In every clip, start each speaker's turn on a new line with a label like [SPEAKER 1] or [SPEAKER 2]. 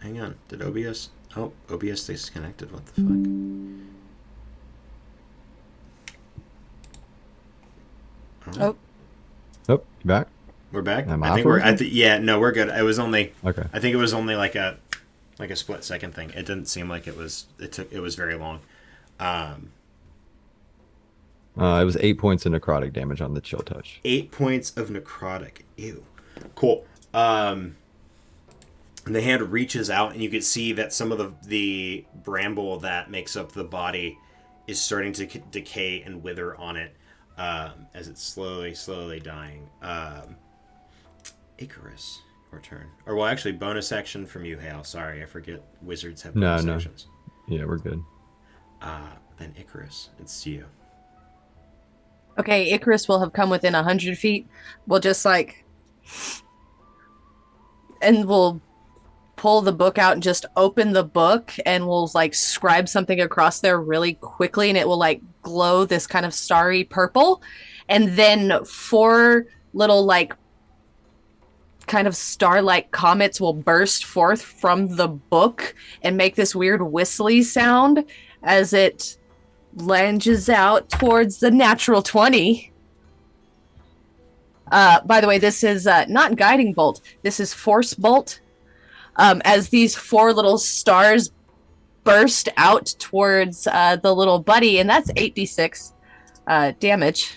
[SPEAKER 1] hang on. Did OBS? Oh, OBS disconnected. What the fuck? All right.
[SPEAKER 2] Oh,
[SPEAKER 3] Oh, you back?
[SPEAKER 1] We're back.
[SPEAKER 3] Am
[SPEAKER 1] I
[SPEAKER 3] I
[SPEAKER 1] think we're.
[SPEAKER 3] frozen?
[SPEAKER 1] Yeah, no, we're good. It was only.
[SPEAKER 3] Okay.
[SPEAKER 1] I think it was only like a split second thing. It didn't seem like it was. It took. It was very long. Um,
[SPEAKER 3] It was 8 points of necrotic damage on the chill touch.
[SPEAKER 1] 8 points of necrotic. Ew. Cool. And the hand reaches out, and you can see that some of the bramble that makes up the body is starting to decay and wither on it as it's slowly dying. Icarus, your turn. Or, well, actually, bonus action from you, Hale. Sorry, I forget wizards have
[SPEAKER 3] No,
[SPEAKER 1] bonus
[SPEAKER 3] no.
[SPEAKER 1] actions.
[SPEAKER 3] Yeah, we're good.
[SPEAKER 1] Then Icarus, it's you.
[SPEAKER 2] okay. Icarus will have come within 100 feet. We'll just like, and we'll pull the book out and just open the book, and we'll like scribe something across there really quickly, and it will like glow this kind of starry purple. And then four little like kind of star-like comets will burst forth from the book and make this weird whistly sound as it lunges out towards the natural 20. By the way, this is not guiding bolt. This is force bolt. As these four little stars burst out towards the little buddy, and that's 8d6 damage.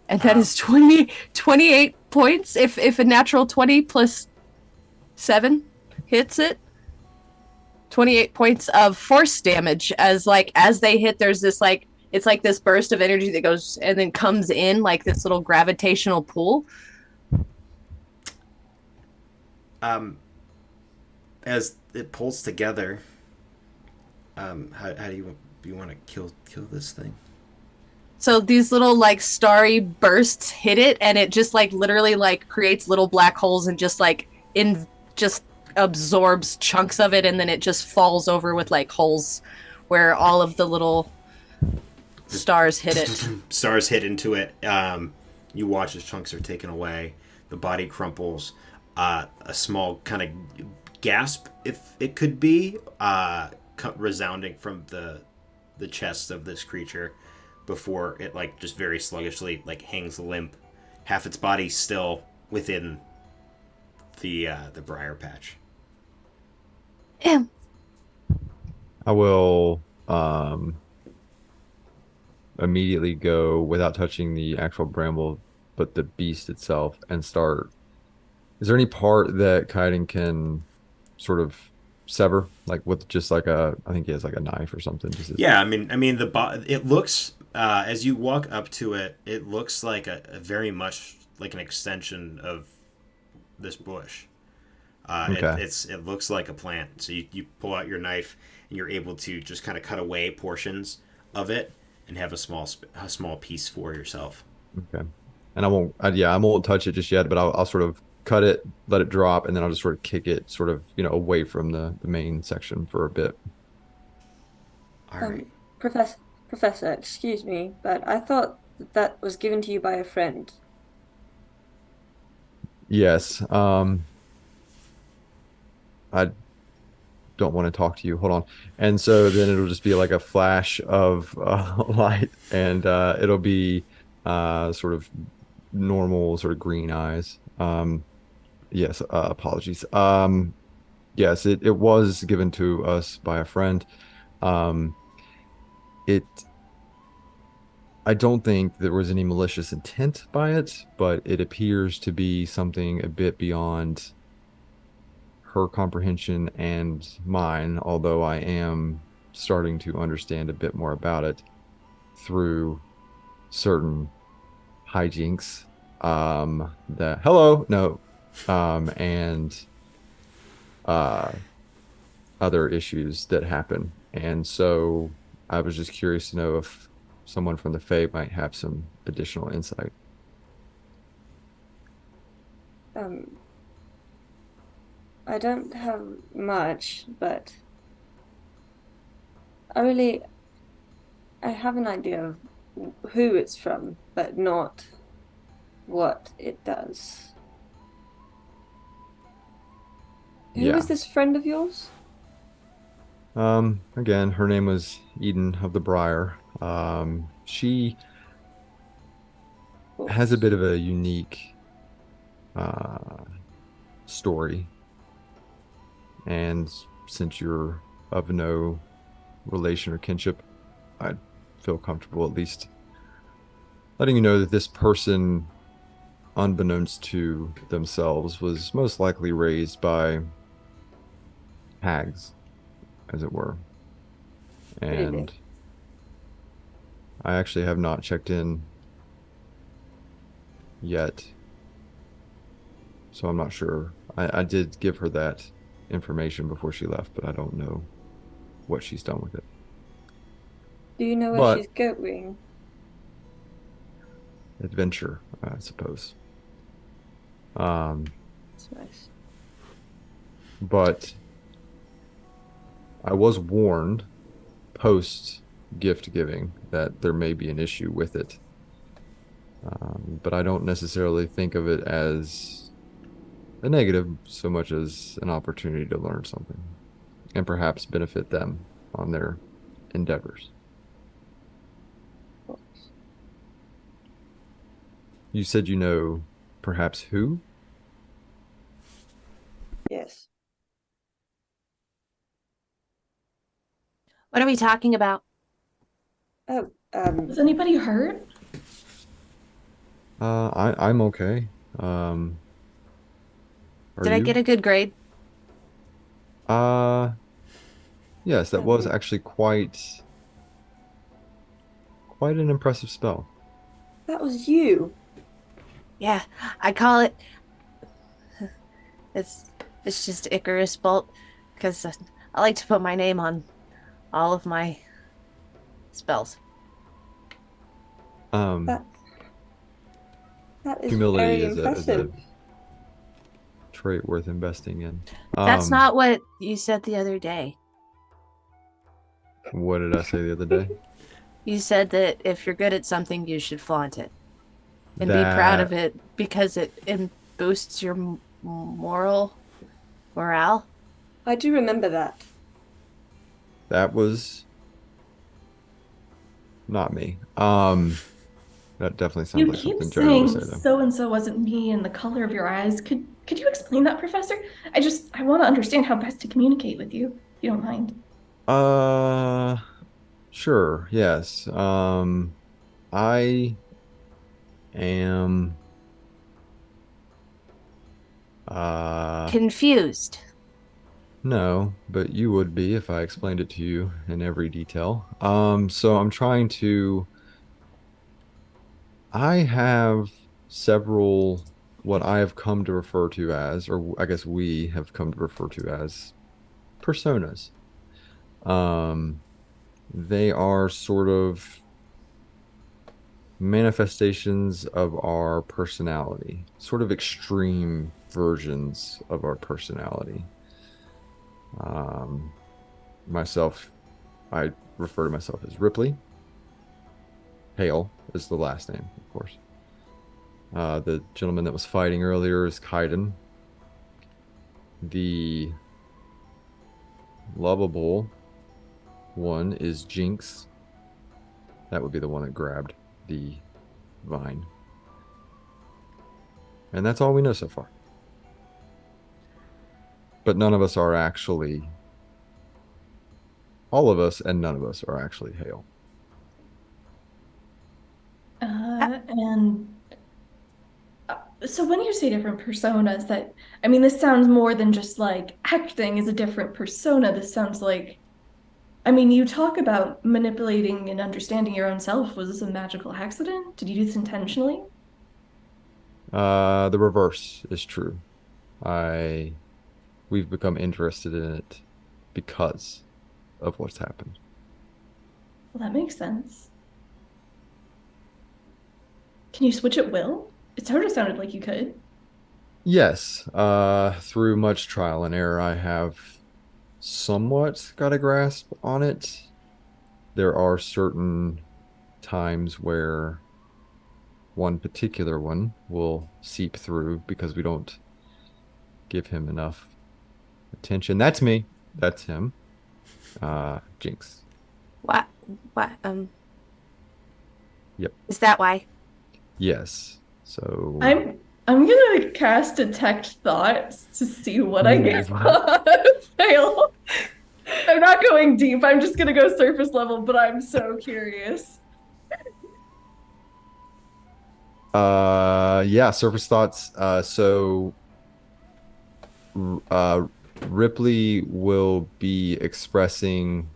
[SPEAKER 2] And that
[SPEAKER 1] Um,
[SPEAKER 2] is 28 points if a natural 20 plus 7 hits it. 28 points of force damage as they hit, there's this like it's like this burst of energy that goes and then comes in like this little gravitational pull.
[SPEAKER 1] as it pulls together, how do you want to kill this thing?
[SPEAKER 2] So these little like starry bursts hit it, and it just like literally like creates little black holes and just like in just absorbs chunks of it, and then it just falls over with like holes where all of the little stars hit it.
[SPEAKER 1] Stars hit into it. You watch as chunks are taken away. The body crumples. A small kind of gasp, if it could be, resounding from the chest of this creature before it like just very sluggishly like hangs limp, half its body still within the briar patch.
[SPEAKER 2] Ew.
[SPEAKER 3] I will immediately go without touching the actual bramble, but the beast itself, and start. Is there any part that Kaiden can sort of sever, like with just like I think he has like a knife or something. Just
[SPEAKER 1] Yeah, I mean it looks as you walk up to it, it looks like a very much like an extension of this bush.
[SPEAKER 3] okay,
[SPEAKER 1] It looks like a plant. So you pull out your knife and you're able to just kind of cut away portions of it and have a small piece for yourself.
[SPEAKER 3] okay. And yeah, I won't touch it just yet, but I'll sort of cut it, let it drop, and then I'll just sort of kick it sort of, away from the main section for a bit.
[SPEAKER 1] All right.
[SPEAKER 4] Um, Professor, excuse me, but I thought that was given to you by a friend.
[SPEAKER 3] Yes. I don't want to talk to you. Hold on. And so then it'll just be like a flash of light, and it'll be sort of normal, sort of green eyes. Yes, apologies. Yes, it was given to us by a friend. Um, it I don't think there was any malicious intent by it, but it appears to be something a bit beyond her comprehension and mine, although I am starting to understand a bit more about it through certain hijinks. That hello, no, and uh other issues that happen. And so I was just curious to know if someone from the Fae might have some additional insight.
[SPEAKER 4] Um, I don't have much, but I really I have an idea of who it's from, but not what it does. Who
[SPEAKER 3] Yeah.
[SPEAKER 4] is this friend of yours?
[SPEAKER 3] Again, her name was Eden of the Briar. She
[SPEAKER 4] Of
[SPEAKER 3] has a
[SPEAKER 4] course.
[SPEAKER 3] bit of a unique uh, story, and since you're of no relation or kinship, I feel comfortable at least letting you know that this person, unbeknownst to themselves, was most likely raised by hags, as it were.
[SPEAKER 4] Really?
[SPEAKER 3] And I actually have not checked in yet, so I'm not sure. I did give her that information before she left, but I don't know what she's done with it.
[SPEAKER 4] Do you know where
[SPEAKER 3] But
[SPEAKER 4] she's going?
[SPEAKER 3] adventure, I suppose. Um,
[SPEAKER 4] That's nice.
[SPEAKER 3] but I was warned post gift giving that there may be an issue with it. But I don't necessarily think of it as a negative so much as an opportunity to learn something and perhaps benefit them on their endeavors. You said you know perhaps who?
[SPEAKER 4] Yes.
[SPEAKER 2] What are we talking about?
[SPEAKER 4] Oh,
[SPEAKER 5] Was anybody hurt?
[SPEAKER 3] I'm okay. Um, are
[SPEAKER 2] Did I get
[SPEAKER 3] you?
[SPEAKER 2] a good grade?
[SPEAKER 3] Uh, yes, that was
[SPEAKER 4] um,
[SPEAKER 3] actually quite an impressive spell.
[SPEAKER 4] that was you.
[SPEAKER 2] Yeah, I call it. It's it's just Icarus Bolt because I like to put my name on all of my spells.
[SPEAKER 3] Um,
[SPEAKER 4] That that is
[SPEAKER 3] humility
[SPEAKER 4] very
[SPEAKER 3] is a
[SPEAKER 4] impressive.
[SPEAKER 3] trait worth investing in.
[SPEAKER 2] That's
[SPEAKER 3] Um,
[SPEAKER 2] not what you said the other day.
[SPEAKER 3] what did I say the other day?
[SPEAKER 2] You said that if you're good at something, you should flaunt it and be proud of
[SPEAKER 3] That
[SPEAKER 2] it because it boosts your moral morale.
[SPEAKER 4] I do remember that.
[SPEAKER 3] that was not me. That definitely sounds
[SPEAKER 5] You
[SPEAKER 3] like
[SPEAKER 5] keep
[SPEAKER 3] something Jonah would say
[SPEAKER 5] saying
[SPEAKER 3] though.
[SPEAKER 5] so and so wasn't me and the color of your eyes. Could you explain that, Professor? I want to understand how best to communicate with you, if you don't mind.
[SPEAKER 3] Uh, sure, yes. I am uh
[SPEAKER 2] Confused.
[SPEAKER 3] no, but you would be if I explained it to you in every detail. So I'm trying to I have several what I have come to refer to as, or I guess we have come to refer to as personas. Um, they are sort of manifestations of our personality, sort of extreme versions of our personality. Um, myself, I refer to myself as Ripley. Hale is the last name, of course. The gentleman that was fighting earlier is Kaiden. The lovable one is Jinx. That would be the one that grabbed the vine. And that's all we know so far. But none of us are actually, all of us and none of us are actually Hale.
[SPEAKER 2] Uh,
[SPEAKER 5] And so when you say different personas, I mean, this sounds more than just like acting as a different persona. This sounds like, I mean, you talk about manipulating and understanding your own self. Was this a magical accident? Did you do this intentionally?
[SPEAKER 3] The reverse is true. I we've become interested in it because of what's happened.
[SPEAKER 5] Well, that makes sense. Can you switch at will? It sort of sounded like you could.
[SPEAKER 3] Yes, through much trial and error, I have somewhat got a grasp on it. There are certain times where one particular one will seep through because we don't give him enough Attention. That's me. That's him. Jinx.
[SPEAKER 2] What? What?
[SPEAKER 3] Yep.
[SPEAKER 2] Is that why?
[SPEAKER 3] Yes. So
[SPEAKER 5] I'm gonna cast Detect Thoughts to see what I get.
[SPEAKER 3] Ooh.
[SPEAKER 5] Fail. I'm not going deep. I'm just gonna go surface level, but I'm so curious.
[SPEAKER 3] Yeah, surface thoughts. So uh Ripley will be expressing,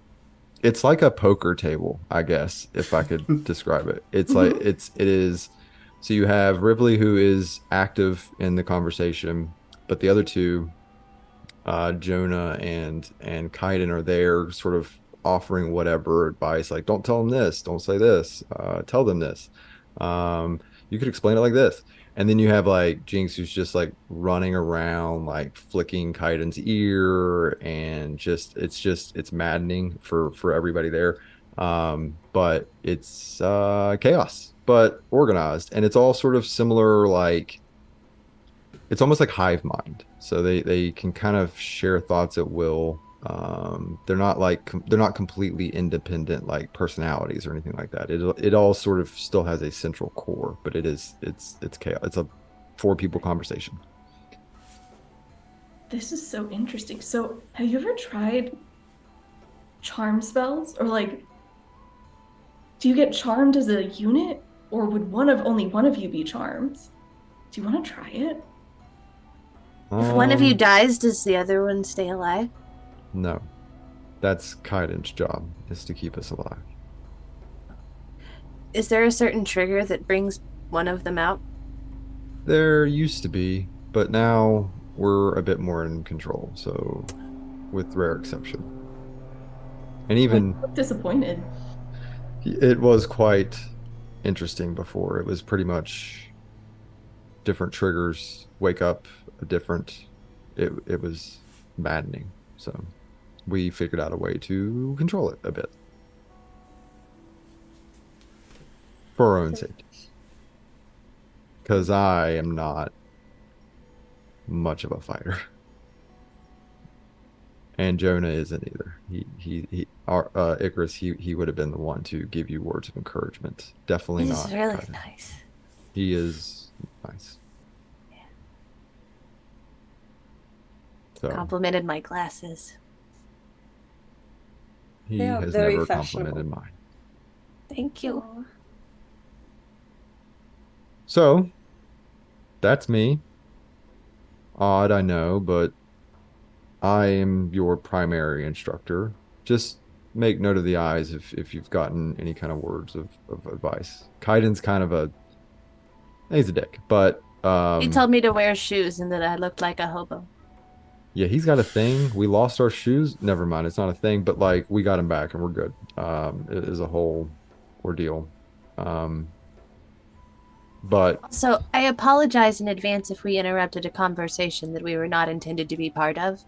[SPEAKER 3] it's like a poker table, I guess, if I could describe it. It's like
[SPEAKER 5] Mhm.
[SPEAKER 3] it is, so you have Ripley who is active in the conversation, but the other two, Jonah and Kaiden, are there sort of offering whatever advice, like don't tell them this, don't say this, tell them this. Um, you could explain it like this. And then you have like Jinx who's just like running around, like flicking Kaiden's ear, and it's maddening for everybody there. But it's chaos, but organized, and it's all sort of similar, like it's almost like hive mind. So they can kind of share thoughts at will. They're not they're not completely independent like personalities or anything like that. It all sort of still has a central core, but it's chaos. It's a four people conversation.
[SPEAKER 5] This is so interesting. So, have you ever tried charm spells? Or like, do you get charmed as a unit? Or would only one of you be charmed? Do you want to try it?
[SPEAKER 2] If one of you
[SPEAKER 3] Um,
[SPEAKER 2] dies, does the other one stay alive?
[SPEAKER 3] no, that's Kaiden's job, is to keep us alive.
[SPEAKER 2] Is there a certain trigger that brings one of them out?
[SPEAKER 3] There used to be, but now we're a bit more in control. So, with rare exception, and
[SPEAKER 5] Like,
[SPEAKER 3] even
[SPEAKER 5] I'm disappointed.
[SPEAKER 3] it was quite interesting before. It was pretty much different triggers, wake up a different. It was maddening. So we figured out a way to control it a bit for our own safety. Because I am not much of a fighter, and Jonah isn't either. Our Icarus. He would have been the one to give you words of encouragement. Definitely
[SPEAKER 2] This is
[SPEAKER 3] not
[SPEAKER 2] really
[SPEAKER 3] Kaiden.
[SPEAKER 2] nice.
[SPEAKER 3] He is nice. So
[SPEAKER 2] Complimented my glasses.
[SPEAKER 3] he
[SPEAKER 4] They are
[SPEAKER 3] has
[SPEAKER 4] very
[SPEAKER 3] never
[SPEAKER 4] fashionable.
[SPEAKER 3] complimented mine.
[SPEAKER 2] Thank you.
[SPEAKER 4] Aw.
[SPEAKER 3] So that's me. Odd, I know, but I am your primary instructor. Just make note of the eyes if you've gotten any kind of words of advice. Kaiden's kind of he's a dick, but
[SPEAKER 2] He told me to wear shoes and that I looked like a hobo.
[SPEAKER 3] yeah, he's got a thing. We lost our shoes. Never mind, it's not a thing, but like we got him back and we're good. It is a whole ordeal. Um, but
[SPEAKER 2] So I apologize in advance if we interrupted a conversation that we were not intended to be part of.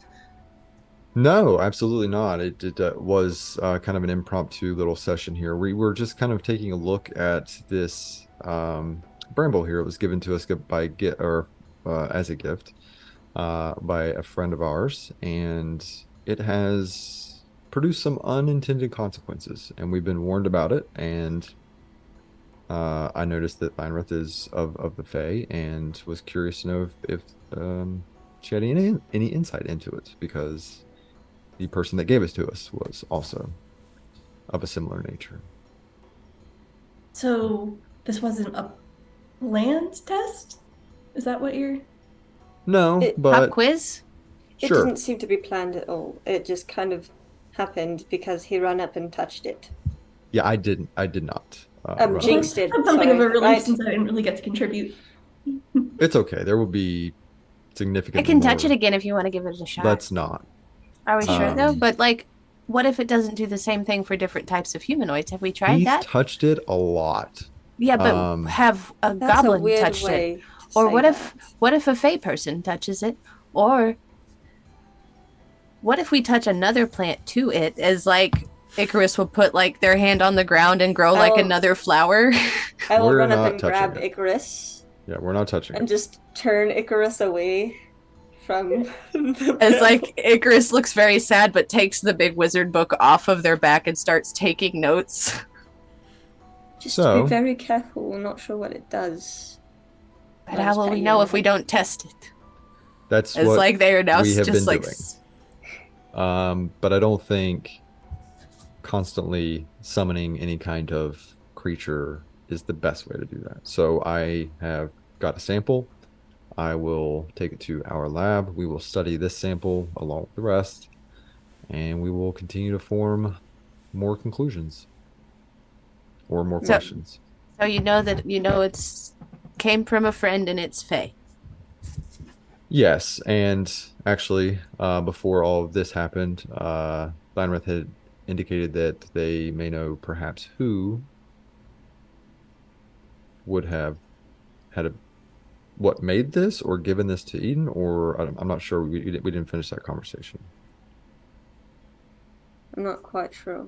[SPEAKER 3] no, absolutely not. It was kind of an impromptu little session here. We were just kind of taking a look at this bramble here. It was given to us by get or as a gift by a friend of ours, and it has produced some unintended consequences, and we've been warned about it. And I noticed that Einrith is of the Fae, and was curious to know if she had any insight into it, because the person that gave it to us was also of a similar nature.
[SPEAKER 5] So, this wasn't a planned test? Is that what you're.
[SPEAKER 3] No,
[SPEAKER 4] It-
[SPEAKER 2] Pop
[SPEAKER 3] but
[SPEAKER 2] quiz?
[SPEAKER 4] It
[SPEAKER 3] sure.
[SPEAKER 4] didn't seem to be planned at all. It just kind of happened because he ran up and touched it.
[SPEAKER 3] Yeah, I did not. Run
[SPEAKER 4] Jinx
[SPEAKER 3] up.
[SPEAKER 4] did.
[SPEAKER 5] Had something of a
[SPEAKER 4] Sorry,
[SPEAKER 5] relief
[SPEAKER 4] right.
[SPEAKER 5] since I didn't really get to contribute.
[SPEAKER 3] It's okay. There will be
[SPEAKER 2] I
[SPEAKER 3] significantly
[SPEAKER 2] can touch
[SPEAKER 3] more.
[SPEAKER 2] it again if you want to give it a shot.
[SPEAKER 3] Let's not.
[SPEAKER 2] Are we sure though?
[SPEAKER 3] Um,
[SPEAKER 2] But like, what if it doesn't do the same thing for different types of humanoids? Have we tried
[SPEAKER 3] He's
[SPEAKER 2] that?
[SPEAKER 3] touched it a lot.
[SPEAKER 2] Yeah, but
[SPEAKER 3] Um,
[SPEAKER 2] have a
[SPEAKER 4] That's a
[SPEAKER 2] goblin
[SPEAKER 4] weird
[SPEAKER 2] touched it?
[SPEAKER 4] way to
[SPEAKER 2] Or
[SPEAKER 4] say
[SPEAKER 2] what if
[SPEAKER 4] that.
[SPEAKER 2] a fey person touches it? Or what if we touch another plant to it, as like Icarus will put like their hand on the ground and grow like
[SPEAKER 4] Oh.
[SPEAKER 2] another flower?
[SPEAKER 4] I will
[SPEAKER 3] We're
[SPEAKER 4] run up
[SPEAKER 3] not
[SPEAKER 4] and
[SPEAKER 3] touching
[SPEAKER 4] grab
[SPEAKER 3] it.
[SPEAKER 4] Icarus
[SPEAKER 3] Yeah, we're not touching
[SPEAKER 4] and
[SPEAKER 3] it.
[SPEAKER 4] just turn Icarus away from the
[SPEAKER 2] As
[SPEAKER 4] bell.
[SPEAKER 2] like Icarus looks very sad, but takes the big wizard book off of their back and starts taking notes.
[SPEAKER 4] Just to be
[SPEAKER 3] So
[SPEAKER 4] very careful. We're not sure what it does.
[SPEAKER 2] But
[SPEAKER 4] I'll
[SPEAKER 2] how
[SPEAKER 4] just
[SPEAKER 2] will
[SPEAKER 4] pat
[SPEAKER 2] we
[SPEAKER 4] you
[SPEAKER 2] know
[SPEAKER 4] on
[SPEAKER 2] if
[SPEAKER 4] the
[SPEAKER 2] we
[SPEAKER 4] head.
[SPEAKER 2] don't test it?
[SPEAKER 3] that's
[SPEAKER 2] It's
[SPEAKER 3] what
[SPEAKER 2] like they are now
[SPEAKER 3] we have
[SPEAKER 2] just
[SPEAKER 3] been
[SPEAKER 2] like
[SPEAKER 3] doing. But I don't think constantly summoning any kind of creature is the best way to do that. So I have got a sample. I will take it to our lab. We will study this sample along with the rest, and we will continue to form more conclusions or more
[SPEAKER 2] So,
[SPEAKER 3] questions.
[SPEAKER 2] so you know that it's came from a friend and it's Faye.
[SPEAKER 3] Yes, and actually, before all of this happened, Steinrith had indicated that they may know perhaps who would have had a what made this or given this to Eden, or I'm not sure. We didn't finish that conversation.
[SPEAKER 4] I'm not quite sure.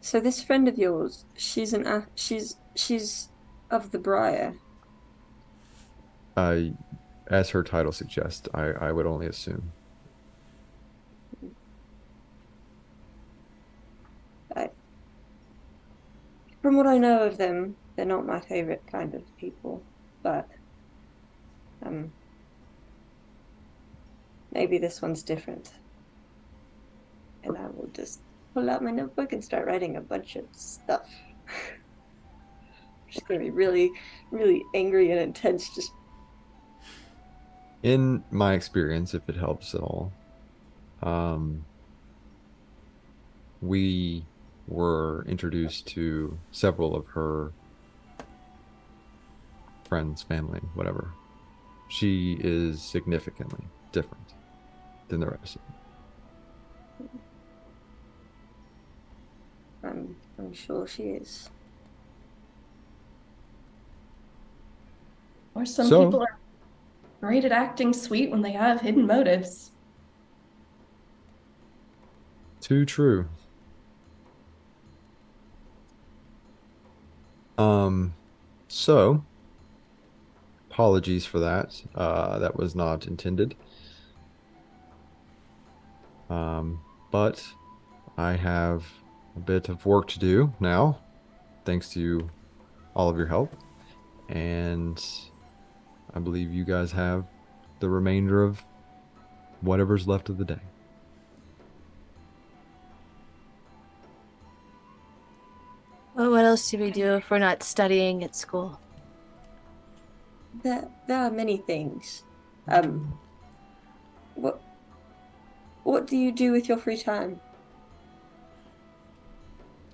[SPEAKER 4] So this friend of yours, she's of the Briar.
[SPEAKER 3] I, as her title suggests, I would only assume.
[SPEAKER 4] I, from what I know of them, they're not my favorite kind of people, but um, maybe this one's different. And I will just pull out my notebook and start writing a bunch of stuff. Just gonna be really, really angry and intense. Just
[SPEAKER 3] In my experience, if it helps at all, um, we were introduced to several of her friends, family, whatever. She is significantly different than the rest of them.
[SPEAKER 4] I'm sure she is.
[SPEAKER 5] Or some
[SPEAKER 3] So-
[SPEAKER 5] people are great at acting sweet when they have hidden motives.
[SPEAKER 3] Too true. So apologies for that. That was not intended. But I have a bit of work to do now, thanks to all of your help. And I believe you guys have the remainder of whatever's left of the day.
[SPEAKER 2] Well, what else do we do if we're not studying at school?
[SPEAKER 4] There are many things. Um, what what do you do with your free time?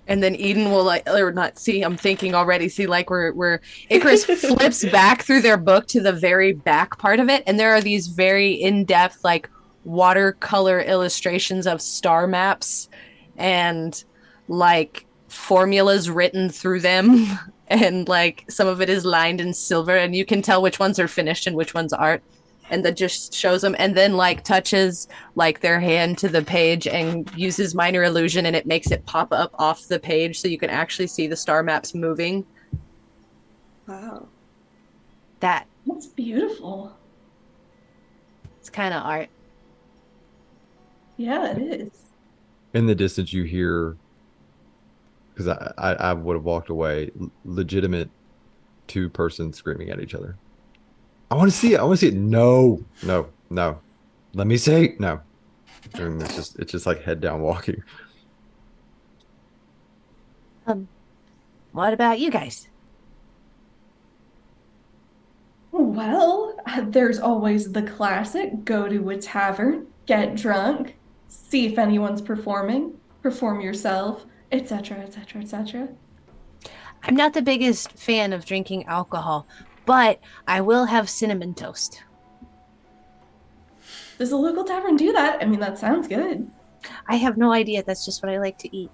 [SPEAKER 2] And then Eden will like, or not see, I'm thinking already, see like where Icarus flips back through their book to the very back part of it. And there are these very in-depth, like watercolor illustrations of star maps and like formulas written through them. And like some of it is lined in silver, and you can tell which ones are finished and which ones aren't. And that just shows them, and then like touches like their hand to the page and uses minor illusion, and it makes it pop up off the page so you can actually see the star maps moving.
[SPEAKER 4] Wow.
[SPEAKER 2] That
[SPEAKER 5] That's beautiful.
[SPEAKER 2] it's kind of art.
[SPEAKER 5] Yeah, it is.
[SPEAKER 3] In the distance, you hear, because I would have walked away, legitimate two persons screaming at each other. I want to see it. I want to see it. No, no, no. Let me see. No. And it's just like head down walking.
[SPEAKER 2] What about you guys?
[SPEAKER 5] Well, there's always the classic go to a tavern, get drunk, see if anyone's performing, perform yourself, etc., etc., etc.
[SPEAKER 2] I'm not the biggest fan of drinking alcohol, but I will have cinnamon toast.
[SPEAKER 5] Does a local tavern do that? I mean, that sounds good.
[SPEAKER 2] I have no idea. That's just what I like to eat.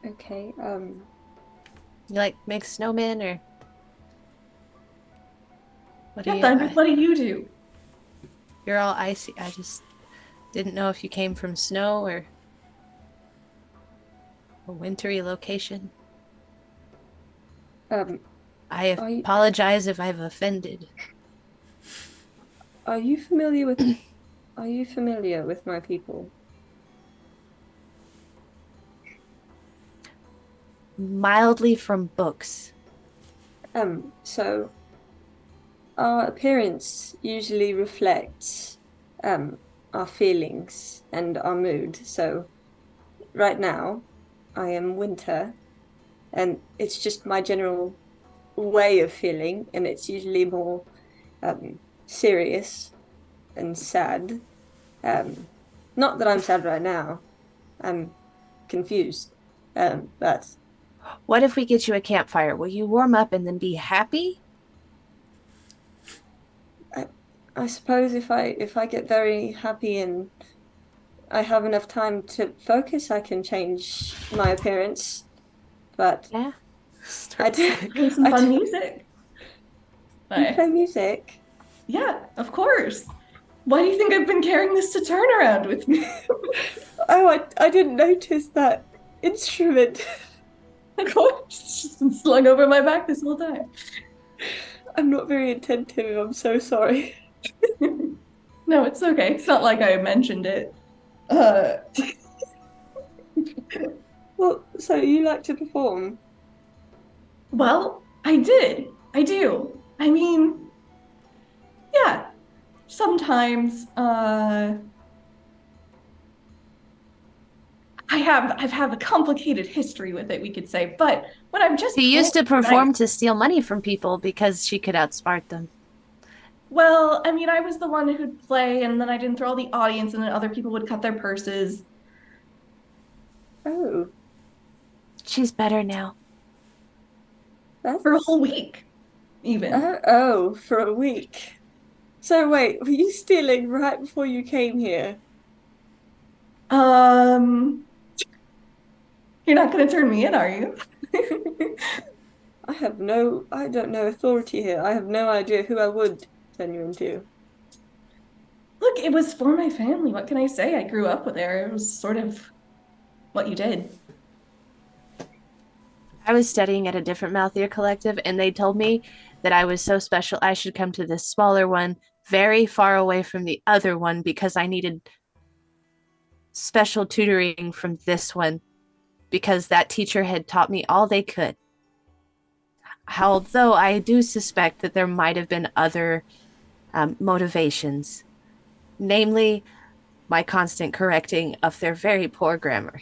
[SPEAKER 4] Okay.
[SPEAKER 2] You like mixed snowmen or what do
[SPEAKER 5] Yeah,
[SPEAKER 2] you?
[SPEAKER 5] Thunder, what do you do?
[SPEAKER 2] You're all icy. I just didn't know if you came from snow or a wintry location.
[SPEAKER 4] Um,
[SPEAKER 2] I
[SPEAKER 4] are you,
[SPEAKER 2] apologize if I've offended.
[SPEAKER 4] are you familiar with are you familiar with my people?
[SPEAKER 2] Mildly from books.
[SPEAKER 4] So our appearance usually reflects our feelings and our mood. So right now, I am winter, and it's just my general way of feeling, and it's usually more serious and sad. Um, Not that I'm sad right now. I'm confused. But
[SPEAKER 2] What if we get you a campfire? Will you warm up and then be happy?
[SPEAKER 4] I, I suppose if I get very happy and I have enough time to focus, I can change my appearance. But
[SPEAKER 2] Yeah.
[SPEAKER 4] I
[SPEAKER 2] Start
[SPEAKER 4] do,
[SPEAKER 5] Play some
[SPEAKER 4] I
[SPEAKER 5] fun
[SPEAKER 4] do.
[SPEAKER 5] music.
[SPEAKER 4] You
[SPEAKER 5] But
[SPEAKER 4] play music?
[SPEAKER 5] yeah, of course. Why do you think I've been carrying this to turn around with me?
[SPEAKER 4] Oh, I didn't notice that instrument.
[SPEAKER 5] Of course, it's just been slung over my back this whole time.
[SPEAKER 4] I'm not very attentive. I'm so sorry.
[SPEAKER 5] No, it's okay. It's not like I mentioned it. Uh,
[SPEAKER 4] Well, so you like to perform?
[SPEAKER 5] well, I did. I do. I mean, yeah, sometimes I've had a complicated history with it, we could say, but when I'm just
[SPEAKER 2] She
[SPEAKER 5] playing
[SPEAKER 2] used to
[SPEAKER 5] for nice,
[SPEAKER 2] perform to steal money from people because she could outsmart them.
[SPEAKER 5] well, I mean, I was the one who'd play and then I'd enthrall the audience and then other people would cut their purses
[SPEAKER 4] Oh,
[SPEAKER 2] She's better now.
[SPEAKER 5] for a
[SPEAKER 4] that's
[SPEAKER 5] whole week, even.
[SPEAKER 4] for a week. So wait, were you stealing right before you came here?
[SPEAKER 5] Um, you're not gonna turn me in, are you?
[SPEAKER 4] I don't know authority here. I have no idea who I would turn you into.
[SPEAKER 5] Look, it was for my family. What can I say? I grew up with her. It was sort of what you did.
[SPEAKER 2] I was studying at a different Mouthier collective, and they told me that I was so special I should come to this smaller one, very far away from the other one, because I needed special tutoring from this one, because that teacher had taught me all they could. Although I do suspect that there might have been other motivations, namely my constant correcting of their very poor grammar.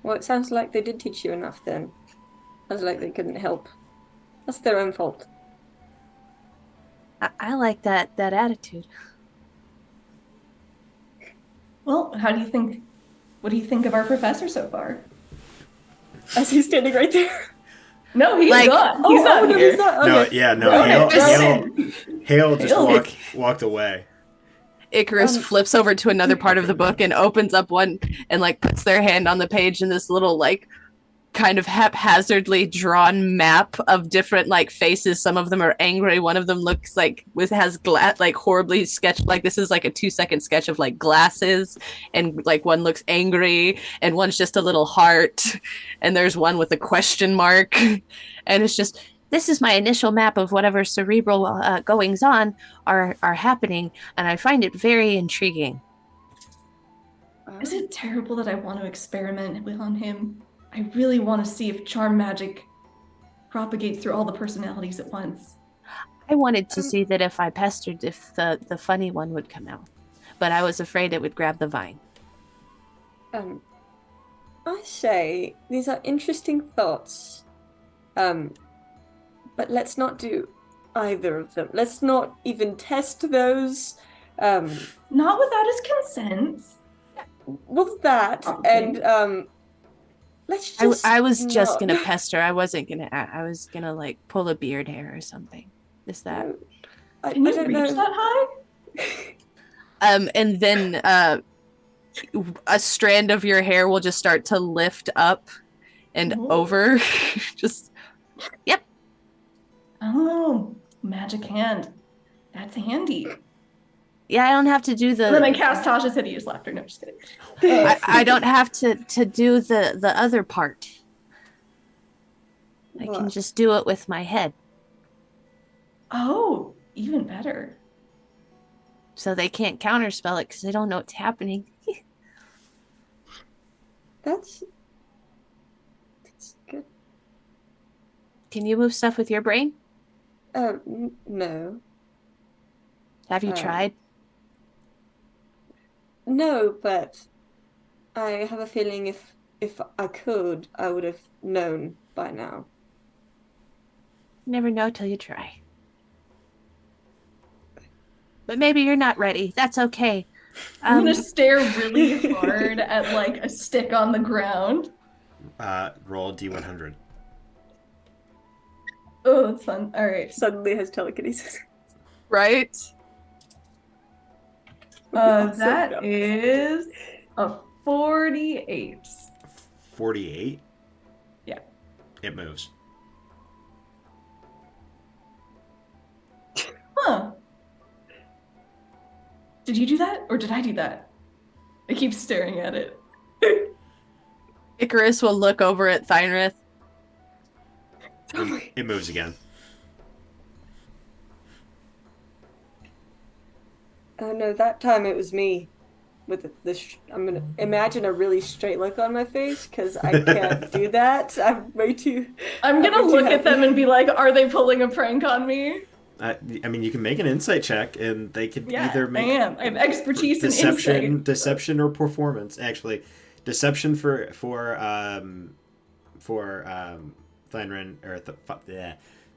[SPEAKER 4] Well, it sounds like they did teach you enough then. Sounds like they couldn't help. That's their own fault.
[SPEAKER 2] I like that attitude.
[SPEAKER 5] Well, how do you think? What do you think of our professor so far?
[SPEAKER 4] As he's standing right there.
[SPEAKER 5] No, he's
[SPEAKER 2] Like-
[SPEAKER 5] gone.
[SPEAKER 4] Oh,
[SPEAKER 5] He's
[SPEAKER 4] oh
[SPEAKER 5] not
[SPEAKER 4] no,
[SPEAKER 5] here.
[SPEAKER 4] he's not.
[SPEAKER 1] No,
[SPEAKER 4] Okay.
[SPEAKER 1] yeah, no.
[SPEAKER 5] Ronan,
[SPEAKER 1] Hale just
[SPEAKER 5] Hale.
[SPEAKER 1] walked away.
[SPEAKER 2] Icarus
[SPEAKER 4] Um,
[SPEAKER 2] flips over to another part of the book and opens up one and like puts their hand on the page, and this little like kind of haphazardly drawn map of different like faces. Some of them are angry. One of them looks like has like horribly sketched, like this is like a 2-second sketch of like glasses, and like one looks angry and one's just a little heart, and there's one with a question mark, and it's just, this is my initial map of whatever cerebral goings on are happening, and I find it very intriguing.
[SPEAKER 5] Is it terrible that I want to experiment on him? I really want to see if charm magic propagates through all the personalities at once.
[SPEAKER 2] I wanted to see that if I pestered, if the funny one would come out, but I was afraid it would grab the vine.
[SPEAKER 4] I say these are interesting thoughts. But let's not do either of them. Let's not even test those.
[SPEAKER 5] Not without his consent.
[SPEAKER 4] Well, that
[SPEAKER 5] Okay.
[SPEAKER 4] and let's just.
[SPEAKER 2] I was just
[SPEAKER 4] not.
[SPEAKER 2] gonna pester. I wasn't gonna. I was gonna like pull a beard hair or something. Is that?
[SPEAKER 4] No, I
[SPEAKER 5] Can you
[SPEAKER 4] don't
[SPEAKER 5] reach
[SPEAKER 4] know.
[SPEAKER 5] that high?
[SPEAKER 2] And then a strand of your hair will just start to lift up and
[SPEAKER 5] Ooh.
[SPEAKER 2] over. Just
[SPEAKER 5] Oh, magic hand. That's handy.
[SPEAKER 2] yeah. I don't have to do
[SPEAKER 5] And then I
[SPEAKER 2] the.
[SPEAKER 5] cast Tasha's hideous laughter. No, I'm just kidding.
[SPEAKER 2] I don't have to do the other part. I
[SPEAKER 4] Well,
[SPEAKER 2] can just do it with my head.
[SPEAKER 5] Oh, even better.
[SPEAKER 2] So they can't counterspell it because they don't know what's happening.
[SPEAKER 4] that's good.
[SPEAKER 2] Can you move stuff with your brain?
[SPEAKER 4] No.
[SPEAKER 2] Have you
[SPEAKER 4] Um,
[SPEAKER 2] tried?
[SPEAKER 4] no, but I have a feeling if I could, I would have known by now.
[SPEAKER 2] Never know till you try. But maybe you're not ready. That's okay.
[SPEAKER 5] I'm gonna
[SPEAKER 2] Um,
[SPEAKER 5] stare really hard at like a stick on the ground.
[SPEAKER 1] Roll D100.
[SPEAKER 5] Oh, that's fun. All right.
[SPEAKER 4] Suddenly has telekinesis.
[SPEAKER 2] right?
[SPEAKER 4] Also
[SPEAKER 5] That
[SPEAKER 4] does.
[SPEAKER 5] is a 48.
[SPEAKER 1] 48.
[SPEAKER 5] Yeah.
[SPEAKER 1] It moves.
[SPEAKER 5] Huh. Did you do that or did I do that? I keep staring at it.
[SPEAKER 2] Icarus will look over at Thynrith.
[SPEAKER 1] It moves again.
[SPEAKER 4] Oh no, that time it was me with I'm gonna imagine a really straight look on my face because I can't do that. I'm way too.
[SPEAKER 5] I'm
[SPEAKER 4] way
[SPEAKER 5] gonna
[SPEAKER 4] too
[SPEAKER 5] look at them
[SPEAKER 4] happy.
[SPEAKER 5] and be like, are they pulling a prank on me?
[SPEAKER 1] I mean, you can make an insight check, and they could
[SPEAKER 5] Yeah,
[SPEAKER 1] either
[SPEAKER 5] I
[SPEAKER 1] make
[SPEAKER 5] am. I have expertise in insight.
[SPEAKER 1] deception or performance. Actually, deception for Thynrin or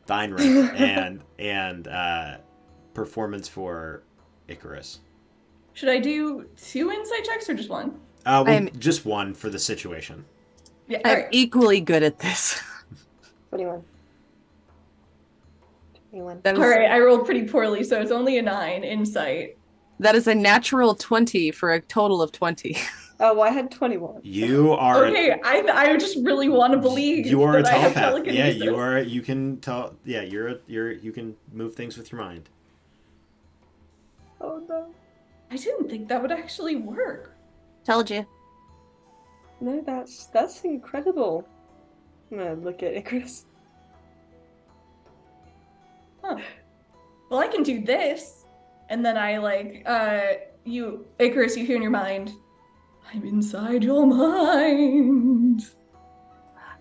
[SPEAKER 1] Thynrin and performance for Icarus.
[SPEAKER 5] Should I do 2 insight checks or just 1?
[SPEAKER 1] Well,
[SPEAKER 2] I'm-
[SPEAKER 1] just one for the situation.
[SPEAKER 5] Yeah, all
[SPEAKER 2] I'm
[SPEAKER 5] right.
[SPEAKER 2] equally good at this.
[SPEAKER 4] 21. 21.
[SPEAKER 2] That is,
[SPEAKER 5] All right, I rolled pretty poorly, so it's only a 9 insight.
[SPEAKER 2] that is a natural 20 for a total of 20.
[SPEAKER 4] Oh, well, I had 21.
[SPEAKER 1] You are
[SPEAKER 5] Okay, I just really want to believe
[SPEAKER 1] you are a
[SPEAKER 5] that I have
[SPEAKER 1] telepath. Yeah,
[SPEAKER 5] telekinesis.
[SPEAKER 1] you are. You can tell. Yeah, you can move things with your mind.
[SPEAKER 4] Oh no.
[SPEAKER 5] I didn't think that would actually work.
[SPEAKER 2] Told you.
[SPEAKER 4] No, that's incredible. I'm gonna look at Icarus.
[SPEAKER 5] Huh. Well, I can do this. And then I you, Icarus, you hear in your mind, I'm inside your mind.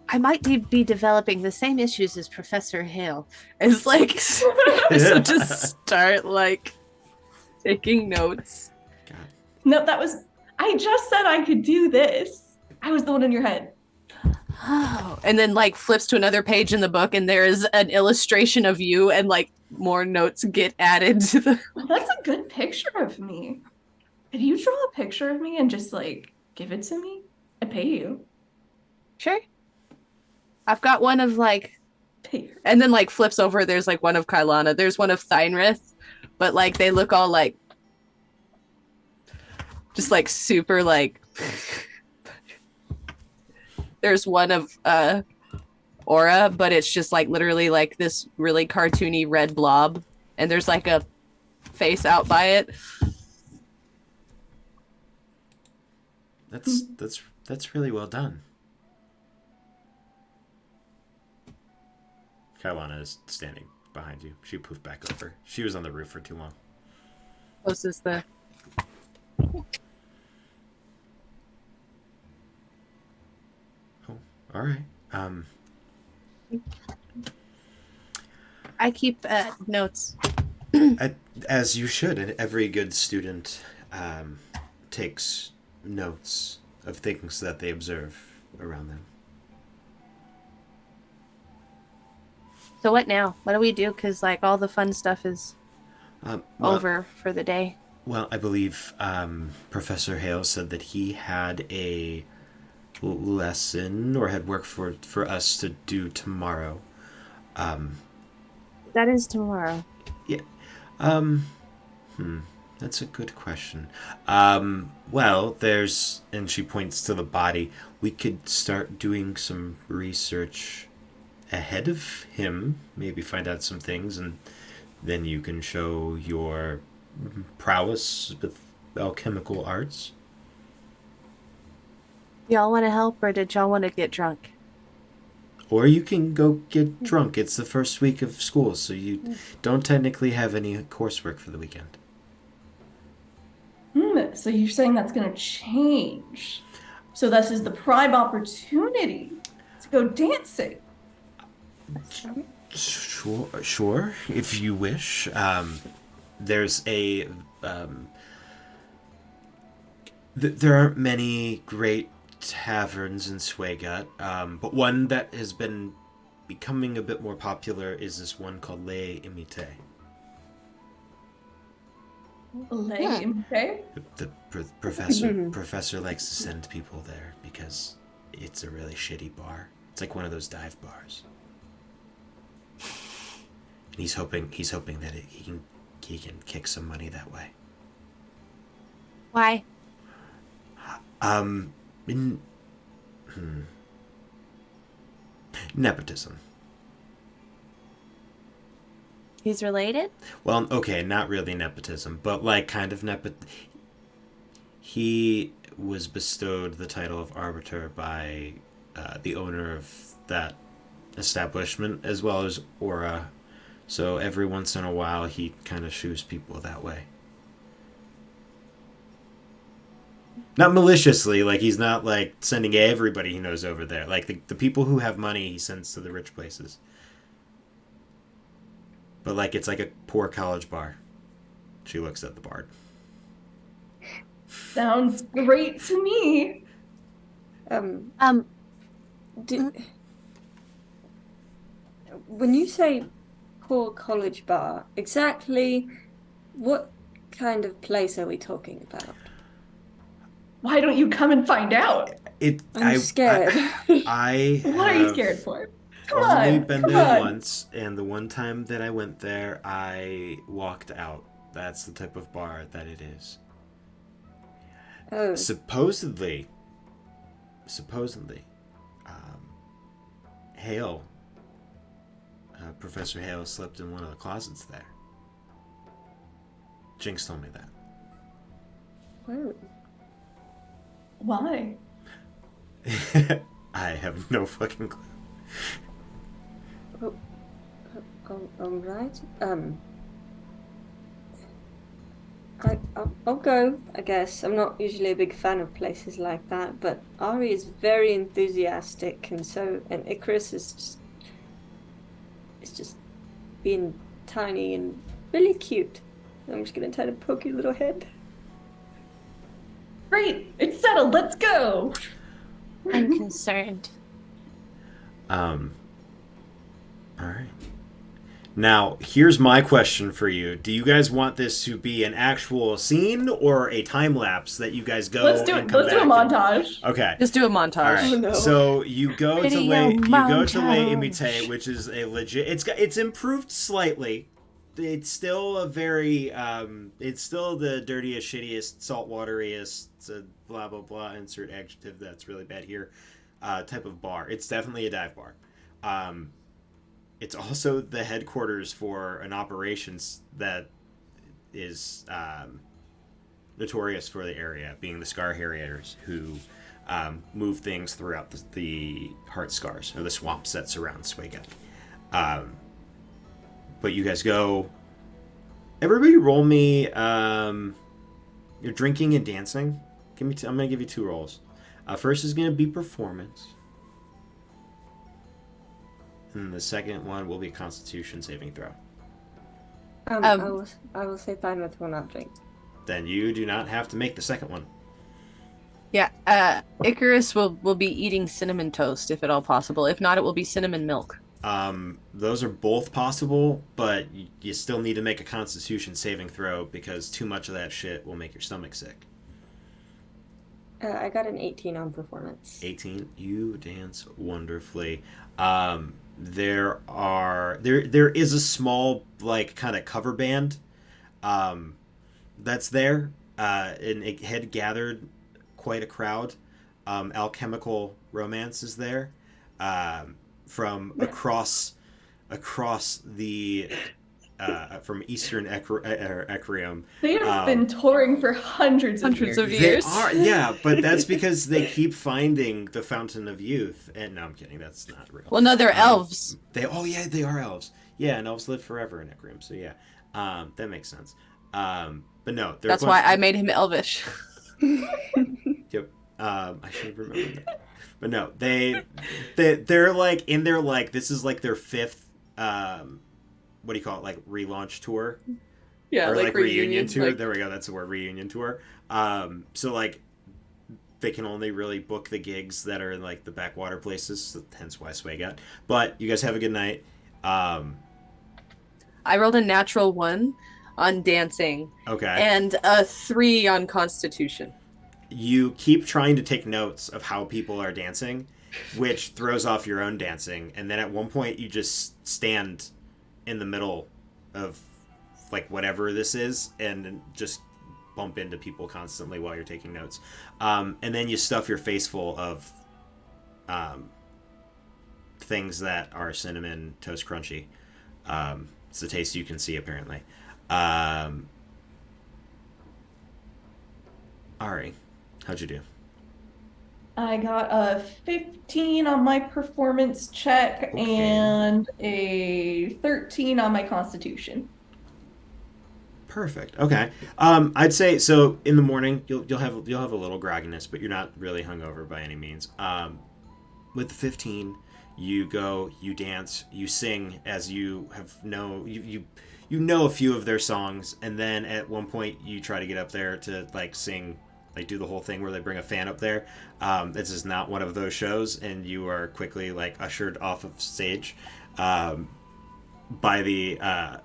[SPEAKER 2] I might be developing the same issues as Professor Hale. It's like, so just start like taking notes.
[SPEAKER 1] God.
[SPEAKER 5] No, I just said I could do this. I was the one in your head.
[SPEAKER 2] Oh, and then like flips to another page in the book, and there is an illustration of you, and like more notes get added to the.
[SPEAKER 5] That's a good picture of me. Could you draw a picture of me and just like give it to me? I'd pay you.
[SPEAKER 2] Sure. I've got one of like,
[SPEAKER 5] Pay you.
[SPEAKER 2] and then like flips over. There's like one of Kylana. There's one of Thynrith, but like they look all like, just like super like. There's one of Aura, but it's just like literally like this really cartoony red blob, and there's like a face out by it.
[SPEAKER 1] That's really well done. Kailana is standing behind you. She poofed back over. She was on the roof for too long.
[SPEAKER 2] Closest the.
[SPEAKER 1] Oh, all right.
[SPEAKER 2] I keep notes.
[SPEAKER 1] As you should, and every good student takes notes of things that they observe around them.
[SPEAKER 2] So what now? What do we do? Because like all the fun stuff is over for the day.
[SPEAKER 1] Well, I believe Professor Hale said that he had a lesson or had work for us to do tomorrow.
[SPEAKER 2] That is tomorrow.
[SPEAKER 1] Yeah. That's a good question. Well, there's, and she points to the body. We could start doing some research ahead of him, maybe find out some things, and then you can show your prowess with alchemical arts.
[SPEAKER 2] Y'all want to help, or did y'all want to get drunk?
[SPEAKER 1] Or you can go get drunk. It's the first week of school, so you don't technically have any coursework for the weekend.
[SPEAKER 5] So you're saying that's going to change. So this is the prime opportunity to go dancing.
[SPEAKER 1] Sure, if you wish. There's a there aren't many great taverns in Swagat, but one that has been becoming a bit more popular is this one called Les Imités.
[SPEAKER 5] Okay.
[SPEAKER 1] The professor likes to send people there because it's a really shitty bar. It's like one of those dive bars. And he's hoping that he can kick some money that way.
[SPEAKER 2] Why?
[SPEAKER 1] Nepotism.
[SPEAKER 2] He's related?
[SPEAKER 1] Well, okay, not really nepotism, but like kind of He was bestowed the title of arbiter by the owner of that establishment, as well as Aura. So every once in a while, he kind of shoos people that way. Not maliciously, like he's not like sending everybody he knows over there. Like the people who have money, he sends to the rich places. But like it's like a poor college bar. She looks at the bard.
[SPEAKER 5] Sounds great to me.
[SPEAKER 4] When you say poor college bar, exactly what kind of place are we talking about?
[SPEAKER 5] Why don't you come and find out?
[SPEAKER 4] I'm scared.
[SPEAKER 1] I
[SPEAKER 5] What are you scared for? Come
[SPEAKER 1] only
[SPEAKER 5] on,
[SPEAKER 1] been
[SPEAKER 5] come
[SPEAKER 1] there
[SPEAKER 5] on.
[SPEAKER 1] once, and the one time that I went there, I walked out. That's the type of bar that it is.
[SPEAKER 4] Oh,
[SPEAKER 1] Supposedly, Hale, Professor Hale slept in one of the closets there. Jinx told me that.
[SPEAKER 4] oh.
[SPEAKER 5] Why?
[SPEAKER 1] I have no fucking clue.
[SPEAKER 4] All right. I'll go, I guess. I'm not usually a big fan of places like that, but Ari is very enthusiastic, and Icarus is just being tiny and really cute. I'm just gonna try to poke your little head.
[SPEAKER 5] Great, it's settled. Let's go.
[SPEAKER 2] I'm concerned.
[SPEAKER 1] All right. Now, here's my question for you. Do you guys want this to be an actual scene or a time lapse that you guys go
[SPEAKER 5] Let's do
[SPEAKER 1] and
[SPEAKER 5] it.
[SPEAKER 1] come
[SPEAKER 5] Let's do a
[SPEAKER 1] back and-
[SPEAKER 5] montage.
[SPEAKER 1] Okay.
[SPEAKER 2] Just do a montage.
[SPEAKER 1] All right.
[SPEAKER 4] Oh, no.
[SPEAKER 1] So you go to
[SPEAKER 2] Video
[SPEAKER 1] Les
[SPEAKER 2] montage.
[SPEAKER 1] Imités, which is a legit. It's improved slightly. It's still a very it's still the dirtiest, shittiest, saltwateriest, blah blah blah. Insert adjective that's really bad here. Type of bar. It's definitely a dive bar. It's also the headquarters for an operations that is notorious for the area, being the Scar Harriers, who move things throughout the heart scars, or the swamps that surround Swagat. But you guys go. Everybody roll me. You're drinking and dancing. I'm going to give you 2 rolls. First is going to be performance. And the second one will be Constitution saving throw.
[SPEAKER 4] I will say fine with will not drink.
[SPEAKER 1] Then you do not have to make the second one.
[SPEAKER 2] Yeah, Icarus will be eating cinnamon toast if at all possible. If not, it will be cinnamon milk.
[SPEAKER 1] Those are both possible, but you still need to make a Constitution saving throw because too much of that shit will make your stomach sick.
[SPEAKER 4] I got an 18 on performance.
[SPEAKER 1] 18. You dance wonderfully. There is a small like kind of cover band that's there, and it had gathered quite a crowd. Alchemical Romance is there, from across the from Eastern Ecriom.
[SPEAKER 5] They have been touring for hundreds of
[SPEAKER 2] Hundreds of
[SPEAKER 5] years.
[SPEAKER 1] They
[SPEAKER 2] years.
[SPEAKER 1] are, yeah, but that's because they keep finding the Fountain of Youth. And no, I'm kidding. That's not real.
[SPEAKER 2] Well, no, they're elves.
[SPEAKER 1] They are elves. Yeah, and elves live forever in Ecriom. So yeah, that makes sense. But no,
[SPEAKER 2] That's why I made him elvish.
[SPEAKER 1] Yep. I should remember that. But no, they're like in their like this is like their fifth what do you call it, like relaunch tour?
[SPEAKER 2] Yeah,
[SPEAKER 1] or like reunion tour.
[SPEAKER 2] like-
[SPEAKER 1] There we go. That's the word, reunion tour. So like they can only really book the gigs that are in like the backwater places. So hence why Sway got. But you guys have a good night.
[SPEAKER 2] I rolled a natural 1 on dancing
[SPEAKER 1] Okay.
[SPEAKER 2] and a 3 on constitution.
[SPEAKER 1] You keep trying to take notes of how people are dancing, which throws off your own dancing. And then at one point, you just stand in the middle of like whatever this is and just bump into people constantly while you're taking notes. And then you stuff your face full of things that are cinnamon toast crunchy. It's the taste you can see, apparently. Ari, how'd you do?
[SPEAKER 5] I got a 15 on my performance check
[SPEAKER 1] Okay.
[SPEAKER 5] and a 13 on my constitution.
[SPEAKER 1] Perfect. Okay. I'd say so. In the morning, you'll have a little grogginess, but you're not really hungover by any means. With the 15, you go, you dance, you sing as you you know a few of their songs, and then at one point you try to get up there to like sing, like do the whole thing where they bring a fan up there. This is not one of those shows, and you are quickly like ushered off of stage by the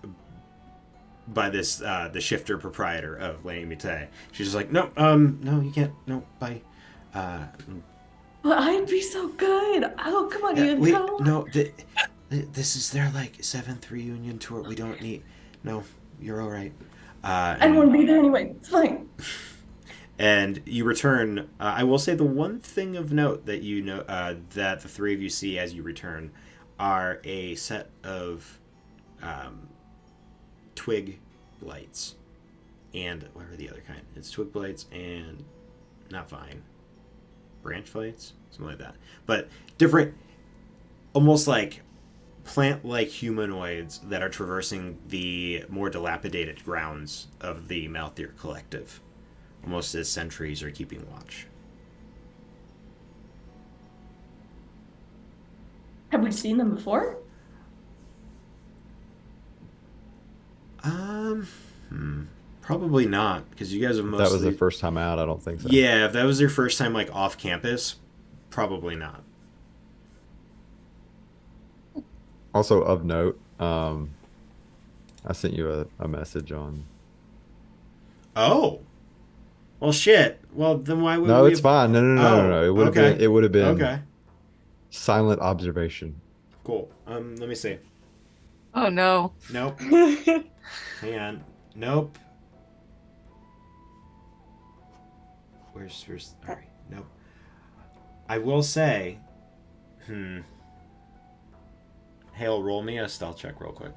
[SPEAKER 1] shifter proprietor of Lady Mite. She's just like, no, you can't, no, bye.
[SPEAKER 5] But I'd be so good. Oh, come on,
[SPEAKER 1] Yeah,
[SPEAKER 5] Ian.
[SPEAKER 1] wait,
[SPEAKER 5] Tell.
[SPEAKER 1] no, this is their like 7th reunion tour. We don't need. No, you're all right.
[SPEAKER 5] I don't want to be there anyway. It's fine.
[SPEAKER 1] And you return. I will say the one thing of note that you know that the three of you see as you return are a set of twig blights, and what are the other kind? It's twig blights and not vine, branch blights, something like that. But different, almost like plant-like humanoids that are traversing the more dilapidated grounds of the Malthier Collective, almost as sentries are keeping watch.
[SPEAKER 5] Have we seen them before?
[SPEAKER 1] Probably not, because you guys have mostly.
[SPEAKER 3] That was the first time out. I don't think so.
[SPEAKER 1] Yeah, if that was your first time like off campus, probably not.
[SPEAKER 3] Also of note, I sent you a message on.
[SPEAKER 1] Oh. Well, shit. Well, then why would
[SPEAKER 3] No,
[SPEAKER 1] we?
[SPEAKER 3] it's fine. No. It would have
[SPEAKER 1] okay.
[SPEAKER 3] been. It would have been
[SPEAKER 1] Okay.
[SPEAKER 3] silent observation.
[SPEAKER 1] Cool. Let me see.
[SPEAKER 2] Oh no.
[SPEAKER 1] Nope. Hang on. Nope. Where's all right. Nope. I will say, Hale, roll me a stealth check real quick.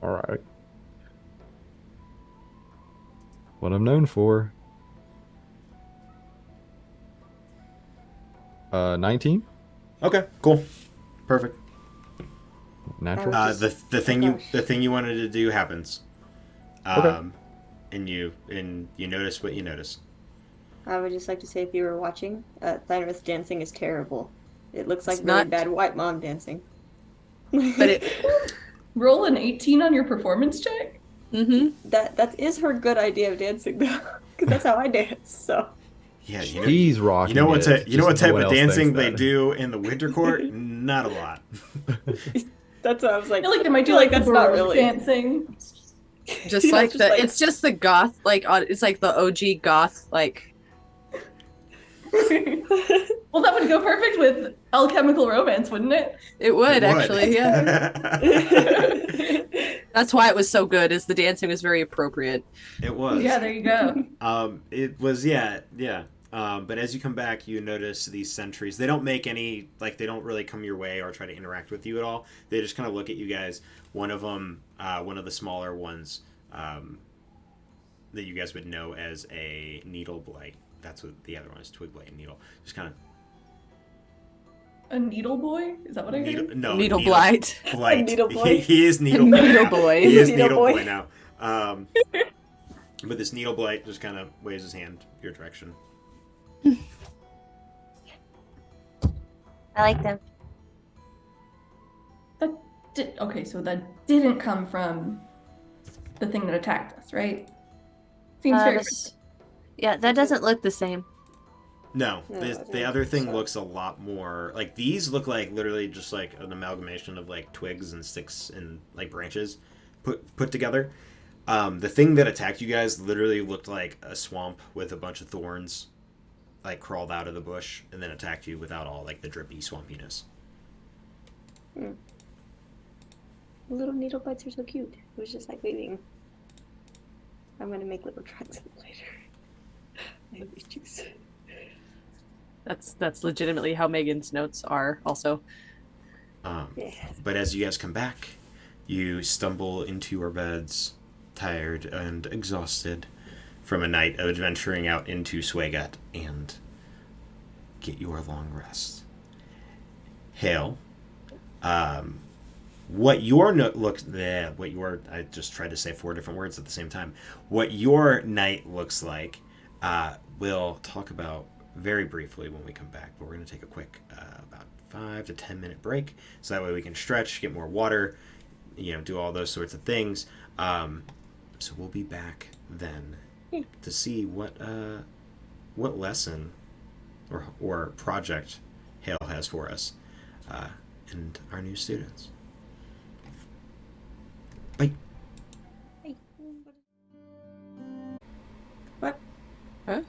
[SPEAKER 3] All right. What I'm known for. 19.
[SPEAKER 1] Okay. Cool. Perfect.
[SPEAKER 3] Natural.
[SPEAKER 1] The thing you wanted to do happens.
[SPEAKER 3] Okay.
[SPEAKER 1] And you notice what you notice.
[SPEAKER 4] I would just like to say, if you were watching, Thynareth's dancing is terrible. It looks like
[SPEAKER 2] It's
[SPEAKER 4] really
[SPEAKER 2] not-
[SPEAKER 4] bad white mom dancing.
[SPEAKER 2] But it.
[SPEAKER 5] Roll an 18 on your performance check?
[SPEAKER 2] Mm-hmm.
[SPEAKER 4] that is her good idea of dancing though, because that's how I dance. So
[SPEAKER 1] Yeah,
[SPEAKER 3] He's rocking.
[SPEAKER 1] you know what
[SPEAKER 3] it.
[SPEAKER 1] you know what
[SPEAKER 3] Just no
[SPEAKER 1] type
[SPEAKER 3] one
[SPEAKER 1] of
[SPEAKER 3] else
[SPEAKER 1] dancing
[SPEAKER 3] thinks
[SPEAKER 1] they
[SPEAKER 3] that.
[SPEAKER 1] do in the winter court? Not a lot.
[SPEAKER 4] that's what I was
[SPEAKER 5] I
[SPEAKER 4] like.
[SPEAKER 5] feel like they might do
[SPEAKER 4] feel
[SPEAKER 5] like
[SPEAKER 4] that's
[SPEAKER 5] the
[SPEAKER 4] not
[SPEAKER 5] Baroque
[SPEAKER 4] really
[SPEAKER 5] dancing.
[SPEAKER 2] Just
[SPEAKER 4] Yeah,
[SPEAKER 2] like
[SPEAKER 4] just
[SPEAKER 2] the.
[SPEAKER 4] like-
[SPEAKER 2] It's just the goth. Like it's like the OG goth. Like
[SPEAKER 5] Well, that would go perfect with Alchemical Romance, wouldn't it?
[SPEAKER 2] it would
[SPEAKER 1] It
[SPEAKER 2] actually. Yeah. That's why it was so good. Is the dancing was very appropriate.
[SPEAKER 1] It was.
[SPEAKER 5] Yeah, there you go.
[SPEAKER 1] It was, yeah. But as you come back, you notice these sentries. They don't make any, like, they don't really come your way or try to interact with you at all. They just kind of look at you guys. One of them, one of the smaller ones, that you guys would know as a needle blight. That's what the other one is, twig blight and needle. Just kind of
[SPEAKER 5] A needle boy? Is that what I heard?
[SPEAKER 2] Needle blight.
[SPEAKER 1] Blight.
[SPEAKER 4] A needle boy.
[SPEAKER 1] He is needle
[SPEAKER 2] Needle
[SPEAKER 1] boy.
[SPEAKER 2] boy.
[SPEAKER 1] He is
[SPEAKER 4] Needle
[SPEAKER 1] needle
[SPEAKER 4] boy.
[SPEAKER 1] boy now. But this needle blight just kind of waves his hand your direction.
[SPEAKER 6] I like them.
[SPEAKER 5] Okay, so that didn't come from the thing that attacked us, right? Seems very
[SPEAKER 6] Yeah, that doesn't look the same.
[SPEAKER 1] No,
[SPEAKER 4] No, I
[SPEAKER 1] the
[SPEAKER 4] don't
[SPEAKER 1] other thing
[SPEAKER 4] think so.
[SPEAKER 1] looks a lot more like these look like literally just like an amalgamation of like twigs and sticks and like branches put together. The thing that attacked you guys literally looked like a swamp with a bunch of thorns, like crawled out of the bush and then attacked you without all like the drippy swampiness.
[SPEAKER 4] Little needle bites are so cute. It was just like waving. I'm gonna make little tracks of it later. I have issues.
[SPEAKER 2] That's legitimately how Megan's notes are also.
[SPEAKER 4] Yeah.
[SPEAKER 1] But as you guys come back, you stumble into your beds, tired and exhausted from a night of adventuring out into Swagat, and get your long rest. Hale, what your note looks what your I just tried to say 4 different words at the same time. What your night looks like, we'll talk about very briefly when we come back. But we're going to take a quick about 5 to 10 minute break, so that way we can stretch, get more water, do all those sorts of things. So we'll be back then to see what lesson or project Hale has for us and our new students. Bye.
[SPEAKER 4] What?
[SPEAKER 1] Huh?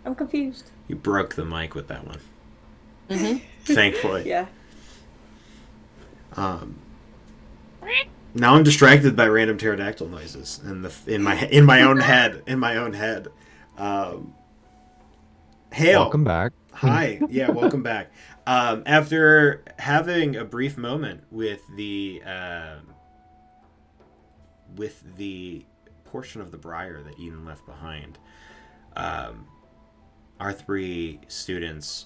[SPEAKER 4] I'm confused.
[SPEAKER 1] You broke the mic with that one.
[SPEAKER 2] Mm-hmm.
[SPEAKER 1] Thankfully.
[SPEAKER 4] Yeah.
[SPEAKER 1] Now I'm distracted by random pterodactyl noises in my own head. Hale.
[SPEAKER 3] Welcome back.
[SPEAKER 1] Hi. Yeah, welcome back. After having a brief moment with the portion of the briar that Eden left behind, our 3 students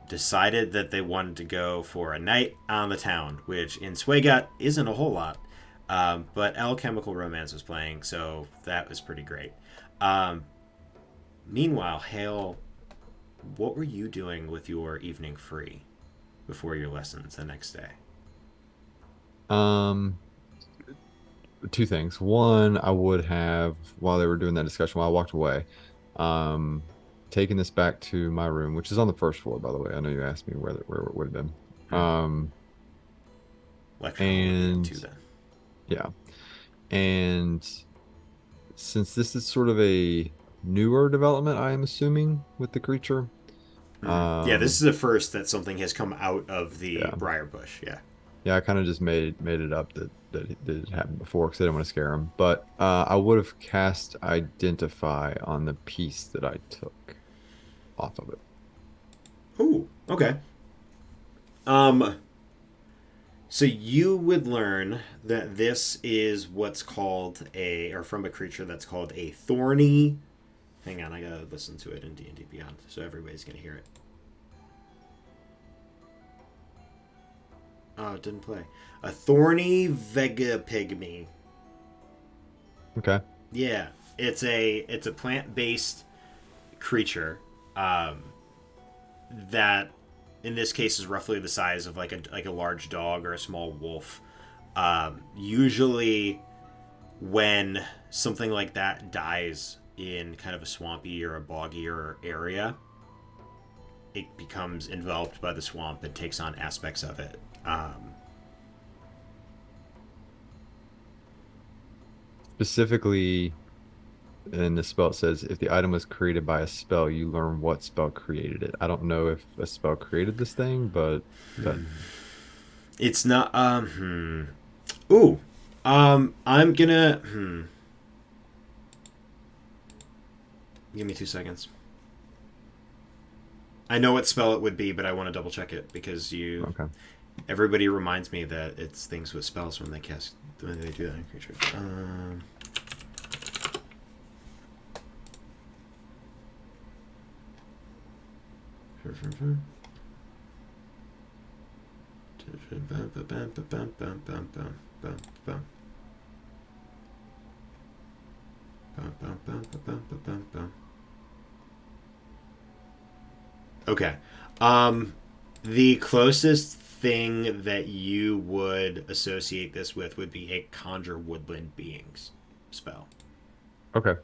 [SPEAKER 1] decided that they wanted to go for a night on the town, which in Swagat isn't a whole lot, but Alchemical Romance was playing, so that was pretty great. Meanwhile, Hale, what were you doing with your evening free before your lessons the next day?
[SPEAKER 3] 2 things. One, I would have, while they were doing that discussion, while I walked away, taken this back to my room, which is on the 1st floor, by the way. I know you asked me where it would have been.
[SPEAKER 1] Lecture
[SPEAKER 3] and
[SPEAKER 1] too, then.
[SPEAKER 3] yeah, and since this is sort of a newer development, I am assuming, with the creature.
[SPEAKER 1] Yeah, this is the first that something has come out of the briar bush.
[SPEAKER 3] Yeah, I kind of just made it up that it happened before because I didn't want to scare him. But I would have cast Identify on the piece that I took off of it.
[SPEAKER 1] Ooh, okay. So you would learn that this is what's called from a creature that's called a thorny. Hang on, I gotta listen to it in D&D Beyond, so everybody's gonna hear it. Oh, it didn't play. A thorny vega pygmy.
[SPEAKER 3] Okay.
[SPEAKER 1] Yeah, it's a plant-based creature that, in this case, is roughly the size of like a large dog or a small wolf. Usually, when something like that dies in kind of a swampy or a boggier area, it becomes enveloped by the swamp and takes on aspects of it.
[SPEAKER 3] Specifically, in the spell, it says if the item was created by a spell, you learn what spell created it. I don't know if a spell created this thing, but
[SPEAKER 1] it's not. Ooh. I'm gonna. Give me 2 seconds. I know what spell it would be, but I want to double check it because
[SPEAKER 3] Okay.
[SPEAKER 1] everybody reminds me that it's things with spells when they do that on creatures. Okay. The closest thing that you would associate this with would be a conjure woodland beings spell.
[SPEAKER 3] Okay.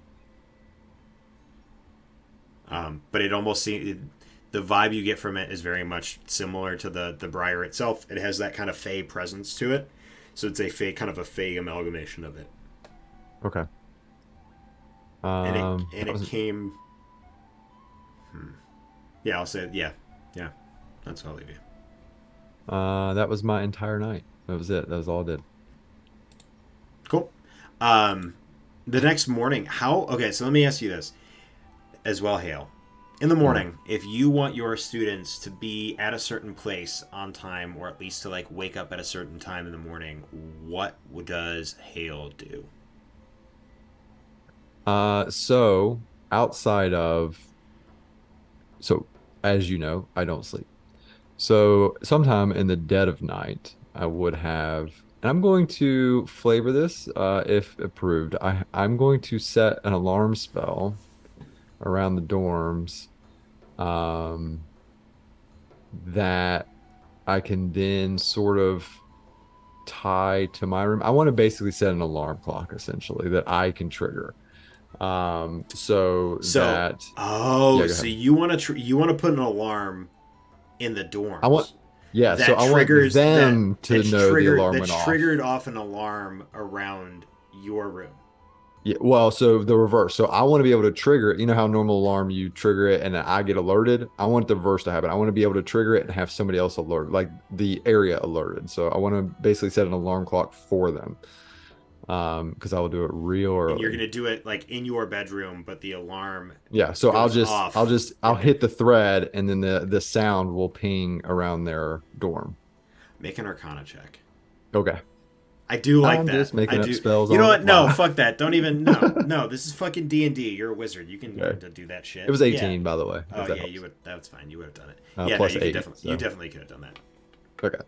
[SPEAKER 1] But it almost seems the vibe you get from it is very much similar to the briar itself. It has that kind of fey presence to it, so it's a fey kind of a fey amalgamation of it.
[SPEAKER 3] Okay.
[SPEAKER 1] And it
[SPEAKER 3] that was-
[SPEAKER 1] came. Yeah, I'll say yeah. That's what I'll leave you.
[SPEAKER 3] That was my entire night. That was it. That was all I did.
[SPEAKER 1] Cool. The next morning, okay, so let me ask you this as well, Hale. In the morning, if you want your students to be at a certain place on time, or at least to like wake up at a certain time in the morning, what does Hale do?
[SPEAKER 3] So outside of, so as you know, I don't sleep. So sometime in the dead of night, I would have, and I'm going to flavor this, if approved. I'm going to set an alarm spell around the dorms, that I can then sort of tie to my room. I want to basically set an alarm clock essentially that I can trigger. So that yeah, go
[SPEAKER 1] so
[SPEAKER 3] ahead.
[SPEAKER 1] you want to put an alarm in the dorms.
[SPEAKER 3] I want yeah,
[SPEAKER 1] that
[SPEAKER 3] so I want
[SPEAKER 1] triggers
[SPEAKER 3] them to know the alarm went
[SPEAKER 1] that's
[SPEAKER 3] off.
[SPEAKER 1] triggered off an alarm around your room.
[SPEAKER 3] Yeah, well, so the reverse. So I want to be able to trigger it. You know how normal alarm you trigger it and I get alerted? I want the reverse to happen. I want to be able to trigger it and have somebody else alert, like the area alerted. So I want to basically set an alarm clock for them. Because I will do it real early.
[SPEAKER 1] And you're gonna do it like in your bedroom, but the alarm
[SPEAKER 3] Yeah, so I'll
[SPEAKER 1] goes off.
[SPEAKER 3] I'll hit the thread and then the sound will ping around their dorm.
[SPEAKER 1] Make an Arcana check.
[SPEAKER 3] Okay.
[SPEAKER 1] I do like
[SPEAKER 3] I'm
[SPEAKER 1] that.
[SPEAKER 3] just making
[SPEAKER 1] I
[SPEAKER 3] up
[SPEAKER 1] do.
[SPEAKER 3] spells
[SPEAKER 1] You know
[SPEAKER 3] on
[SPEAKER 1] what?
[SPEAKER 3] the
[SPEAKER 1] No,
[SPEAKER 3] fly.
[SPEAKER 1] fuck that. Don't even. No. This is fucking D&D. You're a wizard. You can
[SPEAKER 3] Okay.
[SPEAKER 1] do that shit.
[SPEAKER 3] It was 18,
[SPEAKER 1] Yeah.
[SPEAKER 3] by the way.
[SPEAKER 1] Oh
[SPEAKER 3] if that
[SPEAKER 1] yeah,
[SPEAKER 3] helps.
[SPEAKER 1] you would. That's fine. You would have done it.
[SPEAKER 3] Plus
[SPEAKER 1] you
[SPEAKER 3] 8,
[SPEAKER 1] you
[SPEAKER 3] so.
[SPEAKER 1] definitely could have done that.
[SPEAKER 3] Okay.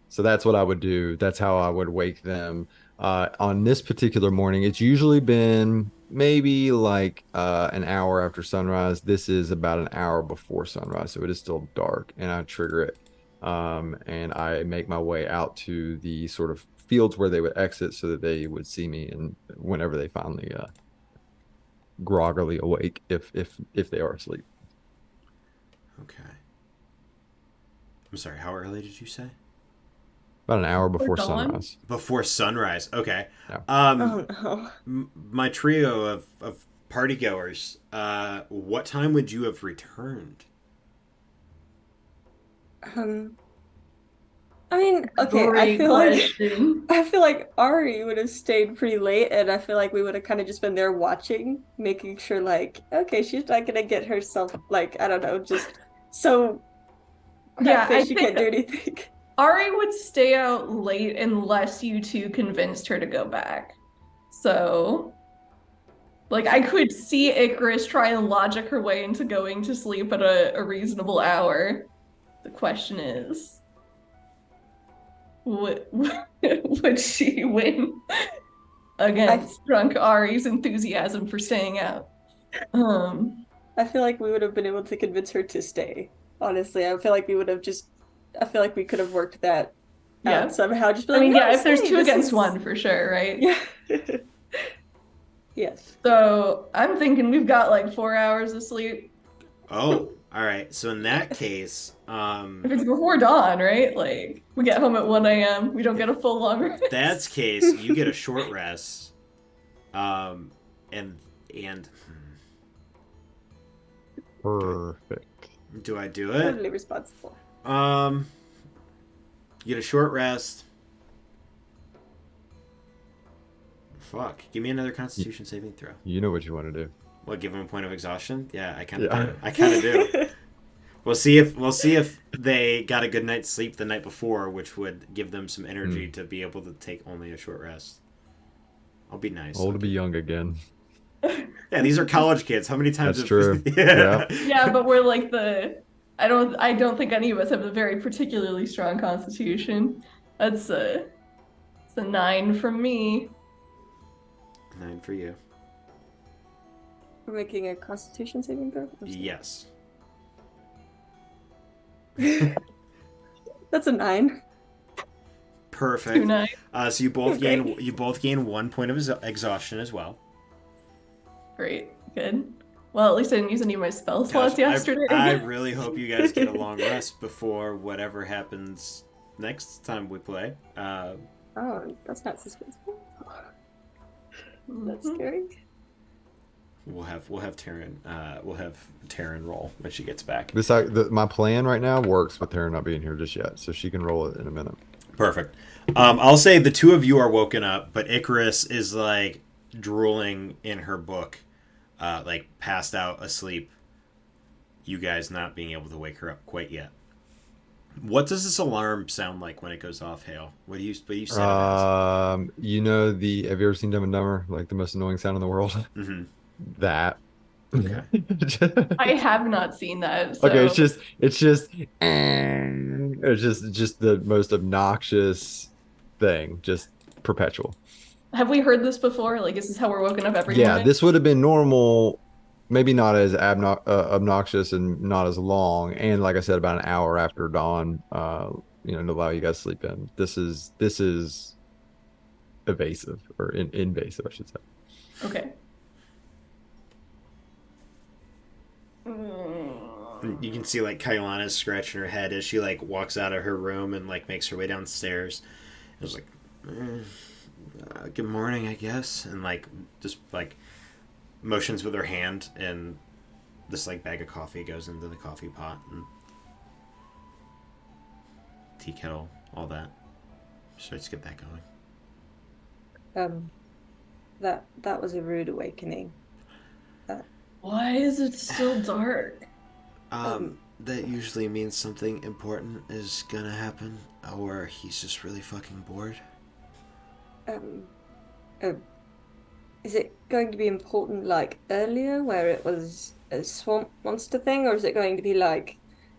[SPEAKER 3] So that's what I would do. That's how I would wake them. On this particular morning, it's usually been maybe like an hour after sunrise. This is about an hour before sunrise, so it is still dark, and I trigger it. And I make my way out to the sort of fields where they would exit so that they would see me, and whenever they finally groggily awake, if they are asleep.
[SPEAKER 1] Okay. I'm sorry. How early did you say?
[SPEAKER 3] About an hour before
[SPEAKER 5] dawn?
[SPEAKER 3] sunrise.
[SPEAKER 1] Before sunrise. Okay.
[SPEAKER 3] Yeah.
[SPEAKER 4] Oh no.
[SPEAKER 1] My trio of party goers. What time would you have returned?
[SPEAKER 4] I mean, okay,
[SPEAKER 5] Great question.
[SPEAKER 4] I feel like Ari would have stayed pretty late, and I feel like we would have kind of just been there watching, making sure, like, okay, she's not gonna get herself, like, I don't know, just so
[SPEAKER 5] Yeah,
[SPEAKER 4] cracked that
[SPEAKER 5] I
[SPEAKER 4] she
[SPEAKER 5] think
[SPEAKER 4] can't do anything.
[SPEAKER 5] Ari would stay out late unless you two convinced her to go back. So, like, I could see Icarus try and logic her way into going to sleep at a reasonable hour. The question is, would she win against drunk Ari's enthusiasm for staying out?
[SPEAKER 4] I feel like we would have been able to convince her to stay. Honestly, I feel like we would have just. I feel like we could have worked that
[SPEAKER 5] Yeah.
[SPEAKER 4] out somehow. Just be
[SPEAKER 5] I
[SPEAKER 4] like,
[SPEAKER 5] mean,
[SPEAKER 4] no,
[SPEAKER 5] yeah, if there's
[SPEAKER 4] stay,
[SPEAKER 5] two
[SPEAKER 4] this
[SPEAKER 5] against
[SPEAKER 4] is-
[SPEAKER 5] one for sure, right?
[SPEAKER 4] Yeah. Yes.
[SPEAKER 5] So I'm thinking we've got like 4 hours of sleep.
[SPEAKER 1] Oh, all right. So in that case,
[SPEAKER 5] If it's before dawn, right? Like we get home at 1 a.m. We don't get a full long rest.
[SPEAKER 1] that's case you get a short rest, and
[SPEAKER 3] Perfect.
[SPEAKER 1] do I do it?
[SPEAKER 4] Totally responsible.
[SPEAKER 1] You get a short rest. Fuck. Give me another Constitution saving throw.
[SPEAKER 3] You know what you want to do.
[SPEAKER 1] What, give them a point of exhaustion? Yeah, I kind of
[SPEAKER 3] Yeah.
[SPEAKER 1] do. I kind of do. We'll see if they got a good night's sleep the night before, which would give them some energy to be able to take only a short rest. I'll be nice.
[SPEAKER 3] Old to be young again.
[SPEAKER 1] Yeah, these are college kids. How many times?
[SPEAKER 3] That's true.
[SPEAKER 1] Yeah.
[SPEAKER 5] Yeah, but we're like I don't think any of us have a very particularly strong constitution. It's a 9 from me.
[SPEAKER 1] 9 for you.
[SPEAKER 4] We're making a Constitution saving throw.
[SPEAKER 1] Yes.
[SPEAKER 4] That's a 9.
[SPEAKER 1] Perfect.
[SPEAKER 5] 2 9.
[SPEAKER 1] So you both
[SPEAKER 4] Okay.
[SPEAKER 1] gain 1 point of exhaustion as well.
[SPEAKER 5] Great. Good. Well, at least I didn't use any of my spell slots
[SPEAKER 1] Gosh,
[SPEAKER 5] yesterday.
[SPEAKER 1] I really hope you guys get a long rest before whatever happens next time we play.
[SPEAKER 4] Oh, that's not suspenseful. That's
[SPEAKER 5] Mhm.
[SPEAKER 4] scary.
[SPEAKER 1] We'll have Taryn roll when she gets back.
[SPEAKER 3] My plan right now works with her not being here just yet, so she can roll it in a minute.
[SPEAKER 1] Perfect. I'll say the two of you are woken up, but Icarus is like drooling in her book, like passed out asleep. You guys not being able to wake her up quite yet. What does this alarm sound like when it goes off, Hale? What do you set it as?
[SPEAKER 3] Have you ever seen Dumb and Dumber? Like the most annoying sound in the world?
[SPEAKER 1] Mm-hmm.
[SPEAKER 3] That.
[SPEAKER 1] Okay.
[SPEAKER 5] I have not seen that. So.
[SPEAKER 3] Okay, it's just the most obnoxious thing, just perpetual.
[SPEAKER 5] Have we heard this before? Like, is this how we're woken up every
[SPEAKER 3] Yeah,
[SPEAKER 5] morning?
[SPEAKER 3] this would have been normal, maybe not as obnoxious and not as long, and like I said, about an hour after dawn, to allow you guys to sleep in. This is evasive or invasive, I should say.
[SPEAKER 5] Okay.
[SPEAKER 1] You can see like Kailana's scratching her head as she like walks out of her room and like makes her way downstairs. It was like, good morning, I guess, and like just like motions with her hand, and this like bag of coffee goes into the coffee pot and tea kettle, all that. So let's get that going.
[SPEAKER 4] That was a rude awakening.
[SPEAKER 5] Why is it still dark?
[SPEAKER 1] That usually means something important is gonna happen, or he's just really fucking bored.
[SPEAKER 4] Is it going to be important like earlier, where it was a swamp monster thing, or is it going to be like,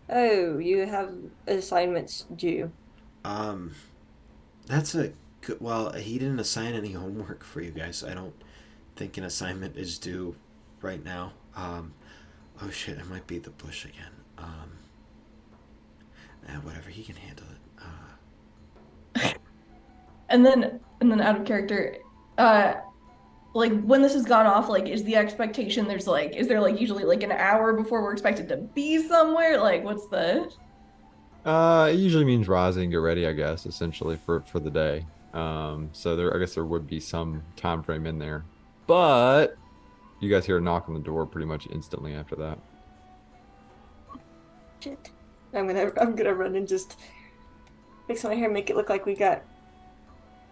[SPEAKER 4] oh, you have assignments due?
[SPEAKER 1] That's a good. Well, he didn't assign any homework for you guys. I don't think an assignment is due right now. Oh shit, it might be the bush again. Whatever, he can handle it.
[SPEAKER 5] And then out of character, like when this has gone off, like is the expectation is there like usually like an hour before we're expected to be somewhere? Like what's the
[SPEAKER 3] It usually means rising, get ready, I guess, essentially for the day. So I guess there would be some time frame in there, but you guys hear a knock on the door pretty much instantly after that.
[SPEAKER 4] Shit. I'm gonna run and just fix my hair, make it look like we got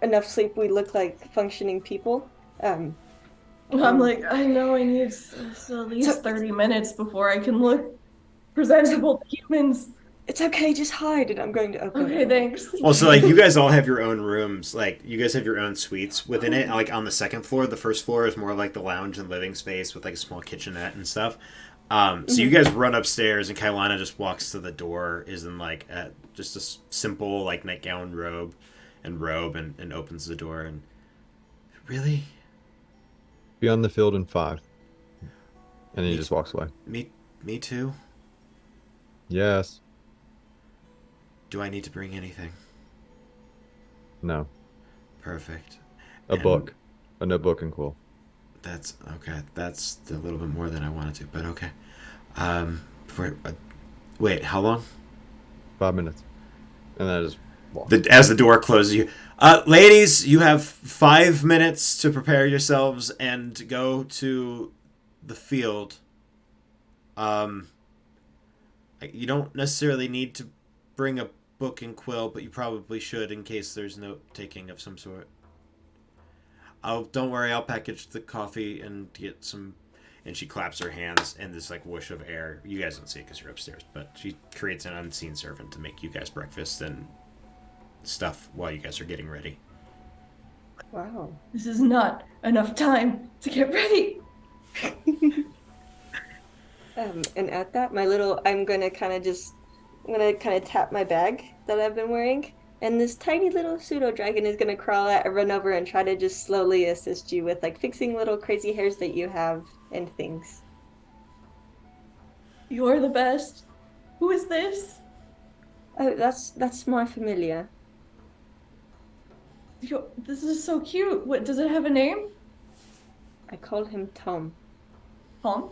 [SPEAKER 4] enough sleep. We look like functioning people.
[SPEAKER 5] I'm like, I know I need at least 30 minutes before I can look presentable to humans.
[SPEAKER 4] It's okay, just hide, and I'm going to open
[SPEAKER 5] Okay,
[SPEAKER 4] it.
[SPEAKER 5] thanks.
[SPEAKER 1] Well, so like you guys all have your own rooms. Like you guys have your own suites within it. Like on the second floor, the first floor is more like the lounge and living space with like a small kitchenette and stuff. So you guys run upstairs, and Kailana just walks to the door, is in like just a simple like nightgown robe, and opens the door. And really,
[SPEAKER 3] Be on the field in 5, and then he just walks away.
[SPEAKER 1] me too.
[SPEAKER 3] Yes.
[SPEAKER 1] Do I need to bring anything?
[SPEAKER 3] No.
[SPEAKER 1] Perfect.
[SPEAKER 3] A
[SPEAKER 1] And
[SPEAKER 3] book, a notebook, and quill.
[SPEAKER 1] That's okay. That's a little bit more than I wanted to, but okay. Wait, how long?
[SPEAKER 3] 5 minutes, and then I just walk.
[SPEAKER 1] As the door closes, you, ladies, you have 5 minutes to prepare yourselves and go to the field. You don't necessarily need to bring a book and quill, but you probably should in case there's note taking of some sort. Don't worry, I'll package the coffee and get some and she claps her hands, and this like whoosh of air. You guys don't see it because you're upstairs, but she creates an unseen servant to make you guys breakfast and stuff while you guys are getting ready.
[SPEAKER 4] Wow.
[SPEAKER 5] This is not enough time to get ready.
[SPEAKER 4] And at that, I'm gonna kind of tap my bag that I've been wearing, and this tiny little pseudo dragon is gonna run over and try to just slowly assist you with like fixing little crazy hairs that you have and things.
[SPEAKER 5] You're the best. Who is this?
[SPEAKER 4] Oh, that's my familiar.
[SPEAKER 5] This is so cute. What, does it have a name?
[SPEAKER 4] I call him Tom.
[SPEAKER 5] Tom?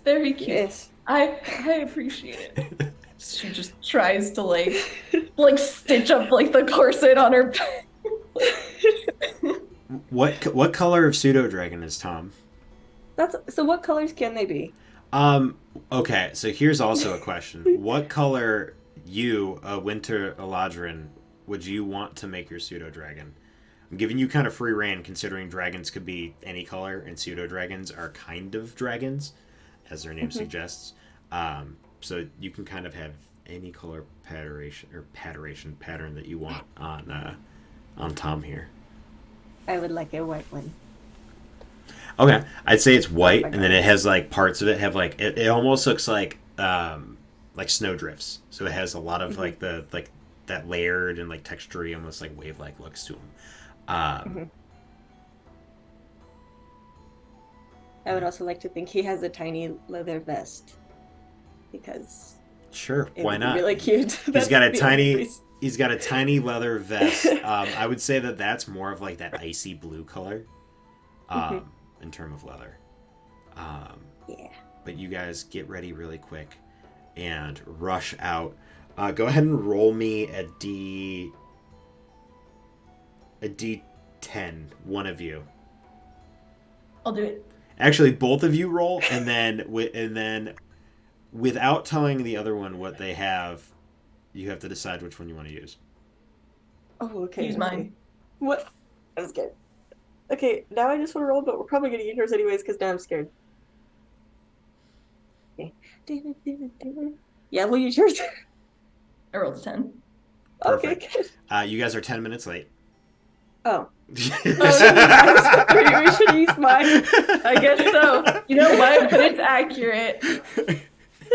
[SPEAKER 5] Very cute.
[SPEAKER 4] Yes.
[SPEAKER 5] I appreciate it. She just tries to like stitch up like the corset on her back.
[SPEAKER 1] What color of pseudo dragon is Tom?
[SPEAKER 4] So what colors can they be?
[SPEAKER 1] Okay, so here's also a question. What color Winter Eladrin, would you want to make your pseudo dragon? I'm giving you kind of free reign, considering dragons could be any color, and pseudo dragons are kind of dragons, as their name suggests. So you can kind of have any color pattern that you want on Tom here.
[SPEAKER 4] I would like a white one.
[SPEAKER 1] Okay, I'd say it's white, and then it has like parts of it have like it almost looks like snowdrifts. So it has a lot of like the that layered and like textury, almost like wave-like looks to them.
[SPEAKER 4] I would also like to think he has a tiny leather vest, because
[SPEAKER 1] sure,
[SPEAKER 4] it
[SPEAKER 1] why
[SPEAKER 4] would be
[SPEAKER 1] not?
[SPEAKER 4] really cute.
[SPEAKER 1] He's got a tiny leather vest. I would say that's more of like that icy blue color, in terms of leather.
[SPEAKER 4] Yeah.
[SPEAKER 1] But you guys get ready really quick and rush out. Go ahead and roll me a D10, one of you.
[SPEAKER 5] I'll do it.
[SPEAKER 1] Actually, both of you roll, and then without telling the other one what they have, you have to decide which one you want to use.
[SPEAKER 4] Oh, okay.
[SPEAKER 5] Use mine.
[SPEAKER 4] What? I'm scared. Okay, now I just want to roll, but we're probably gonna use yours anyways because now I'm scared. Okay. Yeah, we'll use yours.
[SPEAKER 5] I rolled a 10.
[SPEAKER 4] Okay,
[SPEAKER 1] Perfect.
[SPEAKER 4] good.
[SPEAKER 1] You guys are 10 minutes late.
[SPEAKER 4] Oh.
[SPEAKER 5] Oh,
[SPEAKER 4] we should use mine.
[SPEAKER 5] I guess so. You know what? But it's accurate.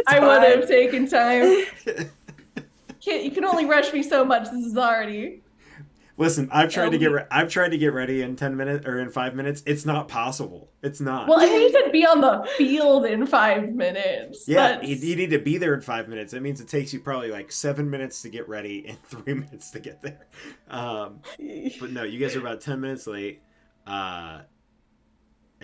[SPEAKER 5] I would have taken time. You can only rush me so much. This is already.
[SPEAKER 1] Listen, I've tried to get ready in 10 minutes or in 5 minutes. It's not possible. It's not.
[SPEAKER 5] Well, I think you said be on the field in 5 minutes.
[SPEAKER 1] Yeah, you need to be there in 5 minutes. That means it takes you probably like 7 minutes to get ready and 3 minutes to get there. But no, you guys are about 10 minutes late. As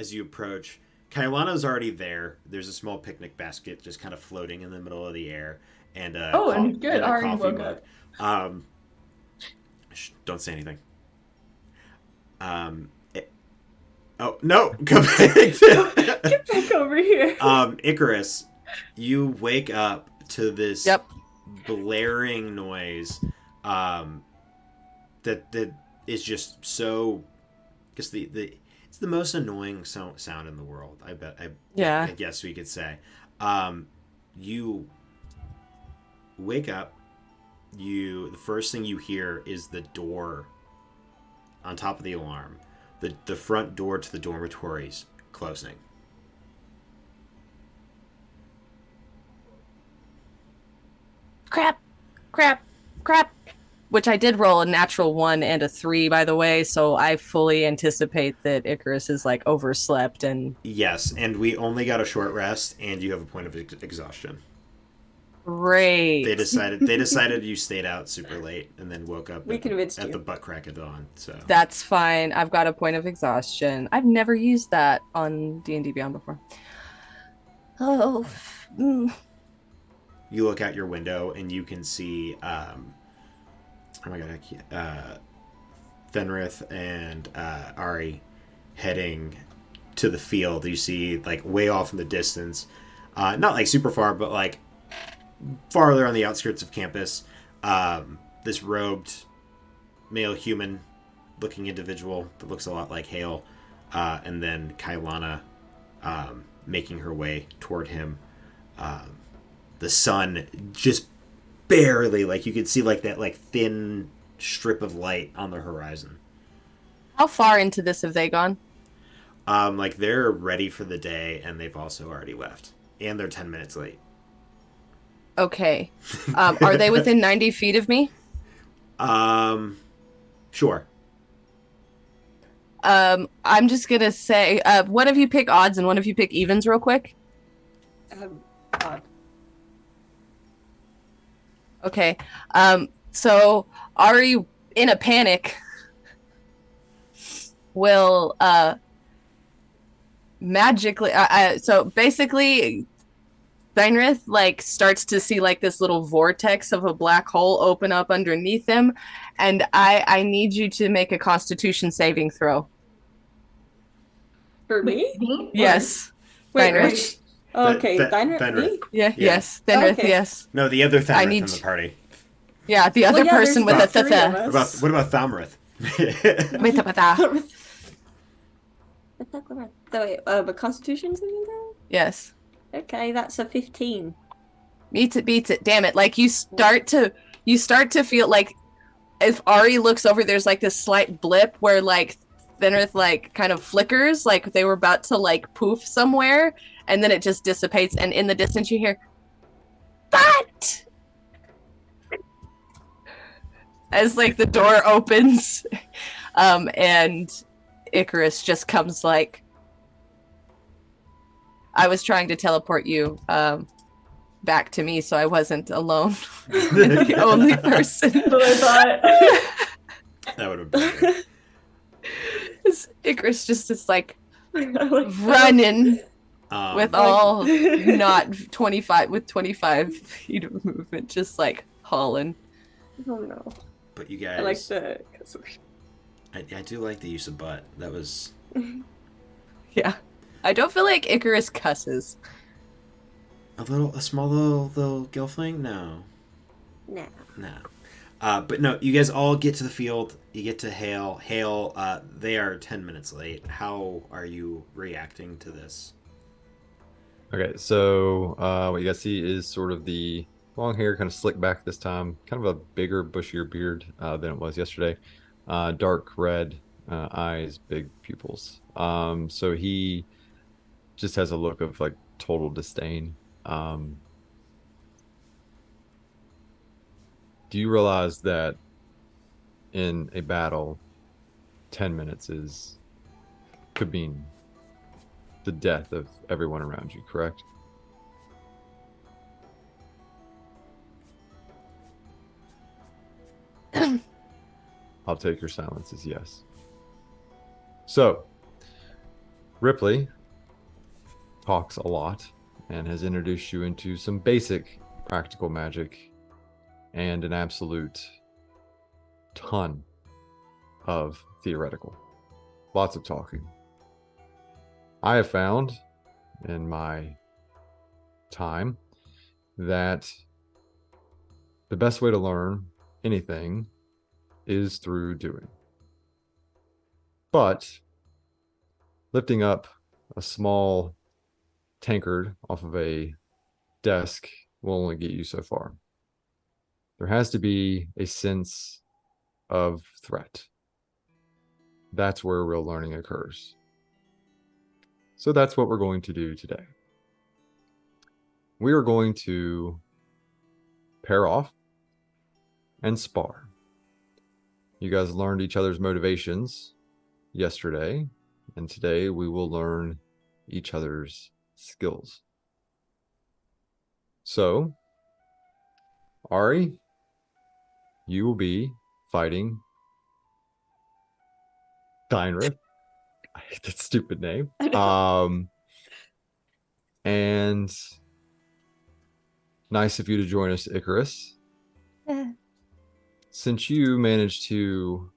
[SPEAKER 1] you approach, Kailana's already there. There's a small picnic basket just kind of floating in the middle of the air, and
[SPEAKER 5] and good. Already woke up.
[SPEAKER 1] Don't say anything. Oh no! Come back.
[SPEAKER 4] Get back over here.
[SPEAKER 1] Icarus, you wake up to this blaring noise. That is just so. Because it's the most annoying sound in the world. I bet. I guess we could say. You wake up. The first thing you hear is the door on top of the alarm, the front door to the dormitories closing.
[SPEAKER 2] Crap. Which I did roll a natural 1 and a 3, by the way, so I fully anticipate that Icarus is like overslept and.
[SPEAKER 1] Yes, and we only got a short rest, and you have a point of exhaustion.
[SPEAKER 2] Great.
[SPEAKER 1] They decided you stayed out super late and then woke up at the butt crack of dawn. So
[SPEAKER 2] that's fine. I've got a point of exhaustion. I've never used that on D&D Beyond before. Oh.
[SPEAKER 1] You look out your window and you can see oh my god, Fenrith and Ari heading to the field. You see like way off in the distance, not like super far, but like farther on the outskirts of campus, this robed male human looking individual that looks a lot like Hale and then Kailana making her way toward him. The sun just barely, like you could see like that like thin strip of light on the horizon.
[SPEAKER 2] How far into this have they gone?
[SPEAKER 1] Like they're ready for the day, and they've also already left, and they're 10 minutes late.
[SPEAKER 2] Okay. Are they within 90 feet of me?
[SPEAKER 1] Sure.
[SPEAKER 2] I'm just gonna say, one of you pick odds and one of you pick evens real quick.
[SPEAKER 4] Odd.
[SPEAKER 2] Okay. So Ari, in a panic, will magically. So basically, Steinrith like starts to see like this little vortex of a black hole open up underneath him, and I need you to make a Constitution saving throw.
[SPEAKER 4] For me?
[SPEAKER 5] Me?
[SPEAKER 2] Yes.
[SPEAKER 4] Wait,
[SPEAKER 2] Steinrith.
[SPEAKER 4] which? Okay, Diner.
[SPEAKER 1] Fenrith.
[SPEAKER 4] Me?
[SPEAKER 2] Yeah.
[SPEAKER 1] Yeah.
[SPEAKER 2] Yes. Steinrith.
[SPEAKER 4] Okay.
[SPEAKER 2] Yes.
[SPEAKER 1] No, the other
[SPEAKER 2] I
[SPEAKER 1] Thamrith
[SPEAKER 2] need
[SPEAKER 1] in the party.
[SPEAKER 2] Yeah. The other
[SPEAKER 4] Well, yeah,
[SPEAKER 2] person with
[SPEAKER 4] there's
[SPEAKER 2] a
[SPEAKER 4] three of
[SPEAKER 2] tha.
[SPEAKER 4] us.
[SPEAKER 1] What about Thamrith?
[SPEAKER 4] So wait, but Constitution saving throw?
[SPEAKER 2] Yes.
[SPEAKER 4] Okay, that's a 15.
[SPEAKER 2] Beats it. Damn it. Like you start to feel like if Ari looks over, there's like this slight blip where like Fenrith like kind of flickers, like they were about to like poof somewhere, and then it just dissipates, and in the distance you hear "But!" as like the door opens, and Icarus just comes like, I was trying to teleport you back to me so I wasn't alone. The only person.
[SPEAKER 5] That's what I thought.
[SPEAKER 1] That would have been good.
[SPEAKER 2] Icarus just is like
[SPEAKER 4] Like,
[SPEAKER 2] running with
[SPEAKER 1] Um,
[SPEAKER 2] all not 25 feet of movement, just like hauling.
[SPEAKER 4] oh no.
[SPEAKER 1] but you
[SPEAKER 4] I like
[SPEAKER 1] guys,
[SPEAKER 4] the.
[SPEAKER 1] I do like the use of butt. That was
[SPEAKER 2] Yeah. I don't feel like Icarus cusses.
[SPEAKER 1] a small little gelfling. No.
[SPEAKER 4] Nah.
[SPEAKER 1] But no, you guys all get to the field. You get to Hale. Hale, they are 10 minutes late. How are you reacting to this?
[SPEAKER 3] Okay, so what you guys see is sort of the long hair, kind of slicked back this time, kind of a bigger, bushier beard than it was yesterday. Dark red eyes, big pupils. So he just has a look of like total disdain. Do you realize that in a battle, 10 minutes could mean the death of everyone around you, correct? I'll take your silence as yes. So, Ripley talks a lot and has introduced you into some basic practical magic and an absolute ton of theoretical. Lots of talking. I have found in my time that the best way to learn anything is through doing. But lifting up a small tankard off of a desk will only get you so far. There has to be a sense of threat. That's where real learning occurs. So that's what we're going to do today. We are going to pair off and spar. You guys learned each other's motivations yesterday, and today we will learn each other's skills. So, Ari, you will be fighting Steinrith. I hate that stupid name. And nice of you to join us, Icarus. Since you managed to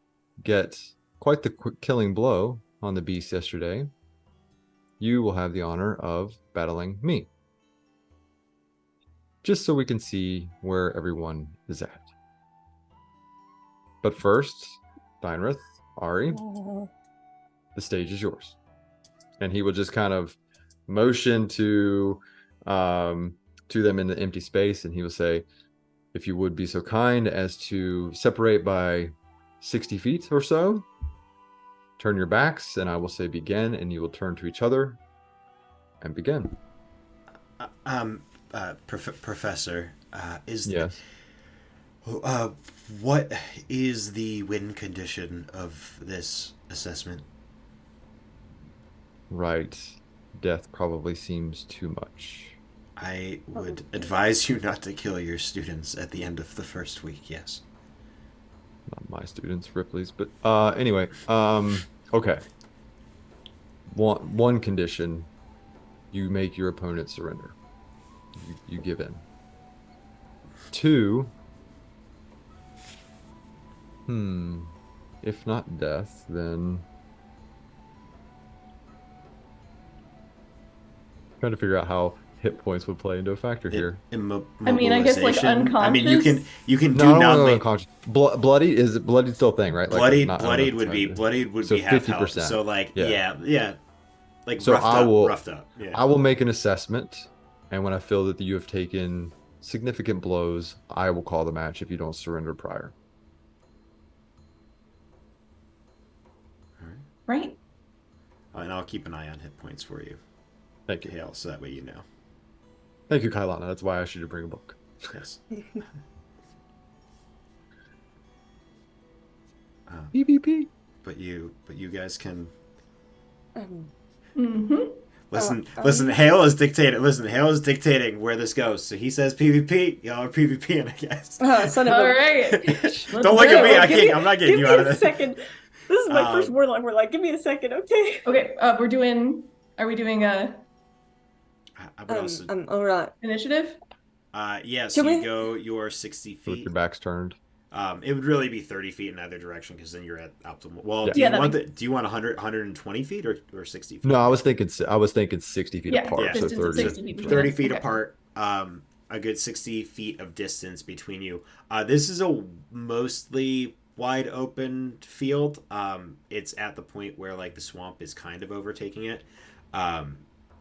[SPEAKER 3] get quite the quick killing blow on the beast yesterday, you will have the honor of battling me. Just so we can see where everyone is at. But first, Steinrith, Ari, the stage is yours. And he will just kind of motion to them in the empty space, and he will say, if you would be so kind as to separate by 60 feet or so, turn your backs, and I will say begin, and you will turn to each other and begin.
[SPEAKER 1] Professor,
[SPEAKER 3] Yes.
[SPEAKER 1] what is the win condition of this assessment?
[SPEAKER 3] Right. Death probably seems too much.
[SPEAKER 1] I would advise you not to kill your students at the end of the first week, yes.
[SPEAKER 3] Not my students, Ripley's, but anyway, okay. One condition, you make your opponent surrender. You give in. 2, if not death, then trying to figure out how hit points would play into a factor here.
[SPEAKER 5] I mean, I guess like unconscious.
[SPEAKER 1] I mean, you can
[SPEAKER 3] No,
[SPEAKER 1] do
[SPEAKER 3] no, unconscious. Bloodied is bloodied still a thing, right?
[SPEAKER 1] Bloodied,
[SPEAKER 3] Like,
[SPEAKER 1] bloodied would be
[SPEAKER 3] so
[SPEAKER 1] half health.
[SPEAKER 3] 50%.
[SPEAKER 1] So like yeah. Like
[SPEAKER 3] so
[SPEAKER 1] roughed up. Yeah.
[SPEAKER 3] I will make an assessment, and when I feel that you have taken significant blows, I will call the match if you don't surrender prior.
[SPEAKER 5] Right.
[SPEAKER 1] And I'll keep an eye on hit points for you,
[SPEAKER 3] Thank you.
[SPEAKER 1] Hale, so that way you know.
[SPEAKER 3] Thank you, Kailana. That's why I asked you to bring a book.
[SPEAKER 1] Yes.
[SPEAKER 3] PvP.
[SPEAKER 1] But you guys can
[SPEAKER 5] Mm-hmm.
[SPEAKER 1] listen. Hale is dictating. Listen, Hale is dictating where this goes. So he says PvP. Y'all are PvPing, I guess.
[SPEAKER 4] Oh, son of
[SPEAKER 5] All
[SPEAKER 4] a...
[SPEAKER 5] right.
[SPEAKER 1] Don't look at me. I'm not getting
[SPEAKER 4] Give
[SPEAKER 1] you
[SPEAKER 4] me
[SPEAKER 1] out of
[SPEAKER 4] a
[SPEAKER 1] this.
[SPEAKER 4] second. This is my first warlock. We're like, give me a second, okay?
[SPEAKER 5] Okay. Are we doing a
[SPEAKER 4] All right.
[SPEAKER 5] initiative?
[SPEAKER 1] Yeah. So
[SPEAKER 4] Can
[SPEAKER 1] you
[SPEAKER 4] we-
[SPEAKER 1] go your 60
[SPEAKER 3] With
[SPEAKER 1] feet.
[SPEAKER 3] your backs turned.
[SPEAKER 1] It would really be 30 feet in either direction because then you're at optimal. Well,
[SPEAKER 3] Yeah.
[SPEAKER 1] do you want 100, 120 feet or 60 feet?
[SPEAKER 3] No, I was thinking 60 feet
[SPEAKER 5] Yeah,
[SPEAKER 3] apart.
[SPEAKER 1] yeah.
[SPEAKER 3] So
[SPEAKER 5] Distance of
[SPEAKER 3] 30.
[SPEAKER 5] 60 feet.
[SPEAKER 1] 30 feet
[SPEAKER 5] Okay.
[SPEAKER 1] apart. A good 60 feet of distance between you. This is a mostly wide open field. It's at the point where like the swamp is kind of overtaking it.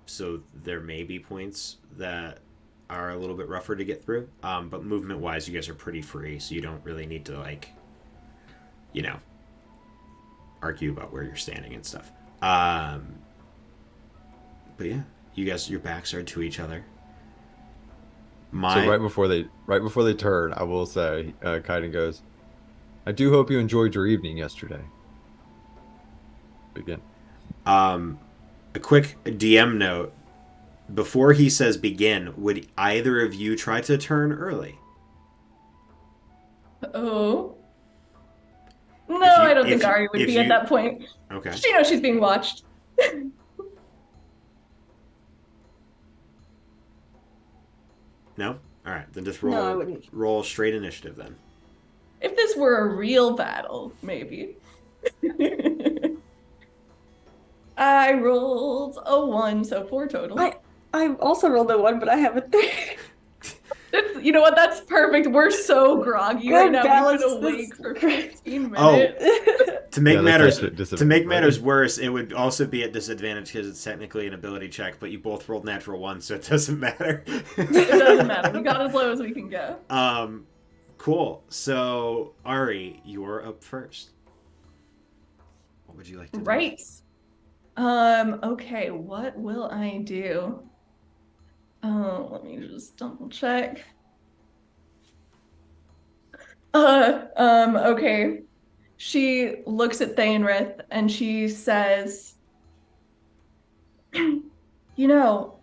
[SPEAKER 1] So there may be points that are a little bit rougher to get through. But movement wise, you guys are pretty free, so you don't really need to like, argue about where you're standing and stuff. But yeah, you guys, your backs are to each other.
[SPEAKER 3] So right before they turn, I will say, Kaiden goes, I do hope you enjoyed your evening yesterday. Begin.
[SPEAKER 1] A quick DM note. Before he says begin, would either of you try to turn early?
[SPEAKER 5] Oh. No, I don't think Ari would be at that point.
[SPEAKER 1] Okay.
[SPEAKER 5] She knows she's being watched.
[SPEAKER 1] No? Alright, then just
[SPEAKER 4] No, I wouldn't.
[SPEAKER 1] roll straight initiative then.
[SPEAKER 5] If this were a real battle, maybe. I rolled a 1, so 4 total.
[SPEAKER 4] I also rolled a 1, but I have a 3.
[SPEAKER 5] You know what? That's perfect. We're so groggy
[SPEAKER 4] Good
[SPEAKER 5] right now.
[SPEAKER 4] balance.
[SPEAKER 5] We've been
[SPEAKER 4] This
[SPEAKER 5] awake for
[SPEAKER 4] is great.
[SPEAKER 5] 15
[SPEAKER 1] Oh.
[SPEAKER 5] minutes.
[SPEAKER 1] To make
[SPEAKER 3] Yeah, that's
[SPEAKER 1] matters
[SPEAKER 3] actually a disadvantage,
[SPEAKER 1] to make
[SPEAKER 3] right?
[SPEAKER 1] matters worse, it would also be at disadvantage because it's technically an ability check, but you both rolled natural 1, so it doesn't matter.
[SPEAKER 5] It doesn't matter. We got as low as we can go.
[SPEAKER 1] Cool. So Ari, you're up first. What would you like to do?
[SPEAKER 5] Right. Okay, what will I do? Let me just double check. Okay. She looks at Thainrith and she says, you know,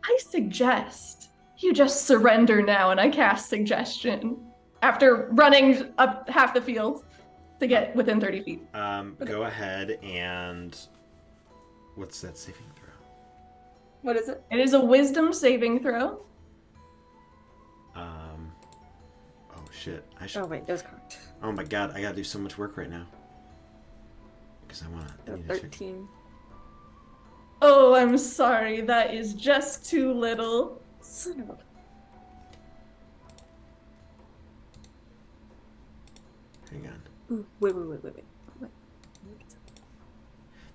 [SPEAKER 5] I suggest you just surrender now, and I cast suggestion after running up half the field to get within 30 feet.
[SPEAKER 1] Go ahead and what's that saving throw?
[SPEAKER 4] What is it?
[SPEAKER 5] It is a wisdom saving throw.
[SPEAKER 1] Oh shit! I should.
[SPEAKER 4] Oh wait, that was correct.
[SPEAKER 1] Oh my god! I gotta do so much work right now. Because I need to check.
[SPEAKER 4] 13.
[SPEAKER 5] Oh, I'm sorry. That is just too little.
[SPEAKER 4] Son of a...
[SPEAKER 1] Hang on.
[SPEAKER 4] Ooh, wait.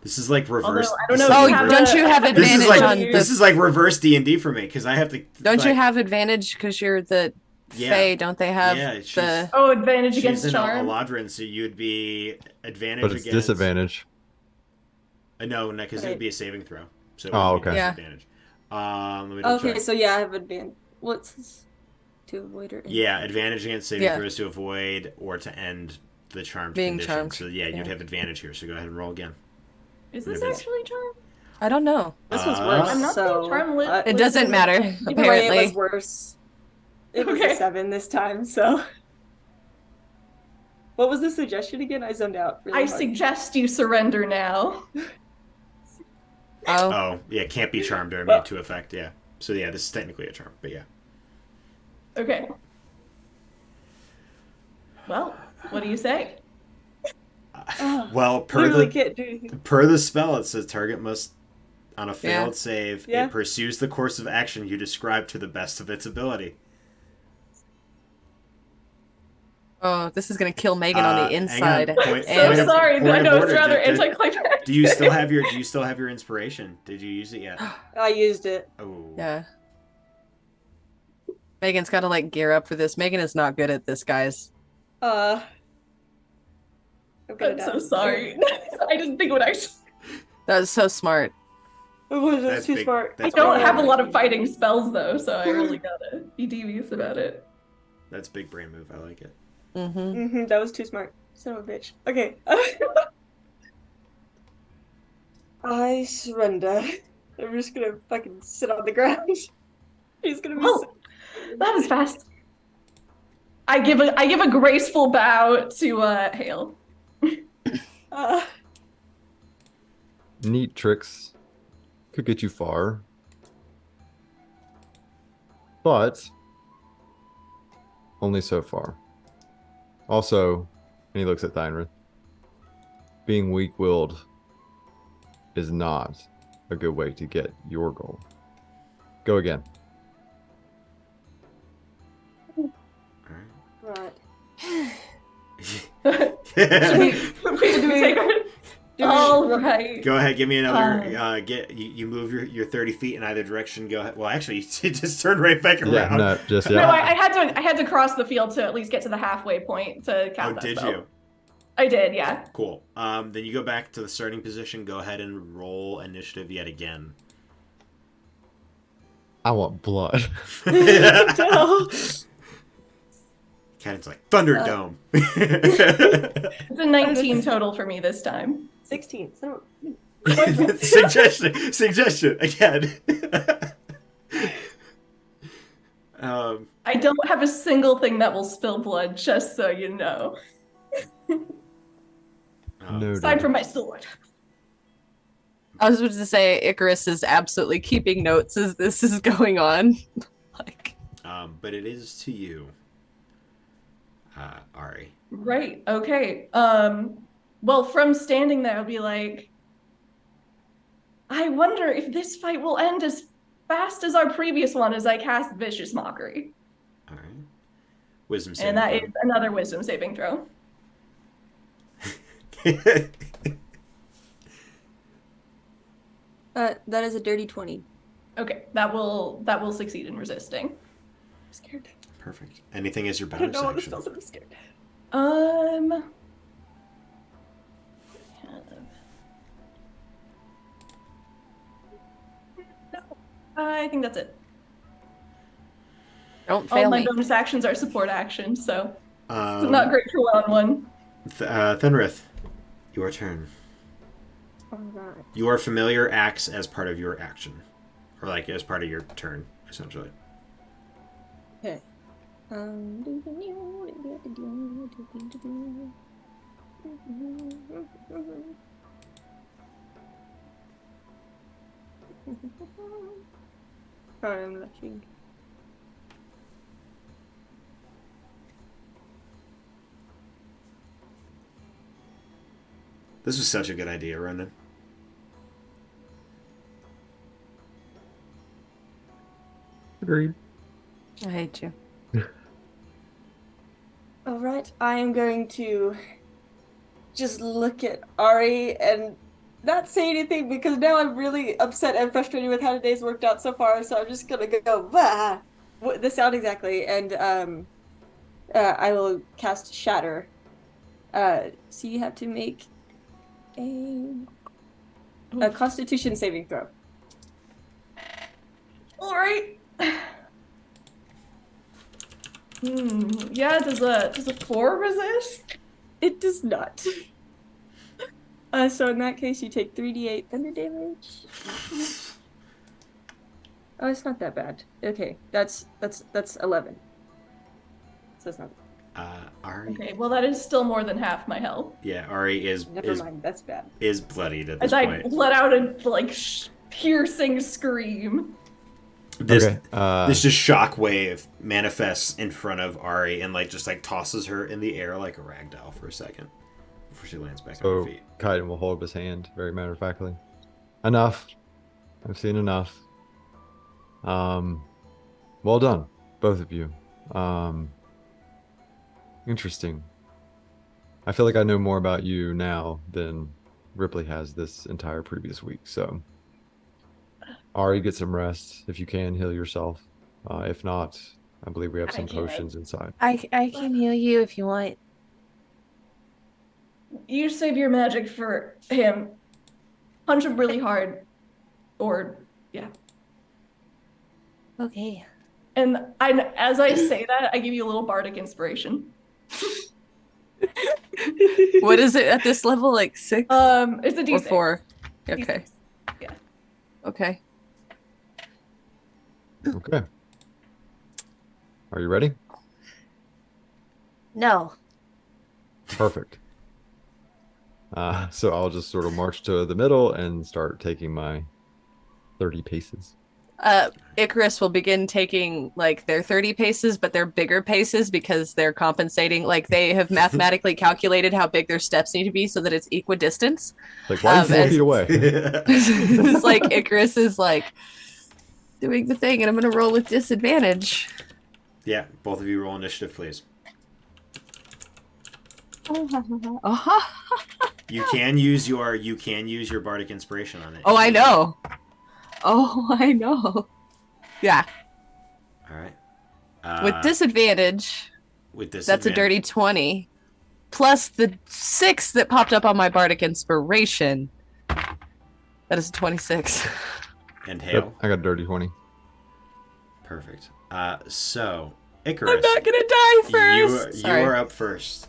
[SPEAKER 1] This is like reverse.
[SPEAKER 5] Although, I don't know
[SPEAKER 2] Oh,
[SPEAKER 5] if you have
[SPEAKER 2] don't you have
[SPEAKER 1] This
[SPEAKER 2] advantage
[SPEAKER 1] is like
[SPEAKER 2] on
[SPEAKER 1] this is like reverse D&D for me because I have to.
[SPEAKER 2] Don't you
[SPEAKER 1] like,
[SPEAKER 2] have advantage because you're the
[SPEAKER 1] Yeah.
[SPEAKER 2] Fae? Don't they have
[SPEAKER 1] Yeah, she's-
[SPEAKER 2] the?
[SPEAKER 5] Oh, advantage
[SPEAKER 1] She's
[SPEAKER 5] against
[SPEAKER 1] an
[SPEAKER 5] charm.
[SPEAKER 1] Eladrin, so you'd be advantage
[SPEAKER 3] But it's
[SPEAKER 1] against.
[SPEAKER 3] disadvantage.
[SPEAKER 1] No, because it
[SPEAKER 4] Right.
[SPEAKER 1] would be a saving throw. So it
[SPEAKER 3] Oh,
[SPEAKER 1] would be
[SPEAKER 3] okay.
[SPEAKER 2] Yeah.
[SPEAKER 1] disadvantage. Let me double
[SPEAKER 4] Okay,
[SPEAKER 1] check.
[SPEAKER 4] so yeah, I have advantage. What's this? To avoid or
[SPEAKER 1] Yeah, advantage against saving
[SPEAKER 2] Yeah.
[SPEAKER 1] throws to avoid or to end the charmed
[SPEAKER 2] Being
[SPEAKER 1] condition.
[SPEAKER 2] charmed.
[SPEAKER 1] So yeah, you'd
[SPEAKER 2] Yeah.
[SPEAKER 1] have advantage here. So go ahead and roll again.
[SPEAKER 5] Is this
[SPEAKER 1] If it's-
[SPEAKER 5] actually charm?
[SPEAKER 2] I don't know.
[SPEAKER 4] This one's worse.
[SPEAKER 5] I'm not
[SPEAKER 4] so
[SPEAKER 5] saying charm lit.
[SPEAKER 2] It doesn't matter.
[SPEAKER 4] Either way, it was
[SPEAKER 2] Apparently,
[SPEAKER 4] worse. It was
[SPEAKER 5] Okay.
[SPEAKER 4] a 7 this time, so. What was the suggestion again? I zoned out. Really
[SPEAKER 5] I
[SPEAKER 4] hard.
[SPEAKER 5] suggest you surrender now.
[SPEAKER 2] oh,
[SPEAKER 1] Oh, yeah, can't be charmed or
[SPEAKER 4] Well-
[SPEAKER 1] immune to effect. Yeah. So yeah, this is technically a charm, but yeah.
[SPEAKER 5] Okay. Well, what do you say?
[SPEAKER 1] Well, per
[SPEAKER 4] Literally
[SPEAKER 1] the
[SPEAKER 4] can't do anything.
[SPEAKER 1] per the spell, it says target must, on a failed
[SPEAKER 2] Yeah.
[SPEAKER 1] save,
[SPEAKER 4] Yeah.
[SPEAKER 1] it pursues the course of action you describe to the best of its ability.
[SPEAKER 2] oh, this is gonna kill Megan on the
[SPEAKER 1] Hang on.
[SPEAKER 2] inside.
[SPEAKER 1] Point-
[SPEAKER 2] And-
[SPEAKER 5] So
[SPEAKER 1] point of-
[SPEAKER 5] sorry,
[SPEAKER 1] point
[SPEAKER 5] I
[SPEAKER 1] of
[SPEAKER 5] know it's
[SPEAKER 1] order.
[SPEAKER 5] rather
[SPEAKER 1] Did-
[SPEAKER 5] anticlimactic.
[SPEAKER 1] Do you still have your inspiration? Did you use it yet?
[SPEAKER 4] I used it.
[SPEAKER 1] Oh.
[SPEAKER 2] Yeah. Megan's got to like gear up for this. Megan is not good at this, guys.
[SPEAKER 4] I'm gonna
[SPEAKER 5] I'm
[SPEAKER 4] die.
[SPEAKER 5] so sorry. I didn't think it would actually.
[SPEAKER 2] That was so smart.
[SPEAKER 4] It was
[SPEAKER 1] That's
[SPEAKER 4] too
[SPEAKER 1] big-
[SPEAKER 4] smart.
[SPEAKER 5] I
[SPEAKER 1] that's
[SPEAKER 5] don't
[SPEAKER 1] big
[SPEAKER 5] have a
[SPEAKER 1] brain.
[SPEAKER 5] lot of fighting spells though, so I really gotta be devious about it.
[SPEAKER 1] That's big brain move. I like it.
[SPEAKER 2] Mm-hmm.
[SPEAKER 4] That was too smart. Son of a bitch. Okay. I surrender. I'm just gonna fucking sit on the ground. He's gonna be.
[SPEAKER 5] Oh, that was fast. I give a graceful bow to Hale.
[SPEAKER 4] Uh,
[SPEAKER 3] Neat tricks could get you far, but only so far. Also, and he looks at Thynrith, being weak-willed is not a good way to get your goal. Go again.
[SPEAKER 4] right.
[SPEAKER 5] All right.
[SPEAKER 1] Go ahead, give me another. You move your 30 feet in either direction. Go ahead. Well, actually, you just turn right back around.
[SPEAKER 3] Yeah, no, just
[SPEAKER 5] No,
[SPEAKER 3] yeah.
[SPEAKER 5] I had to cross the field to at least get to the halfway point to
[SPEAKER 1] Oh,
[SPEAKER 5] count that
[SPEAKER 1] did
[SPEAKER 5] spell.
[SPEAKER 1] you?
[SPEAKER 5] I did, yeah.
[SPEAKER 1] Cool. Then you go back to the starting position. Go ahead and roll initiative yet again.
[SPEAKER 3] I want blood.
[SPEAKER 4] No.
[SPEAKER 1] Cannon's like Thunderdome.
[SPEAKER 5] It's a 19 total for me this time.
[SPEAKER 4] 16. So.
[SPEAKER 1] Suggestion again.
[SPEAKER 5] I don't have a single thing that will spill blood, just so you know.
[SPEAKER 3] No,
[SPEAKER 5] Aside from my sword.
[SPEAKER 2] I was about to say Icarus is absolutely keeping notes as this is going on. Like,
[SPEAKER 1] but it is to you, Ari.
[SPEAKER 5] Right, okay. Well, from standing there, I'll be like, I wonder if this fight will end as fast as our previous one as I cast Vicious Mockery.
[SPEAKER 1] All right. Wisdom saving
[SPEAKER 5] And that
[SPEAKER 1] throw.
[SPEAKER 5] is another wisdom saving throw.
[SPEAKER 4] That is a dirty 20.
[SPEAKER 5] Okay, that will succeed in resisting.
[SPEAKER 4] I'm scared.
[SPEAKER 1] Perfect. Anything is your
[SPEAKER 4] I don't
[SPEAKER 1] bonus
[SPEAKER 4] know what the
[SPEAKER 1] action.
[SPEAKER 4] spells are. I'm scared.
[SPEAKER 5] No, I think that's it.
[SPEAKER 2] don't
[SPEAKER 5] All
[SPEAKER 2] fail
[SPEAKER 5] my
[SPEAKER 2] me.
[SPEAKER 5] bonus actions are support actions, so it's
[SPEAKER 1] Um,
[SPEAKER 5] not great for one-on-one.
[SPEAKER 1] Fenrith, your turn.
[SPEAKER 4] Alright.
[SPEAKER 1] Your familiar acts as part of your action, or like as part of your turn, essentially.
[SPEAKER 4] Okay. Sorry, I'm looking.
[SPEAKER 1] This was such a good idea, Ronan.
[SPEAKER 3] Agreed.
[SPEAKER 2] I hate you.
[SPEAKER 4] Alright, I am going to just look at Ari and not say anything because now I'm really upset and frustrated with how the day's worked out so far. So I'm just gonna go, bah, the sound exactly, and I will cast Shatter. So you have to make a Constitution saving throw.
[SPEAKER 5] All right. Yeah, does a 4 resist?
[SPEAKER 4] It does not. So in that case, you take 3d8 thunder damage. Oh, it's not that bad. Okay, that's 11. So it's not.
[SPEAKER 1] Ari.
[SPEAKER 5] Okay, well that is still more than half my health.
[SPEAKER 1] Yeah, Ari
[SPEAKER 4] Never mind, that's bad.
[SPEAKER 1] is bloodied at this
[SPEAKER 5] As I
[SPEAKER 1] point.
[SPEAKER 5] let out a piercing scream.
[SPEAKER 1] This
[SPEAKER 3] Okay.
[SPEAKER 1] this just shockwave manifests in front of Ari and just tosses her in the air like a rag doll for a second before she lands back on her
[SPEAKER 3] So
[SPEAKER 1] feet.
[SPEAKER 3] Kaiden will hold up his hand very matter of factly. Enough. I've seen enough. Well done, both of you. Interesting. I feel like I know more about you now than Ripley has this entire previous week. So, Ari, get some rest if you can. Heal yourself. If not, I believe we have some potions inside.
[SPEAKER 6] I can heal you if you want.
[SPEAKER 5] You save your magic for him. Punch him really hard. Or, yeah.
[SPEAKER 6] Okay.
[SPEAKER 5] And as I say that, I give you a little bardic inspiration.
[SPEAKER 2] What is it at this level? Like 6?
[SPEAKER 5] It's a
[SPEAKER 2] Or
[SPEAKER 5] D6.
[SPEAKER 2] 4? Okay.
[SPEAKER 5] D6. Yeah.
[SPEAKER 2] Okay.
[SPEAKER 3] Okay. Are you ready?
[SPEAKER 6] No.
[SPEAKER 3] Perfect. So I'll just sort of march to the middle and start taking my 30 paces.
[SPEAKER 2] Icarus will begin taking their 30 paces, but they're bigger paces because they're compensating. They have mathematically calculated how big their steps need to be so that it's equidistance.
[SPEAKER 3] Like, why are you 4 feet away?
[SPEAKER 2] It's Icarus is doing the thing, and I'm gonna roll with disadvantage.
[SPEAKER 1] Yeah, both of you roll initiative, please. You can use your bardic inspiration on it.
[SPEAKER 2] Oh, I know. Oh, I know. Yeah.
[SPEAKER 1] All right.
[SPEAKER 2] With disadvantage, that's a dirty 20. Plus the 6 that popped up on my bardic inspiration. That is a 26.
[SPEAKER 1] And hail.
[SPEAKER 3] Yep, I got a dirty 20.
[SPEAKER 1] Perfect. So Icarus,
[SPEAKER 2] I'm not gonna die first.
[SPEAKER 1] You are up first.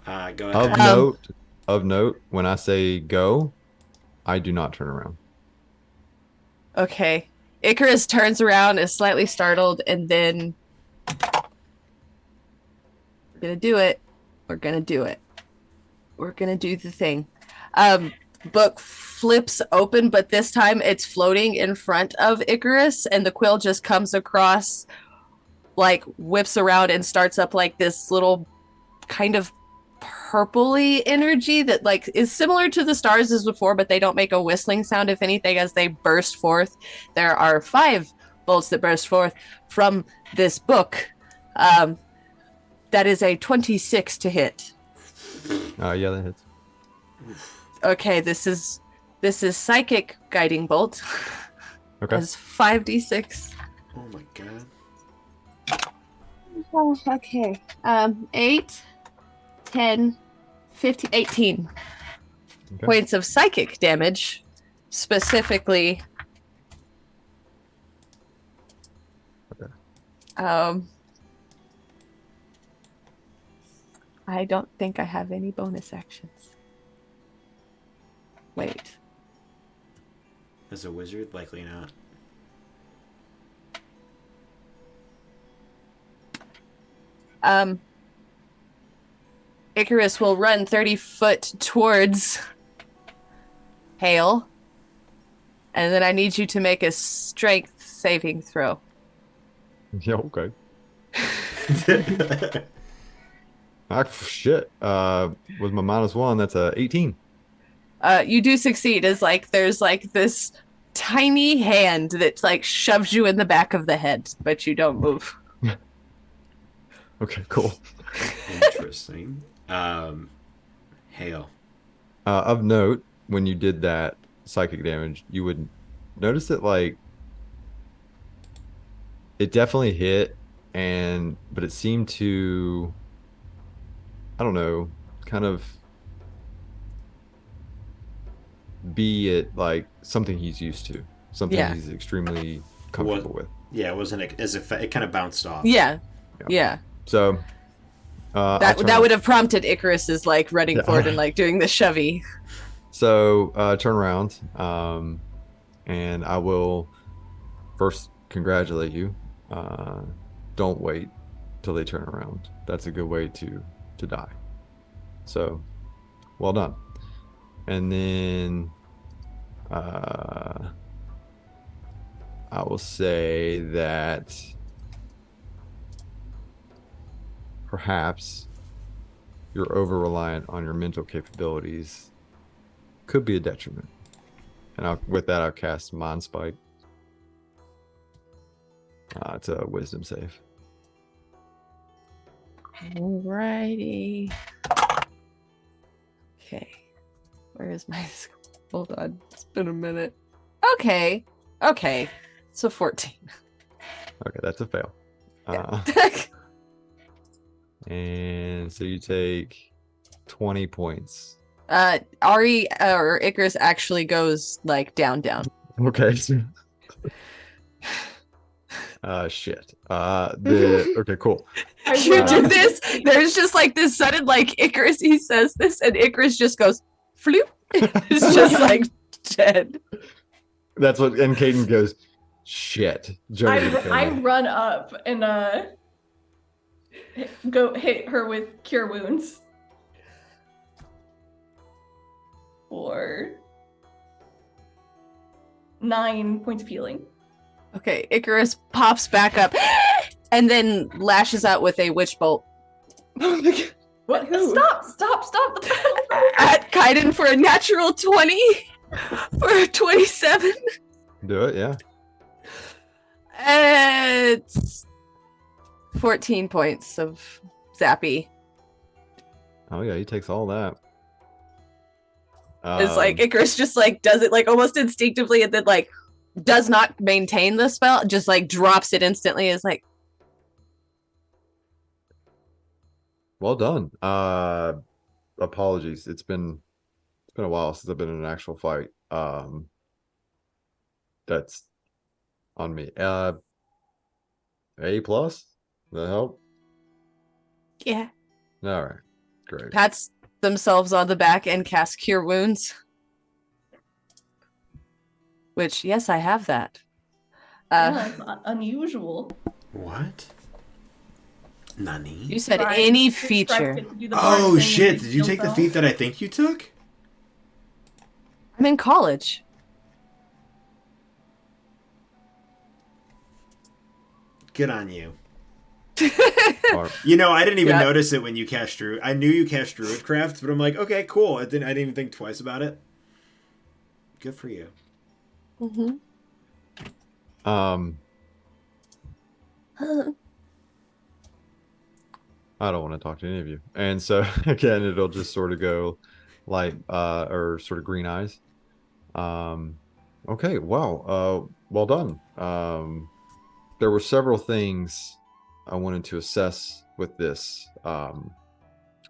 [SPEAKER 1] Go ahead.
[SPEAKER 3] Of note, when I say go, I do not turn around.
[SPEAKER 2] Okay. Icarus turns around, is slightly startled, and then we're gonna do it. We're gonna do it. We're gonna do the thing. Book flips open, but this time it's floating in front of Icarus, and the quill just comes across, whips around and starts up this little kind of purpley energy that is similar to the stars as before, but they don't make a whistling sound. If anything, as they burst forth, there are 5 bolts that burst forth from this book. That is a 26 to hit.
[SPEAKER 3] Yeah, that hits.
[SPEAKER 2] Okay, this is psychic guiding bolt.
[SPEAKER 3] Okay.
[SPEAKER 2] As 5d6.
[SPEAKER 1] Oh my god.
[SPEAKER 2] Oh, okay. 8, 10, 15, 18
[SPEAKER 3] Okay.
[SPEAKER 2] points of psychic damage, specifically.
[SPEAKER 3] Okay.
[SPEAKER 2] I don't think I have any bonus actions. Wait.
[SPEAKER 1] As a wizard, likely not.
[SPEAKER 2] Icarus will run 30 foot towards Hale. And then I need you to make a strength saving throw.
[SPEAKER 3] Yeah, okay. Shit. With my -1, that's a 18.
[SPEAKER 2] You do succeed as there's this tiny hand that shoves you in the back of the head, but you don't move.
[SPEAKER 3] Okay, cool.
[SPEAKER 1] Interesting. Hail.
[SPEAKER 3] Of note, when you did that psychic damage, you would notice that like it definitely hit, but it seemed to, I don't know, kind of be it like something he's used to, something
[SPEAKER 2] Yeah.
[SPEAKER 3] he's extremely comfortable with.
[SPEAKER 1] Yeah, it wasn't as if it kind of bounced off.
[SPEAKER 2] Yeah. Yeah.
[SPEAKER 3] So
[SPEAKER 2] That would have prompted Icarus's like running
[SPEAKER 3] Yeah.
[SPEAKER 2] forward and like doing the shovey.
[SPEAKER 3] So turn around, and I will first congratulate you. Don't wait till they turn around. That's a good way to die. So well done. And then I will say that perhaps you're over reliant on your mental capabilities could be a detriment. And with that, I'll cast Mind Spike. It's a wisdom save.
[SPEAKER 2] Alrighty. Okay. Where is my hold on. It's been a minute. Okay. So 14.
[SPEAKER 3] Okay, that's a fail. And so you take 20 points.
[SPEAKER 2] Ari or Icarus actually goes like down.
[SPEAKER 3] Okay. Shit. Okay, cool.
[SPEAKER 2] You do this. There's just like this sudden like Icarus. He says this, and Icarus just goes floop. It's just like dead.
[SPEAKER 3] That's what. And Caden goes, shit.
[SPEAKER 5] I run up and go hit her with cure wounds. For 9 points of healing.
[SPEAKER 2] Okay, Icarus pops back up and then lashes out with a witch bolt.
[SPEAKER 5] What? Stop!
[SPEAKER 2] At Kaiden for a natural 20 for a 27.
[SPEAKER 3] Do it, yeah.
[SPEAKER 2] It's 14 points of zappy.
[SPEAKER 3] Oh yeah, he takes all that.
[SPEAKER 2] It's like Icarus just like does it like almost instinctively and then like does not maintain the spell, just like drops it instantly. Is like,
[SPEAKER 3] well done. Apologies. It's been a while since I've been in an actual fight. That's on me. A+. That help?
[SPEAKER 2] yeah.
[SPEAKER 3] All right. Great.
[SPEAKER 2] Pats themselves on the back and cast Cure Wounds. Which, yes, I have that.
[SPEAKER 5] Yeah, it's unusual.
[SPEAKER 1] What? Nani?
[SPEAKER 2] You said any feature.
[SPEAKER 1] Oh shit! Did you take the feat that I think you took?
[SPEAKER 2] I'm in college.
[SPEAKER 1] Good on you.
[SPEAKER 3] Or-
[SPEAKER 1] You know, I didn't even
[SPEAKER 2] Yeah.
[SPEAKER 1] notice it when you cast Druid. I knew you cast Druidcraft, but I'm like, okay, cool. I didn't even think twice about it. Good for you.
[SPEAKER 2] Mm-hmm.
[SPEAKER 3] I don't want to talk to any of you. And so again, it'll just sort of go light or sort of green eyes. Okay, wow. Well done. There were several things I wanted to assess with this. And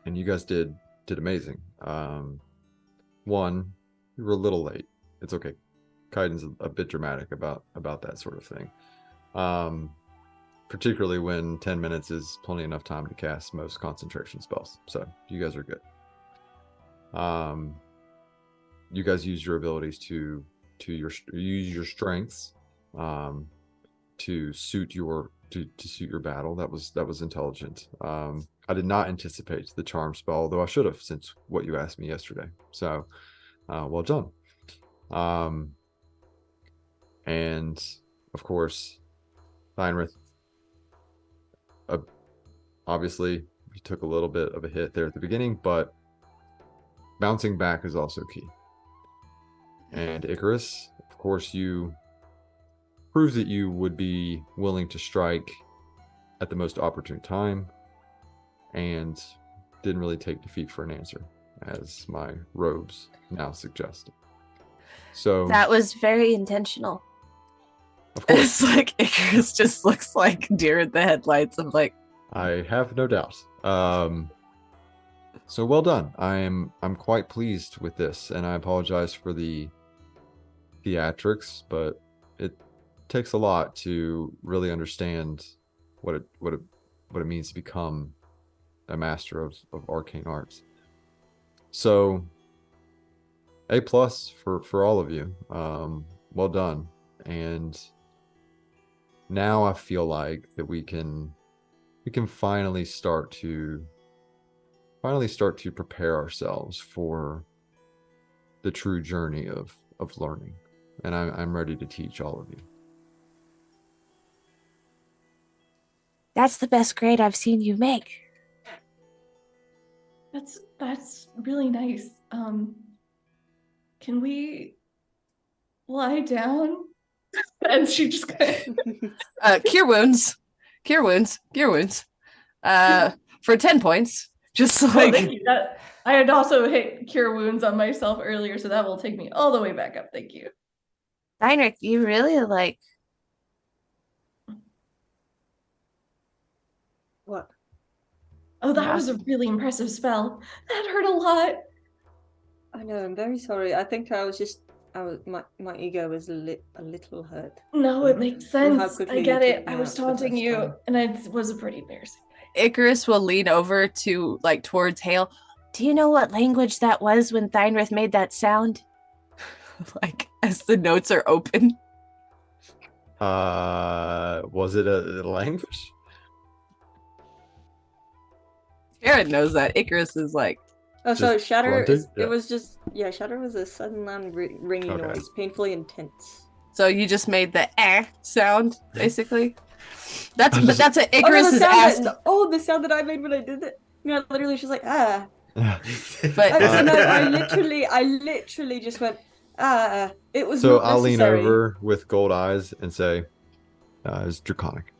[SPEAKER 3] you guys did amazing. One, you were a little late. It's okay. Kaiden's a bit dramatic about that sort of thing. Particularly when 10 minutes is plenty enough time to cast most concentration spells. So you guys are good. You guys use your abilities to use your strengths to suit your battle. That was intelligent. I did not anticipate the charm spell, although I should have, since what you asked me yesterday. So well done. And of course, Heinrich, obviously you took a little bit of a hit there at the beginning, but bouncing back is also key. And Icarus, of course, you proved that you would be willing to strike at the most opportune time and didn't really take defeat for an answer. as my robes now suggest. So
[SPEAKER 6] That was very intentional.
[SPEAKER 3] of course,
[SPEAKER 2] It's like Icarus just looks like deer in the headlights of like,
[SPEAKER 3] I have no doubt. So well done. I'm quite pleased with this, and I apologize for the theatrics, but it takes a lot to really understand what it means to become a master of arcane arts. So A+ for all of you. Well done. And now I feel like that we can finally start to prepare ourselves for the true journey of learning. And I'm ready to teach all of you.
[SPEAKER 6] That's the best grade I've seen you make.
[SPEAKER 5] That's really nice. Can we lie down? And she just kind of
[SPEAKER 2] cure wounds. For 10 points. Just
[SPEAKER 5] Oh,
[SPEAKER 2] like,
[SPEAKER 5] thank you. I had also hit cure wounds on myself earlier, so that will take me all the way back up. Thank you.
[SPEAKER 6] Heinrich, you really like.
[SPEAKER 4] What?
[SPEAKER 5] Oh, that was a really impressive spell. That hurt a lot.
[SPEAKER 4] I know. I'm very sorry. I think my ego was a little hurt.
[SPEAKER 5] No, it makes
[SPEAKER 4] With how
[SPEAKER 5] sense.
[SPEAKER 4] quickly
[SPEAKER 5] I get
[SPEAKER 4] you
[SPEAKER 5] it.
[SPEAKER 4] took me
[SPEAKER 5] I was
[SPEAKER 4] out the
[SPEAKER 5] taunting
[SPEAKER 4] first
[SPEAKER 5] you,
[SPEAKER 4] time.
[SPEAKER 5] and it was a pretty embarrassing.
[SPEAKER 2] Icarus will lean over to like towards Hale.
[SPEAKER 6] Do you know what language that was when Theinrith made that sound?
[SPEAKER 2] Like as the notes are open.
[SPEAKER 3] Was it a language?
[SPEAKER 2] Jared knows that. Icarus is like,
[SPEAKER 4] Oh, so
[SPEAKER 3] Just
[SPEAKER 4] shatter
[SPEAKER 3] grunting?
[SPEAKER 4] is.
[SPEAKER 3] Yeah.
[SPEAKER 4] It was just shatter was a sudden loud ringing
[SPEAKER 3] Okay.
[SPEAKER 4] noise, painfully intense.
[SPEAKER 2] so you just made the sound, basically. That's
[SPEAKER 3] just-
[SPEAKER 2] that's what
[SPEAKER 4] Oh no,
[SPEAKER 2] Icarus
[SPEAKER 4] the
[SPEAKER 2] is
[SPEAKER 4] sound
[SPEAKER 2] asking.
[SPEAKER 4] the sound that I made when I did it. You know, literally, she's like, ah.
[SPEAKER 2] But
[SPEAKER 4] I literally just went, ah. It was
[SPEAKER 3] So
[SPEAKER 4] not
[SPEAKER 3] I'll lean
[SPEAKER 4] necessary.
[SPEAKER 3] over with gold eyes and say, it's draconic.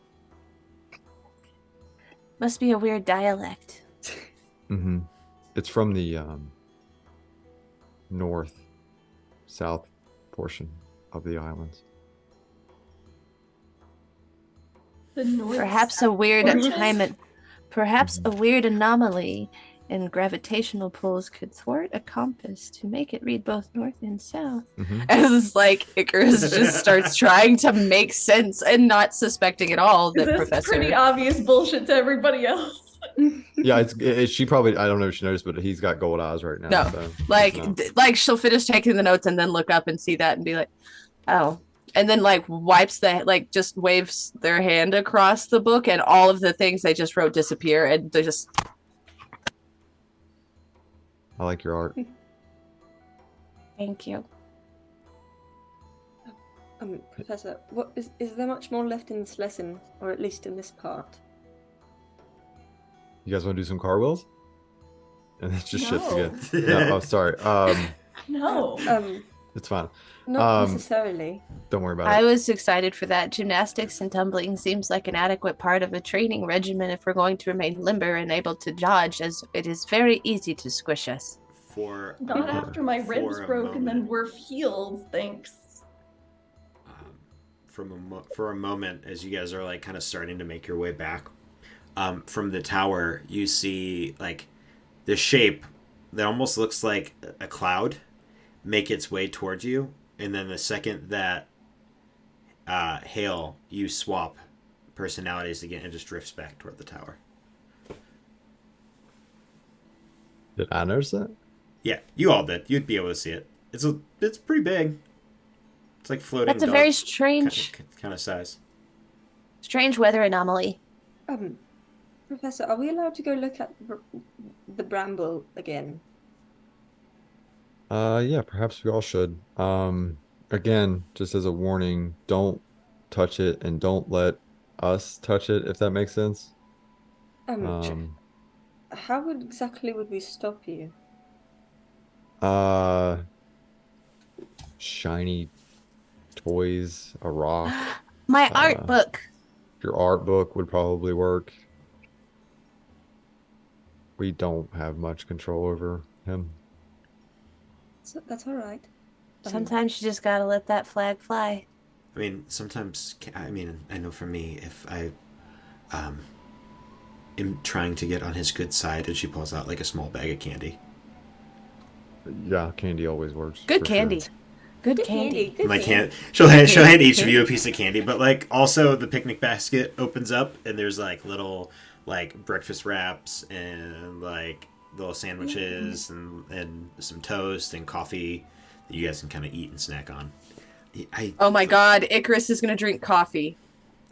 [SPEAKER 6] Must be a weird dialect.
[SPEAKER 3] Mm-hmm. It's from the north, south portion of the islands.
[SPEAKER 5] The north.
[SPEAKER 6] Perhaps a weird
[SPEAKER 5] portion?
[SPEAKER 6] perhaps a weird anomaly in gravitational pulls could thwart a compass to make it read both north and south.
[SPEAKER 3] Mm-hmm.
[SPEAKER 2] as like Icarus just starts trying to make sense and not suspecting at all that
[SPEAKER 5] This
[SPEAKER 2] Professor.
[SPEAKER 5] pretty obvious bullshit to everybody else.
[SPEAKER 3] Yeah, she probably, I don't know if she noticed, but he's got gold eyes right now.
[SPEAKER 2] No,
[SPEAKER 3] so
[SPEAKER 2] like
[SPEAKER 3] no.
[SPEAKER 2] like she'll finish taking the notes and then look up and see that and be like, oh, and then like wipes just waves their hand across the book and all of the things they just wrote disappear and they just.
[SPEAKER 3] I like your art.
[SPEAKER 6] Thank you.
[SPEAKER 4] Professor, what is there much more left in this lesson, or at least in this part?
[SPEAKER 3] You guys want to do some cartwheels? And it just shifts
[SPEAKER 5] No.
[SPEAKER 3] again. No, oh, sorry.
[SPEAKER 5] No.
[SPEAKER 3] It's fine.
[SPEAKER 4] Not necessarily.
[SPEAKER 3] Don't worry about
[SPEAKER 6] I
[SPEAKER 3] it.
[SPEAKER 6] was excited for that. Gymnastics and tumbling seems like an adequate part of a training regimen if we're going to remain limber and able to dodge, as it is very easy to squish us.
[SPEAKER 5] Not after my ribs broke and then we're healed, thanks.
[SPEAKER 1] For a moment, as you guys are like kind of starting to make your way back from the tower, you see like the shape that almost looks like a cloud make its way towards you, and then the second that Hale, you swap personalities again and just drifts back toward the tower.
[SPEAKER 3] Did I notice that?
[SPEAKER 1] Yeah, you all did. You'd be able to see it. It's pretty big. It's like floating.
[SPEAKER 6] That's a very strange
[SPEAKER 1] kind of size.
[SPEAKER 6] Strange weather anomaly.
[SPEAKER 4] Professor, are we allowed to go look at the bramble again?
[SPEAKER 3] Yeah, perhaps we all should. Again, just as a warning, don't touch it and don't let us touch it, if that makes sense.
[SPEAKER 4] How exactly would we stop you?
[SPEAKER 3] Shiny toys, a rock.
[SPEAKER 6] My art book.
[SPEAKER 3] Your art book would probably work. We don't have much control over him.
[SPEAKER 4] So that's all right.
[SPEAKER 6] Sometimes you just gotta let that flag fly.
[SPEAKER 1] I mean, sometimes, I mean, I know for me, if I am trying to get on his good side, and she pulls out like a small bag of candy.
[SPEAKER 3] Yeah, candy always works.
[SPEAKER 6] Good
[SPEAKER 3] for
[SPEAKER 6] candy.
[SPEAKER 3] Sure.
[SPEAKER 6] Good
[SPEAKER 4] Good
[SPEAKER 6] candy.
[SPEAKER 4] Good
[SPEAKER 1] Like,
[SPEAKER 4] candy.
[SPEAKER 1] she'll hand each of you a piece of candy, but like also the picnic basket opens up and there's like little like breakfast wraps and like little sandwiches and some toast and coffee that you guys can kind of eat and snack on.
[SPEAKER 2] Oh my god, Icarus is gonna drink coffee.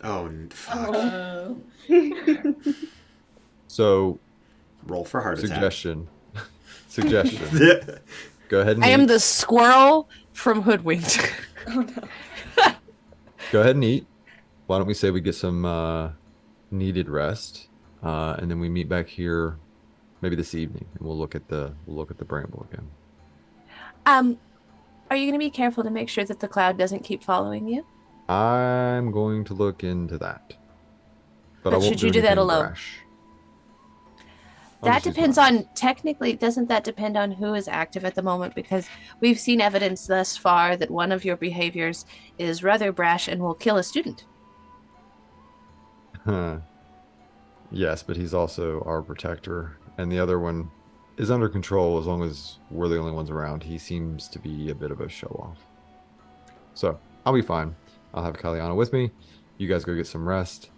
[SPEAKER 1] Oh, fuck.
[SPEAKER 5] Oh.
[SPEAKER 3] So,
[SPEAKER 1] Roll for heart
[SPEAKER 3] suggestion. Suggestion.
[SPEAKER 1] attack.
[SPEAKER 3] Go ahead and
[SPEAKER 2] I
[SPEAKER 3] eat.
[SPEAKER 2] am the squirrel from Hoodwinked.
[SPEAKER 4] Oh no.
[SPEAKER 3] Go ahead and eat. Why don't we say we get some needed rest, and then we meet back here maybe this evening, and we'll look at the bramble again.
[SPEAKER 6] Are you gonna be careful to make sure that the cloud doesn't keep following you?
[SPEAKER 3] I'm going to look into that, but I
[SPEAKER 6] But
[SPEAKER 3] won't
[SPEAKER 6] should you do that
[SPEAKER 3] anything
[SPEAKER 6] alone?
[SPEAKER 3] rash. I'll
[SPEAKER 6] That
[SPEAKER 3] just use
[SPEAKER 6] depends
[SPEAKER 3] my
[SPEAKER 6] on, technically, doesn't that depend on who is active at the moment? Because we've seen evidence thus far that one of your behaviors is rather brash and will kill a student.
[SPEAKER 3] eyes. Yes, but he's also our protector, and the other one is under control as long as we're the only ones around. He seems to be a bit of a show-off. So, I'll be fine. I'll have Kaliana with me. You guys go get some rest,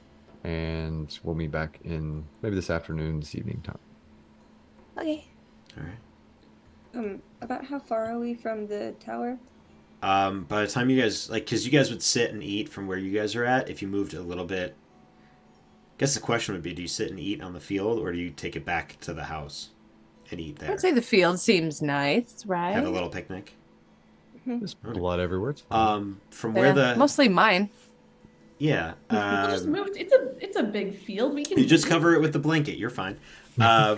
[SPEAKER 3] and we'll meet back in maybe this afternoon, this evening time.
[SPEAKER 6] Okay.
[SPEAKER 1] All right.
[SPEAKER 4] About how far are we from the tower?
[SPEAKER 1] By the time you guys because you guys would sit and eat from where you guys are at. If you moved a little bit, I guess the question would be: do you sit and eat on the field, or do you take it back to the house and eat there?
[SPEAKER 2] I'd say the field seems nice, right?
[SPEAKER 1] Have a little picnic.
[SPEAKER 3] There's blood everywhere. It's fine.
[SPEAKER 1] From
[SPEAKER 2] Yeah,
[SPEAKER 1] where the
[SPEAKER 2] mostly mine.
[SPEAKER 1] yeah,
[SPEAKER 5] We'll just move. It's a big field. We can
[SPEAKER 1] you just cover it with the blanket. You're fine. From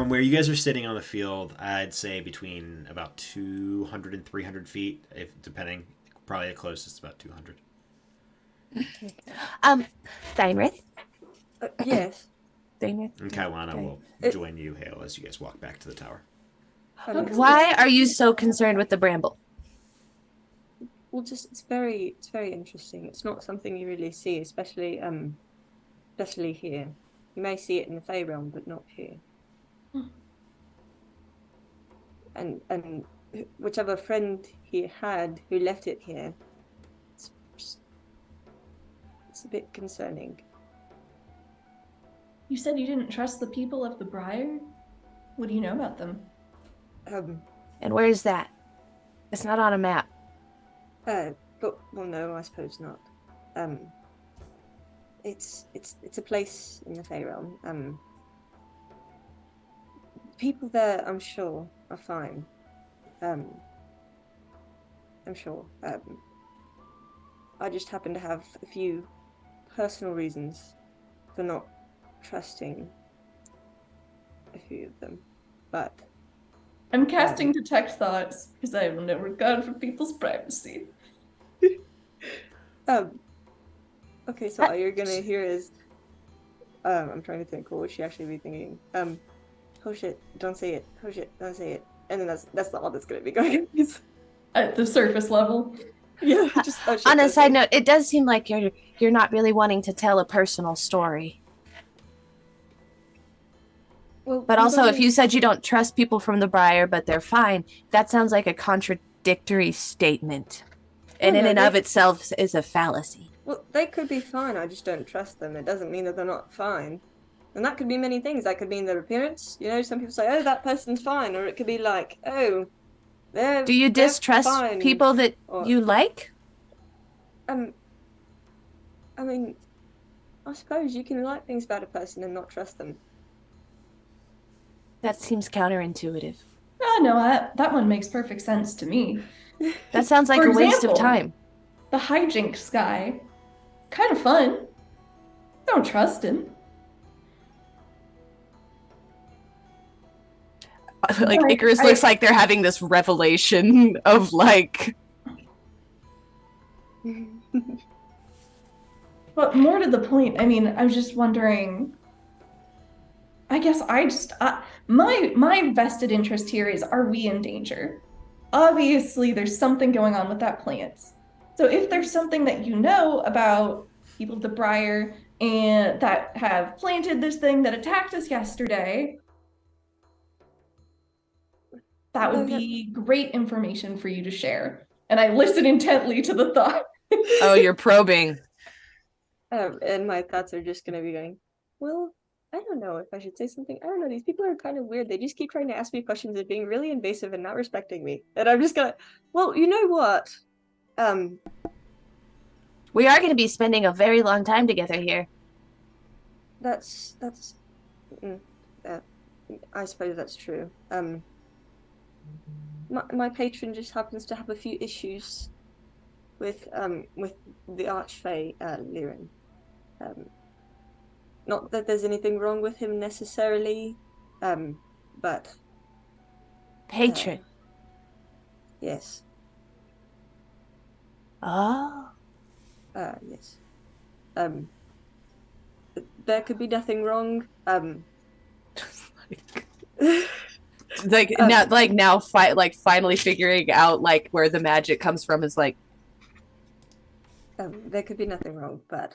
[SPEAKER 1] where you guys are sitting on the field, I'd say between about 200 and 300 feet, if depending. Probably the closest about 200.
[SPEAKER 6] Steinrith?
[SPEAKER 4] Yes.
[SPEAKER 6] Steinrith?
[SPEAKER 1] And Kailana
[SPEAKER 6] Okay.
[SPEAKER 1] will join you, Hale, as you guys walk back to the tower.
[SPEAKER 2] Why are you so concerned with the bramble?
[SPEAKER 4] Well, just it's very interesting. It's not something you really see, especially here. You may see it in the Fey realm, but not here. And whichever friend he had who left it here, it's a bit concerning.
[SPEAKER 5] You said you didn't trust the people of the Briar? What do you know about them?
[SPEAKER 6] And where is that? It's not on a map.
[SPEAKER 4] But well, no, I suppose not. It's a place in the Fey realm. People there, I'm sure, are fine. I'm sure. I just happen to have a few personal reasons for not trusting a few of them, but
[SPEAKER 5] I'm casting detect thoughts because I have no regard for people's privacy.
[SPEAKER 4] okay, so all you're gonna hear is I'm trying to think, what would she actually be thinking? Oh shit, don't say it. Oh shit, don't say it. And then that's all that's gonna be going on.
[SPEAKER 5] At the surface level.
[SPEAKER 4] Yeah, just oh shit.
[SPEAKER 6] On a
[SPEAKER 4] don't say
[SPEAKER 6] side
[SPEAKER 4] it.
[SPEAKER 6] note, it does seem like you're not really wanting to tell a personal story.
[SPEAKER 4] Well,
[SPEAKER 6] But also, if you said you don't trust people from the Briar, but they're fine, that sounds like a contradictory statement. And
[SPEAKER 4] Well,
[SPEAKER 6] in
[SPEAKER 4] no,
[SPEAKER 6] and
[SPEAKER 4] they-
[SPEAKER 6] of itself is a fallacy.
[SPEAKER 4] Well, they could be fine, I just don't trust them. It doesn't mean that they're not fine. And that could be many things. That could mean their appearance. You know, some people say, oh, that person's fine. Or it could be like, oh,
[SPEAKER 6] Do you
[SPEAKER 4] they're
[SPEAKER 6] distrust
[SPEAKER 4] fine.
[SPEAKER 6] people that
[SPEAKER 4] Or-
[SPEAKER 6] you like?
[SPEAKER 4] I mean, I suppose you can like things about a person and not trust them.
[SPEAKER 6] That seems counterintuitive.
[SPEAKER 5] Oh, no, that one makes perfect sense to me.
[SPEAKER 6] That sounds like
[SPEAKER 5] For
[SPEAKER 6] a waste of
[SPEAKER 5] example,
[SPEAKER 6] time.
[SPEAKER 5] The hijinks guy. Kind of fun. Don't trust him.
[SPEAKER 2] Like
[SPEAKER 5] Like,
[SPEAKER 2] Icarus looks like they're having this revelation of like
[SPEAKER 5] But more to the point, I mean, I was just wondering, I guess my vested interest here is, are we in danger? Obviously, there's something going on with that plant. So if there's something that you know about people of the Briar and that have planted this thing that attacked us yesterday, that would be great information for you to share. And I listen intently to the thought.
[SPEAKER 2] Oh, you're probing.
[SPEAKER 4] And my thoughts are just gonna be going, well, I don't know if I should say something. I don't know. These people are kind of weird. They just keep trying to ask me questions and being really invasive and not respecting me. And I'm just gonna, well, you know what?
[SPEAKER 6] We are going to be spending a very long time together here.
[SPEAKER 4] I suppose that's true. My patron just happens to have a few issues with the Archfey, Liren. Not that there's anything wrong with him necessarily, but...
[SPEAKER 6] Patron.
[SPEAKER 4] Yes.
[SPEAKER 6] Oh.
[SPEAKER 4] Yes. There could be nothing wrong.
[SPEAKER 2] Finally figuring out like where the magic comes from is like,
[SPEAKER 4] there could be nothing wrong, but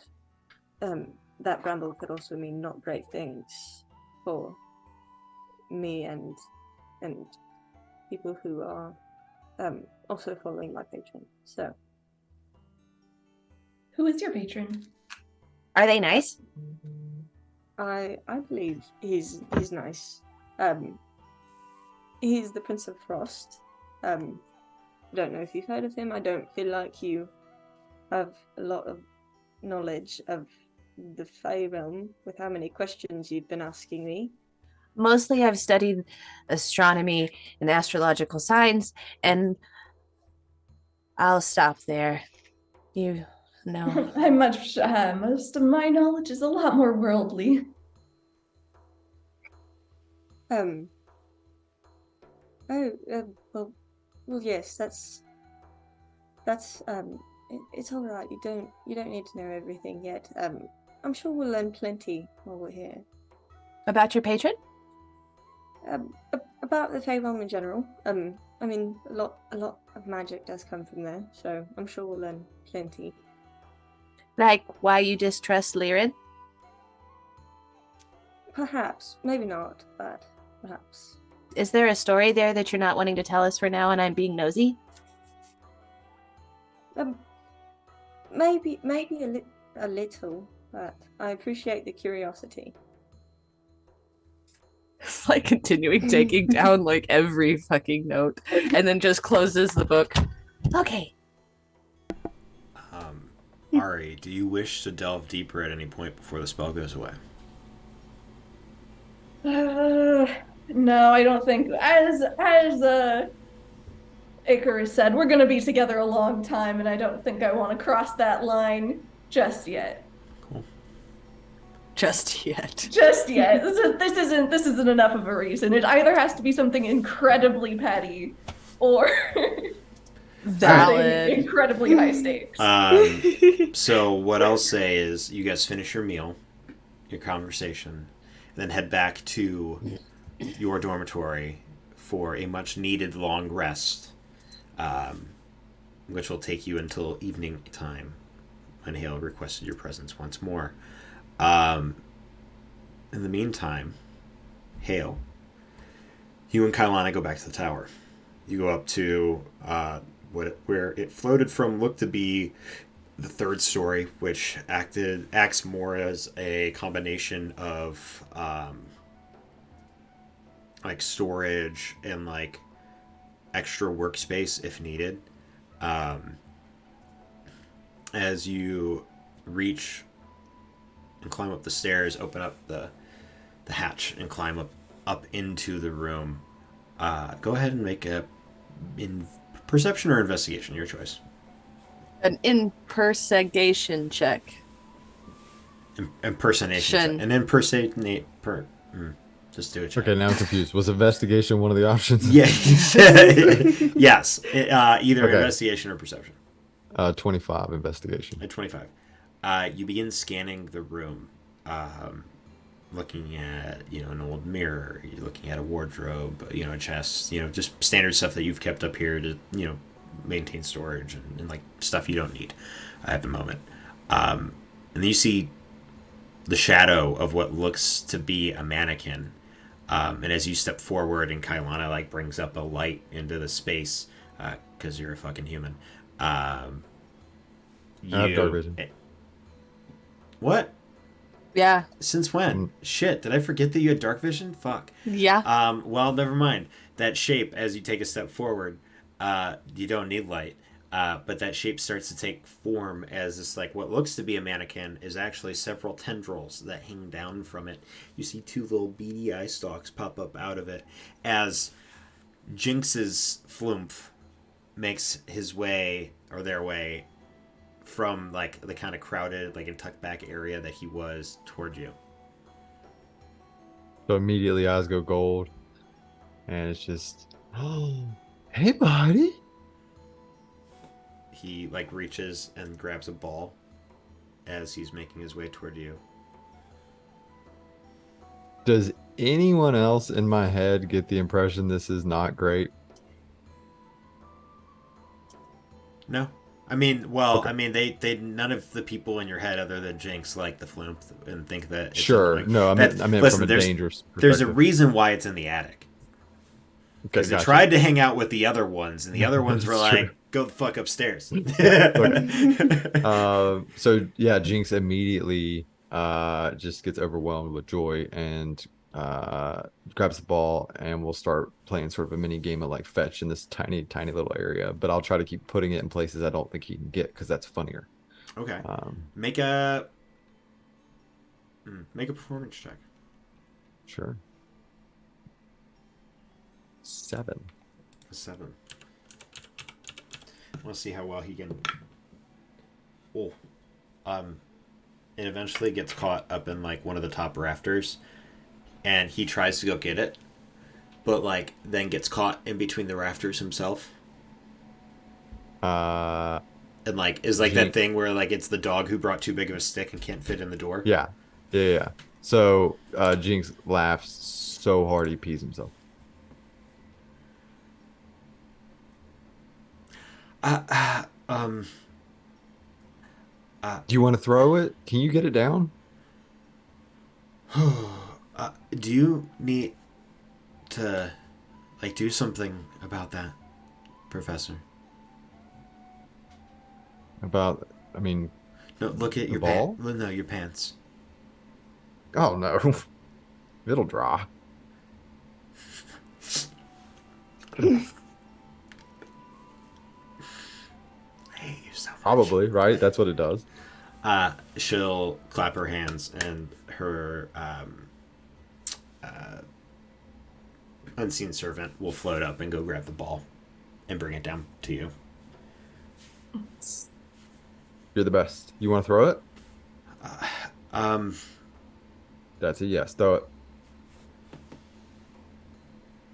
[SPEAKER 4] that bramble could also mean not great things for me and people who are also following my patron. So,
[SPEAKER 5] who is your patron?
[SPEAKER 6] Are they nice?
[SPEAKER 4] I believe he's nice. He's the Prince of Frost. I don't know if you've heard of him. I don't feel like you have a lot of knowledge of the Fae realm with how many questions you've been asking me.
[SPEAKER 6] Mostly I've studied astronomy and astrological signs, and I'll stop there. You know.
[SPEAKER 5] I'm most of my knowledge is a lot more worldly.
[SPEAKER 4] Well, yes, that's it's all right. You don't need to know everything yet. I'm sure we'll learn plenty while we're here.
[SPEAKER 6] About your patron?
[SPEAKER 4] About the Fae realm in general. I mean, a lot of magic does come from there, so I'm sure we'll learn plenty.
[SPEAKER 6] Like why you distrust Liren?
[SPEAKER 4] Perhaps, maybe not, but perhaps.
[SPEAKER 6] Is there a story there that you're not wanting to tell us for now and I'm being nosy?
[SPEAKER 4] Maybe a little, but I appreciate the curiosity.
[SPEAKER 2] it's like continuing taking down like every fucking note, and then just closes the book.
[SPEAKER 6] Okay.
[SPEAKER 1] Ari, do you wish to delve deeper at any point before the spell goes away?
[SPEAKER 5] No, I don't think. As Icarus said, we're gonna be together a long time, and I don't think I want to cross that line just yet.
[SPEAKER 1] Cool.
[SPEAKER 2] Just yet.
[SPEAKER 5] Just yet. This isn't enough of a reason. It either has to be something incredibly petty, or
[SPEAKER 2] Valid.
[SPEAKER 5] incredibly high stakes.
[SPEAKER 1] So what I'll say is, you guys finish your meal, your conversation, and then head back to your dormitory for a much needed long rest, which will take you until evening time when Hale requested your presence once more. In the meantime, Hale, you and Kailana go back to the tower. You go up to where it floated from, looked to be the third story, which acts more as a combination of like storage and like extra workspace if needed. As you reach and climb up the stairs, open up the hatch and climb up into the room. Go ahead and make a perception or investigation, your choice.
[SPEAKER 2] An impersonation check.
[SPEAKER 1] Impersonation check. An impersonate just do it.
[SPEAKER 3] Okay, now I'm confused. Was investigation one of the options?
[SPEAKER 1] Yeah. Yes. Either
[SPEAKER 3] Okay.
[SPEAKER 1] investigation or perception.
[SPEAKER 3] 25 investigation.
[SPEAKER 1] At 25. You begin scanning the room. looking at, an old mirror. You're looking at a wardrobe, a chest, just standard stuff that you've kept up here to, maintain storage and like stuff you don't need at the moment. And then you see the shadow of what looks to be a mannequin. And as you step forward and Kailana like brings up a light into the space, because you're a fucking human.
[SPEAKER 3] I have dark vision.
[SPEAKER 1] What?
[SPEAKER 2] Yeah.
[SPEAKER 1] Since when? Shit, did I forget that you had dark vision? Fuck.
[SPEAKER 2] Yeah.
[SPEAKER 1] Well, never mind. That shape, as you take a step forward, you don't need light. But that shape starts to take form as this, like, what looks to be a mannequin is actually several tendrils that hang down from it. You see two little beady eye stalks pop up out of it as Jinx's Flumph makes his way, or their way, from, like, the kind of crowded, like, and tucked back area that he was toward you.
[SPEAKER 3] So immediately eyes go gold. And it's just, oh, hey, buddy.
[SPEAKER 1] He, like, reaches and grabs a ball as he's making his way toward you.
[SPEAKER 3] Does anyone else in my head get the impression this is not great?
[SPEAKER 1] No. I mean, well,
[SPEAKER 3] Okay.
[SPEAKER 1] I mean, they none of the people in your head other than Jinx like the Flume and think that it's
[SPEAKER 3] Sure.
[SPEAKER 1] annoying.
[SPEAKER 3] No, I meant
[SPEAKER 1] Listen,
[SPEAKER 3] from a dangerous
[SPEAKER 1] there's a
[SPEAKER 3] perspective.
[SPEAKER 1] reason why it's in the attic.
[SPEAKER 3] Okay,
[SPEAKER 1] Because
[SPEAKER 3] gotcha.
[SPEAKER 1] it tried to hang out with the other ones, and the other ones were
[SPEAKER 3] Sure.
[SPEAKER 1] like, go the fuck upstairs.
[SPEAKER 3] So yeah, Jinx immediately just gets overwhelmed with joy and grabs the ball, and we'll start playing sort of a mini game of like fetch in this tiny little area. But I'll try to keep putting it in places I don't think he can get, because that's funnier.
[SPEAKER 1] Okay. Make a performance check.
[SPEAKER 3] Sure. 7.
[SPEAKER 1] A 7. I want to see how well he can. Oh, it eventually gets caught up in like one of the top rafters, and he tries to go get it, but like then gets caught in between the rafters himself. And like is like that thing where like it's the dog who brought too big of a stick and can't fit in the door.
[SPEAKER 3] Yeah. So Jinx laughs so hard he pees himself. Do you want to throw it? Can you get it down?
[SPEAKER 1] Do you need to like do something about that, Professor?
[SPEAKER 3] About, I mean,
[SPEAKER 1] No, look at
[SPEAKER 3] the
[SPEAKER 1] your
[SPEAKER 3] ball?
[SPEAKER 1] No, your pants.
[SPEAKER 3] Oh no, it'll dry.
[SPEAKER 1] I hate you so much.
[SPEAKER 3] Probably, right? That's what it does.
[SPEAKER 1] She'll clap her hands, and her unseen servant will float up and go grab the ball and bring it down to you.
[SPEAKER 3] You're the best. You want to throw it?
[SPEAKER 1] Um,
[SPEAKER 3] That's a yes. Throw it.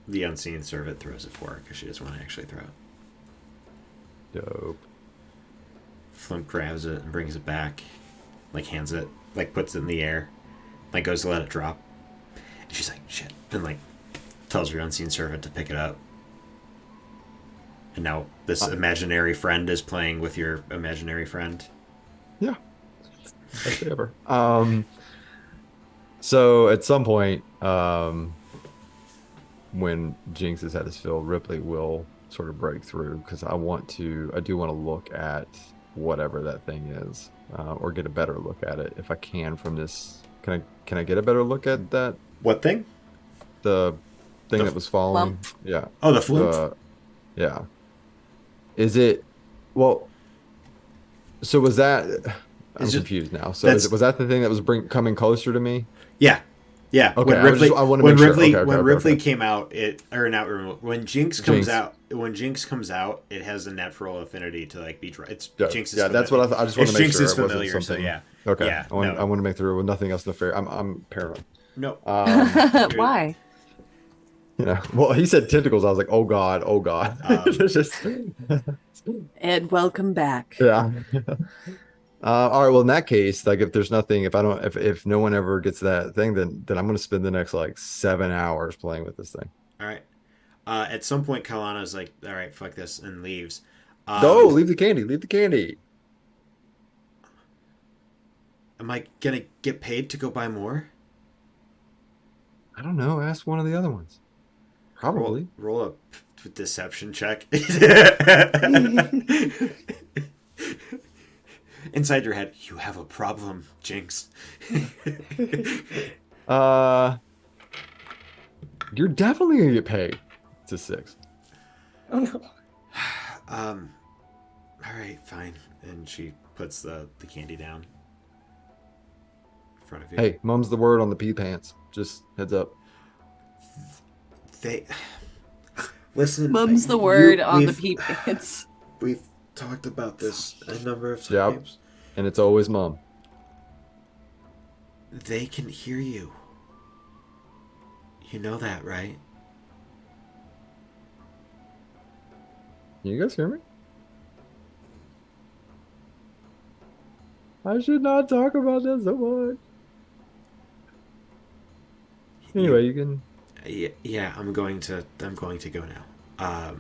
[SPEAKER 1] the unseen servant throws it for her because she doesn't want to actually throw it.
[SPEAKER 3] Dope.
[SPEAKER 1] Flump grabs it and brings it back, like hands it, like puts it in the air, like goes to let it drop. And she's like, shit. And like tells her unseen servant to pick it up. And now this imaginary friend is playing with your imaginary friend.
[SPEAKER 3] Yeah. Best day ever. So at some point, when Jinx has had his fill, Ripley will sort of break through, because I do want to look at whatever that thing is, or get a better look at it if I can from this. Can I get a better look at that?
[SPEAKER 1] What thing?
[SPEAKER 3] The thing
[SPEAKER 1] The
[SPEAKER 3] that was following?
[SPEAKER 2] Flump.
[SPEAKER 3] Yeah.
[SPEAKER 1] Oh, the flump.
[SPEAKER 3] Yeah. Is it, well, so was that, I'm
[SPEAKER 1] Is it-
[SPEAKER 3] confused now. So was that the thing that was coming closer to me?
[SPEAKER 1] Yeah. Yeah.
[SPEAKER 3] Okay,
[SPEAKER 1] When Ripley,
[SPEAKER 3] I want to
[SPEAKER 1] when
[SPEAKER 3] make sure.
[SPEAKER 1] Ripley,
[SPEAKER 3] Okay,
[SPEAKER 1] when
[SPEAKER 3] okay,
[SPEAKER 1] Ripley
[SPEAKER 3] okay.
[SPEAKER 1] came out, when Jinx comes
[SPEAKER 3] Jinx.
[SPEAKER 1] out, it has a natural affinity to like be. It's
[SPEAKER 3] Yeah,
[SPEAKER 1] Jinx's.
[SPEAKER 3] yeah, that's what I thought. I just want
[SPEAKER 1] It's
[SPEAKER 3] to make
[SPEAKER 1] Jinx's
[SPEAKER 3] sure it
[SPEAKER 1] familiar,
[SPEAKER 3] wasn't
[SPEAKER 1] so
[SPEAKER 3] something.
[SPEAKER 1] yeah.
[SPEAKER 3] Okay.
[SPEAKER 1] Yeah,
[SPEAKER 3] I want
[SPEAKER 1] no.
[SPEAKER 3] to make sure with nothing else nefarious. I'm paranoid.
[SPEAKER 1] No.
[SPEAKER 2] Why?
[SPEAKER 3] You know. Well, he said tentacles. I was like, oh god, oh god. It's just,
[SPEAKER 2] And welcome back.
[SPEAKER 3] yeah. All right. Well, in that case, like if there's nothing, if no one ever gets that thing, then I'm gonna spend the next like 7 hours playing with this thing.
[SPEAKER 1] All right. At some point, Kalana's like, "All right, fuck this," and leaves.
[SPEAKER 3] No,
[SPEAKER 1] Um,
[SPEAKER 3] leave the candy. Leave the candy.
[SPEAKER 1] am I gonna get paid to go buy more?
[SPEAKER 3] I don't know. Ask one of the other ones.
[SPEAKER 1] Roll
[SPEAKER 3] Probably.
[SPEAKER 1] roll a deception check. Inside your head, you have a problem, Jinx.
[SPEAKER 3] Uh, you're definitely gonna get paid. It's a 6.
[SPEAKER 4] Oh no.
[SPEAKER 1] All right, fine. And she puts the candy down in front of you.
[SPEAKER 3] Hey, mum's the word on the pee pants. Just heads up.
[SPEAKER 1] They listen.
[SPEAKER 2] Mum's the word on the pee pants.
[SPEAKER 1] We've talked about this a number of
[SPEAKER 3] Yep.
[SPEAKER 1] times.
[SPEAKER 3] And it's always mum.
[SPEAKER 1] They can hear you. You know that, right?
[SPEAKER 3] Can you guys hear me? I should not talk about this so much. Anyway, you can.
[SPEAKER 1] Yeah. I'm going to go now.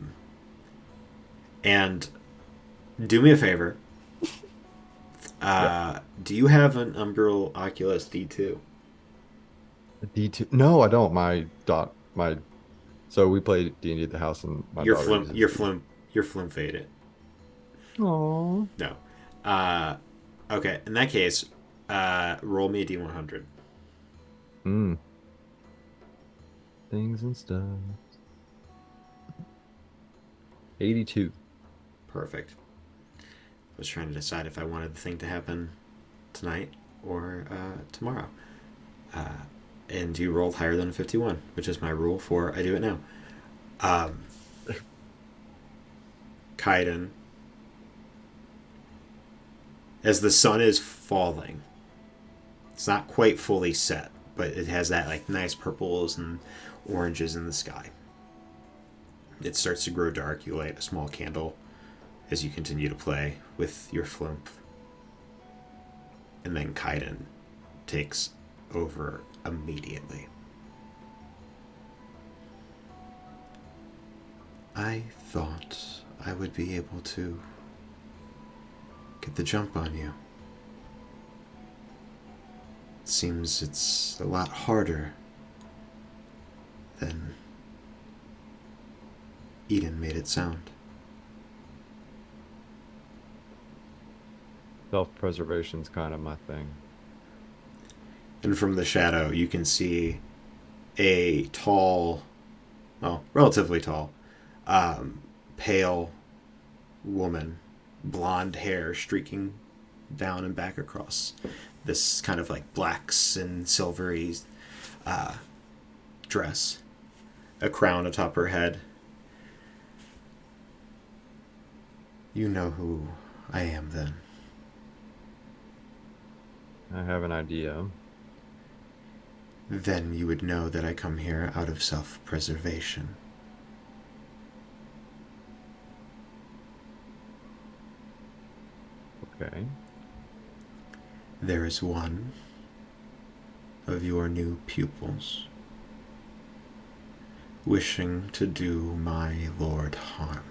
[SPEAKER 1] And do me a favor. Do you have an Umbral Oculus D2?
[SPEAKER 3] D2. No, I don't. My. So we play D&D at the house, and my
[SPEAKER 1] Your
[SPEAKER 3] daughter
[SPEAKER 1] flume,
[SPEAKER 3] uses
[SPEAKER 1] your flume faded.
[SPEAKER 3] Aww.
[SPEAKER 1] No. Okay. In that case, roll me a D100.
[SPEAKER 3] Things and stuff. 82.
[SPEAKER 1] Perfect. I was trying to decide if I wanted the thing to happen tonight or tomorrow. And you rolled higher than a 51, which is my rule for I do it now. Kaiden, as the sun is falling, it's not quite fully set, but it has that like nice purples and oranges in the sky. It starts to grow dark. You light a small candle as you continue to play with your flumph. And then Kaiden takes over immediately. I thought I would be able to get the jump on you. It seems it's a lot harder than Eden made it sound.
[SPEAKER 3] Self-preservation's kind of my thing.
[SPEAKER 1] And from the shadow, you can see a tall, well, relatively tall, pale woman, blonde hair streaking down and back across this kind of like blacks and silvery dress, a crown atop her head. You know who I am then.
[SPEAKER 3] I have an idea.
[SPEAKER 1] Then you would know that I come here out of self-preservation.
[SPEAKER 3] Okay.
[SPEAKER 1] There is one of your new pupils wishing to do my lord harm.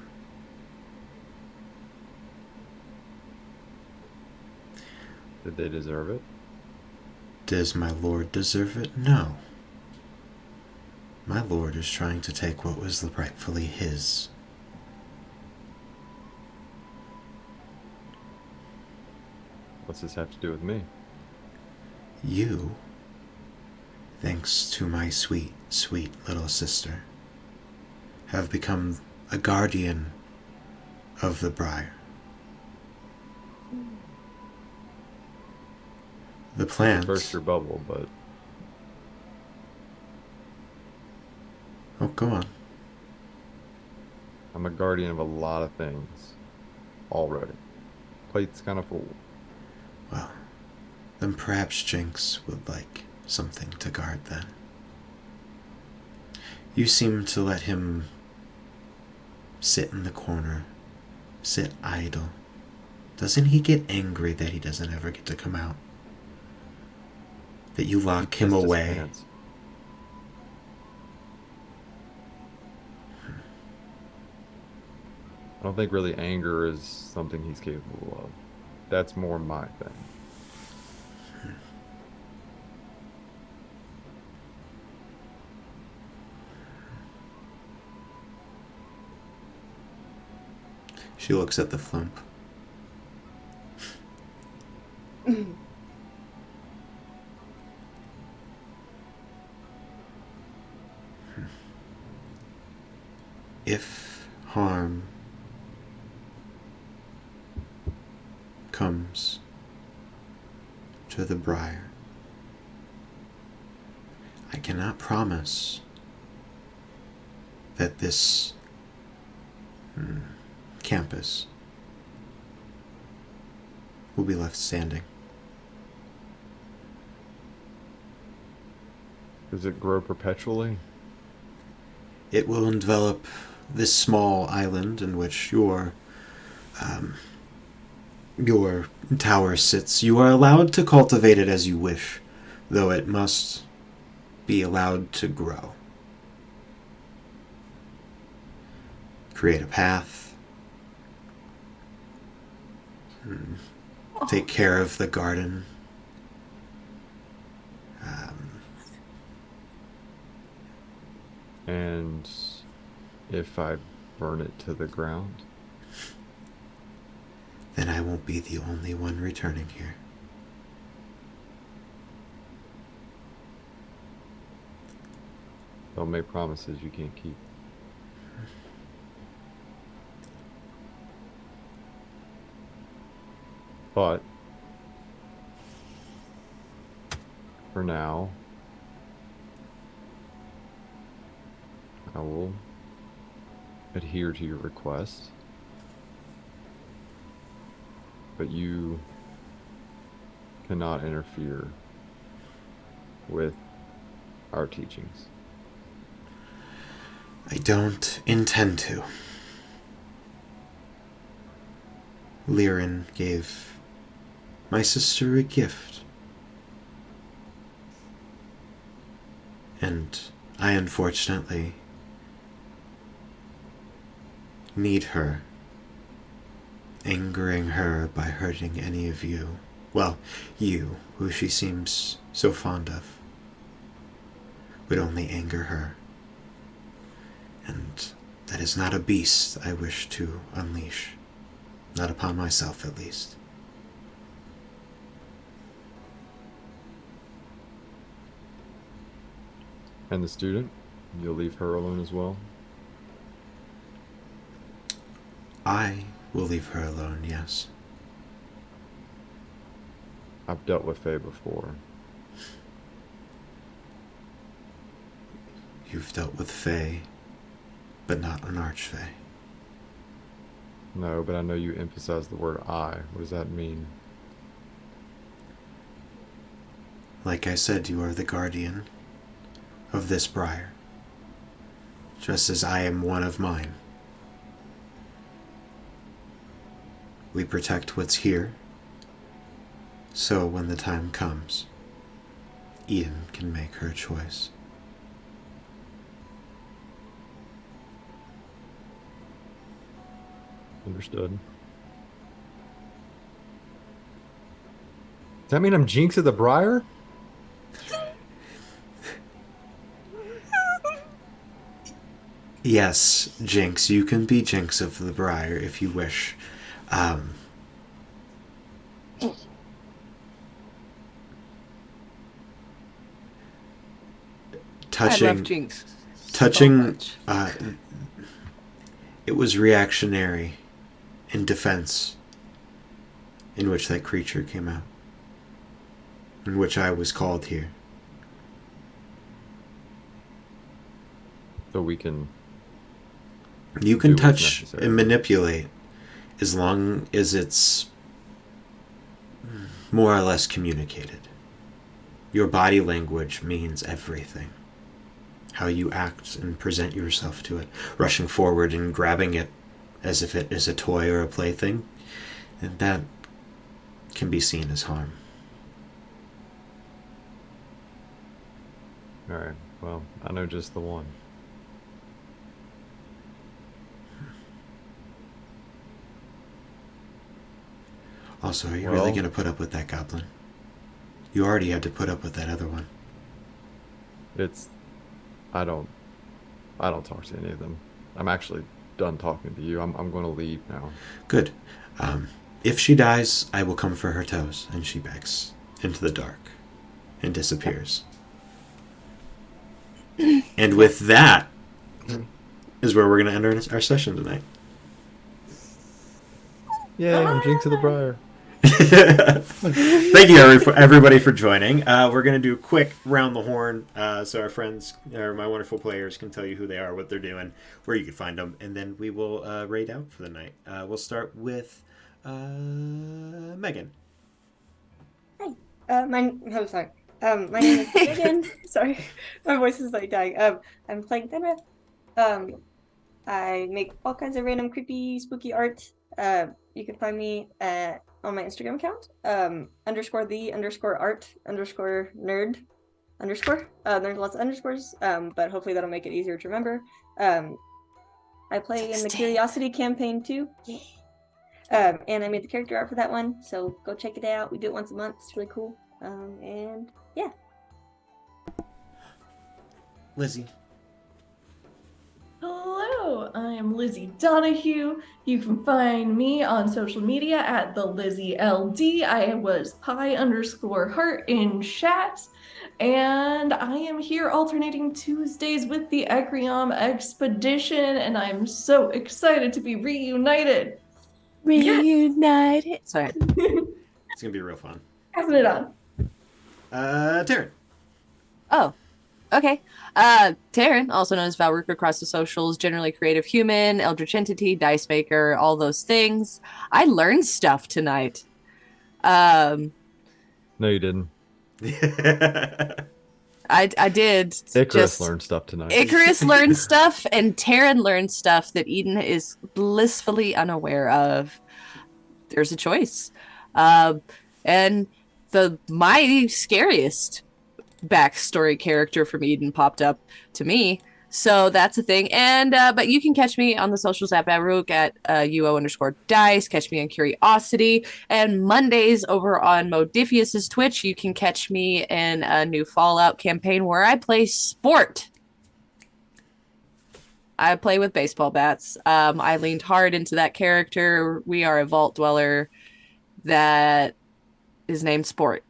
[SPEAKER 3] Did they deserve it?
[SPEAKER 1] Does my lord deserve it? No. My lord is trying to take what was rightfully his.
[SPEAKER 3] What's this have to do with me?
[SPEAKER 1] You, thanks to my sweet, sweet little sister, have become a guardian of the Briar. The plant.
[SPEAKER 3] Burst your bubble, but
[SPEAKER 1] Oh, go on.
[SPEAKER 3] I'm a guardian of a lot of things already. Plate's kind of full.
[SPEAKER 1] Well, then perhaps Jinx would like something to guard then. You seem to let him sit in the corner, sit idle, Doesn't he get angry that he doesn't ever get to come out? That you lock him
[SPEAKER 3] Pissed his
[SPEAKER 1] away?
[SPEAKER 3] pants. I don't think really anger is something he's capable of. That's more my thing.
[SPEAKER 1] She looks at the flump. If harm comes to the briar, I cannot promise that this campus will be left standing.
[SPEAKER 3] Does it grow perpetually?
[SPEAKER 1] It will envelop this small island in which your tower sits. You are allowed to cultivate it as you wish, though it must be allowed to grow. Create a path. Take care of the garden.
[SPEAKER 3] And if I burn it to the ground?
[SPEAKER 1] Then I won't be the only one returning here.
[SPEAKER 3] Don't make promises you can't keep. But for now, I will adhere to your request. But you cannot interfere with our teachings.
[SPEAKER 1] I don't intend to. Lirin gave my sister a gift. And I unfortunately need her, angering her by hurting any of you. Well, you, who she seems so fond of, would only anger her. And that is not a beast I wish to unleash. Not upon myself, at least.
[SPEAKER 3] And the student? You'll leave her alone as well?
[SPEAKER 1] I will leave her alone, yes.
[SPEAKER 3] I've dealt with Faye before.
[SPEAKER 1] You've dealt with Fae, but not an Archfey.
[SPEAKER 3] No, but I know you emphasize the word I. What does that mean?
[SPEAKER 1] Like I said, you are the guardian of this briar, just as I am one of mine. We protect what's here, so when the time comes, Eden can make her choice.
[SPEAKER 3] Understood. Does that mean I'm Jinx of the Briar?
[SPEAKER 1] Yes, Jinx, you can be Jinx of the Briar if you wish. Touching,
[SPEAKER 7] I love Jinx.
[SPEAKER 1] touching,
[SPEAKER 7] So
[SPEAKER 1] it was reactionary in defense in which that creature came out, in which I was called here.
[SPEAKER 3] So we can...
[SPEAKER 1] You can
[SPEAKER 3] do what's
[SPEAKER 1] touch
[SPEAKER 3] necessary.
[SPEAKER 1] and manipulate as long as it's more or less communicated. Your body language means everything. How you act and present yourself to it. Rushing forward and grabbing it as if it is a toy or a plaything And that can be seen as harm.
[SPEAKER 3] All right. Well, I know just the one.
[SPEAKER 1] Also, are you
[SPEAKER 3] Well-
[SPEAKER 1] really going to put up with that goblin? You already had to put up with that other one.
[SPEAKER 3] It's I don't talk to any of them. I'm actually done talking to you. I'm going to leave now.
[SPEAKER 1] Good. If she dies, I will come for her toes. And she backs into the dark and disappears. And with that is where we're going to end our session tonight.
[SPEAKER 3] Yay, I'm Jinx of the Briar.
[SPEAKER 1] Thank you, everybody, for joining. We're going to do a quick round the horn so our friends, or my wonderful players, can tell you who they are, what they're doing, where you can find them, and then we will raid out for the night. We'll start with Megan.
[SPEAKER 4] Hi. I'm sorry. My name is Megan. Sorry, my voice is like dying. I'm playing Thenra. I make all kinds of random creepy, spooky art. You can find me on my Instagram account, _the_art_nerd_. There's lots of underscores, but hopefully that'll make it easier to remember. I play in the Curiosity campaign too. And I made the character art for that one, so go check it out. We do it once a month. It's really cool. And yeah.
[SPEAKER 1] Lizzie.
[SPEAKER 5] Hello, I'm Lizzie Donahue. You can find me on social media at the Lizzie LD. I was pie_heart in chat. And I am here alternating Tuesdays with the Ecriom expedition, and I'm so excited to be reunited.
[SPEAKER 2] Reunited. Sorry.
[SPEAKER 1] It's going to be real fun.
[SPEAKER 5] Passing it on.
[SPEAKER 1] Taryn.
[SPEAKER 2] Oh, okay. Taryn, also known as Valruka across the socials, generally creative human, eldritch entity, dice maker, all those things. I learned stuff tonight.
[SPEAKER 3] No, you didn't.
[SPEAKER 2] I did.
[SPEAKER 3] Icarus learned stuff tonight.
[SPEAKER 2] Icarus learned stuff, and Taryn learned stuff that Eden is blissfully unaware of. There's a choice. And my scariest backstory character from Eden popped up to me. So that's a thing. And but you can catch me on the socials at Baruch at UO_dice. Catch me on Curiosity. And Mondays over on Modifius's Twitch, you can catch me in a new Fallout campaign where I play sport. I play with baseball bats. I leaned hard into that character. We are a vault dweller that is named Sport.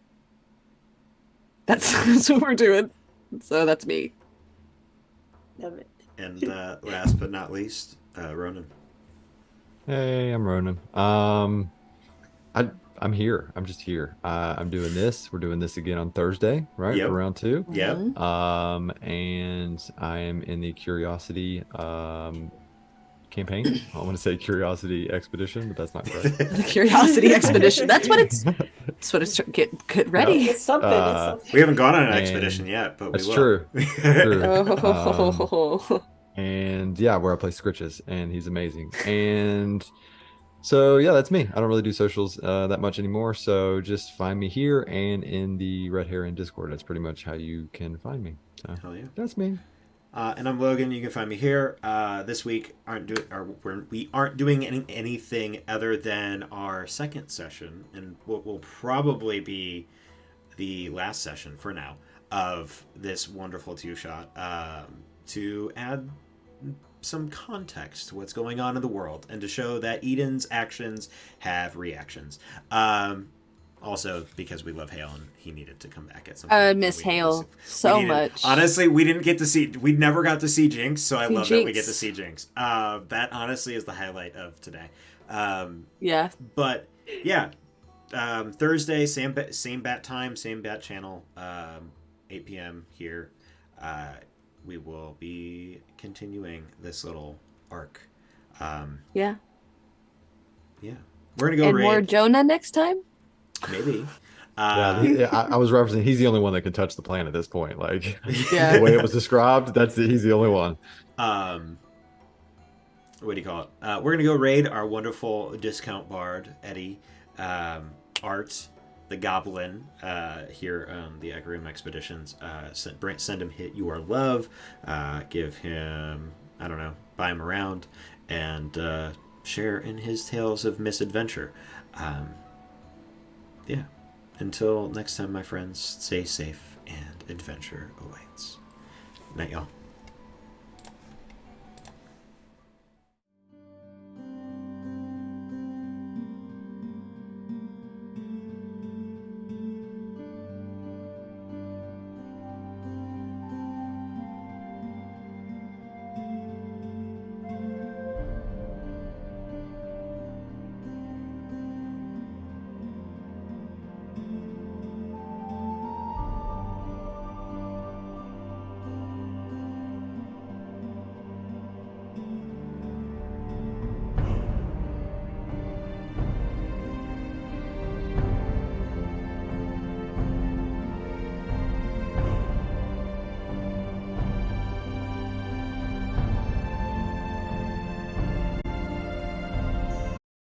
[SPEAKER 2] That's what we're doing. So that's me.
[SPEAKER 4] Love it.
[SPEAKER 1] And last but not least, Ronan.
[SPEAKER 3] Hey, I'm Ronan. I'm here. I'm just here. I'm doing this. We're doing this again on Thursday, right?
[SPEAKER 1] Yep.
[SPEAKER 3] For round 2.
[SPEAKER 1] Yep.
[SPEAKER 3] And I am in the Curiosity campaign. I want to say Curiosity Expedition, but that's not correct.
[SPEAKER 2] The Curiosity Expedition. That's what it's. That's what it's. Get ready.
[SPEAKER 4] It's something. It's something.
[SPEAKER 1] We haven't gone on an
[SPEAKER 3] And
[SPEAKER 1] expedition yet, but
[SPEAKER 3] That's
[SPEAKER 1] we will.
[SPEAKER 3] true. True.
[SPEAKER 2] Oh.
[SPEAKER 3] And yeah, where I play Scritches, and he's amazing. And so yeah, that's me. I don't really do socials that much anymore, so just find me here and in the Red Heron Discord. That's pretty much how you can find me. So
[SPEAKER 1] Hell yeah.
[SPEAKER 3] that's me.
[SPEAKER 1] And I'm Logan. You can find me here. This week we aren't doing anything other than our second session, and what will probably be the last session for now of this wonderful two-shot to add some context to what's going on in the world and to show that Eden's actions have reactions. Also, because we love Hale and he needed to come back at some point.
[SPEAKER 2] I miss Hale so much.
[SPEAKER 1] Honestly, we never got to see Jinx, so I love that we get to
[SPEAKER 2] Jinx.
[SPEAKER 1] see Jinx. That honestly is the highlight of today.
[SPEAKER 2] Yeah.
[SPEAKER 1] But yeah, Thursday, same bat time, same bat channel, 8 p.m. here. We will be continuing this little arc.
[SPEAKER 2] Yeah.
[SPEAKER 1] Yeah, we're gonna go
[SPEAKER 2] And
[SPEAKER 1] raid.
[SPEAKER 2] more Jonah next time.
[SPEAKER 1] Maybe.
[SPEAKER 3] I was referencing. He's the only one that can touch the plan at this point. Like
[SPEAKER 2] Yeah.
[SPEAKER 3] the way it was described, he's the only one.
[SPEAKER 1] what do you call it? We're gonna go raid our wonderful discount bard Eddie, Art, the Goblin, here on the Ecriom Expeditions. Send him hit your love. Give him, I don't know, buy him around, and share in his tales of misadventure. Yeah. Until next time, my friends, stay safe and adventure awaits. Night, y'all.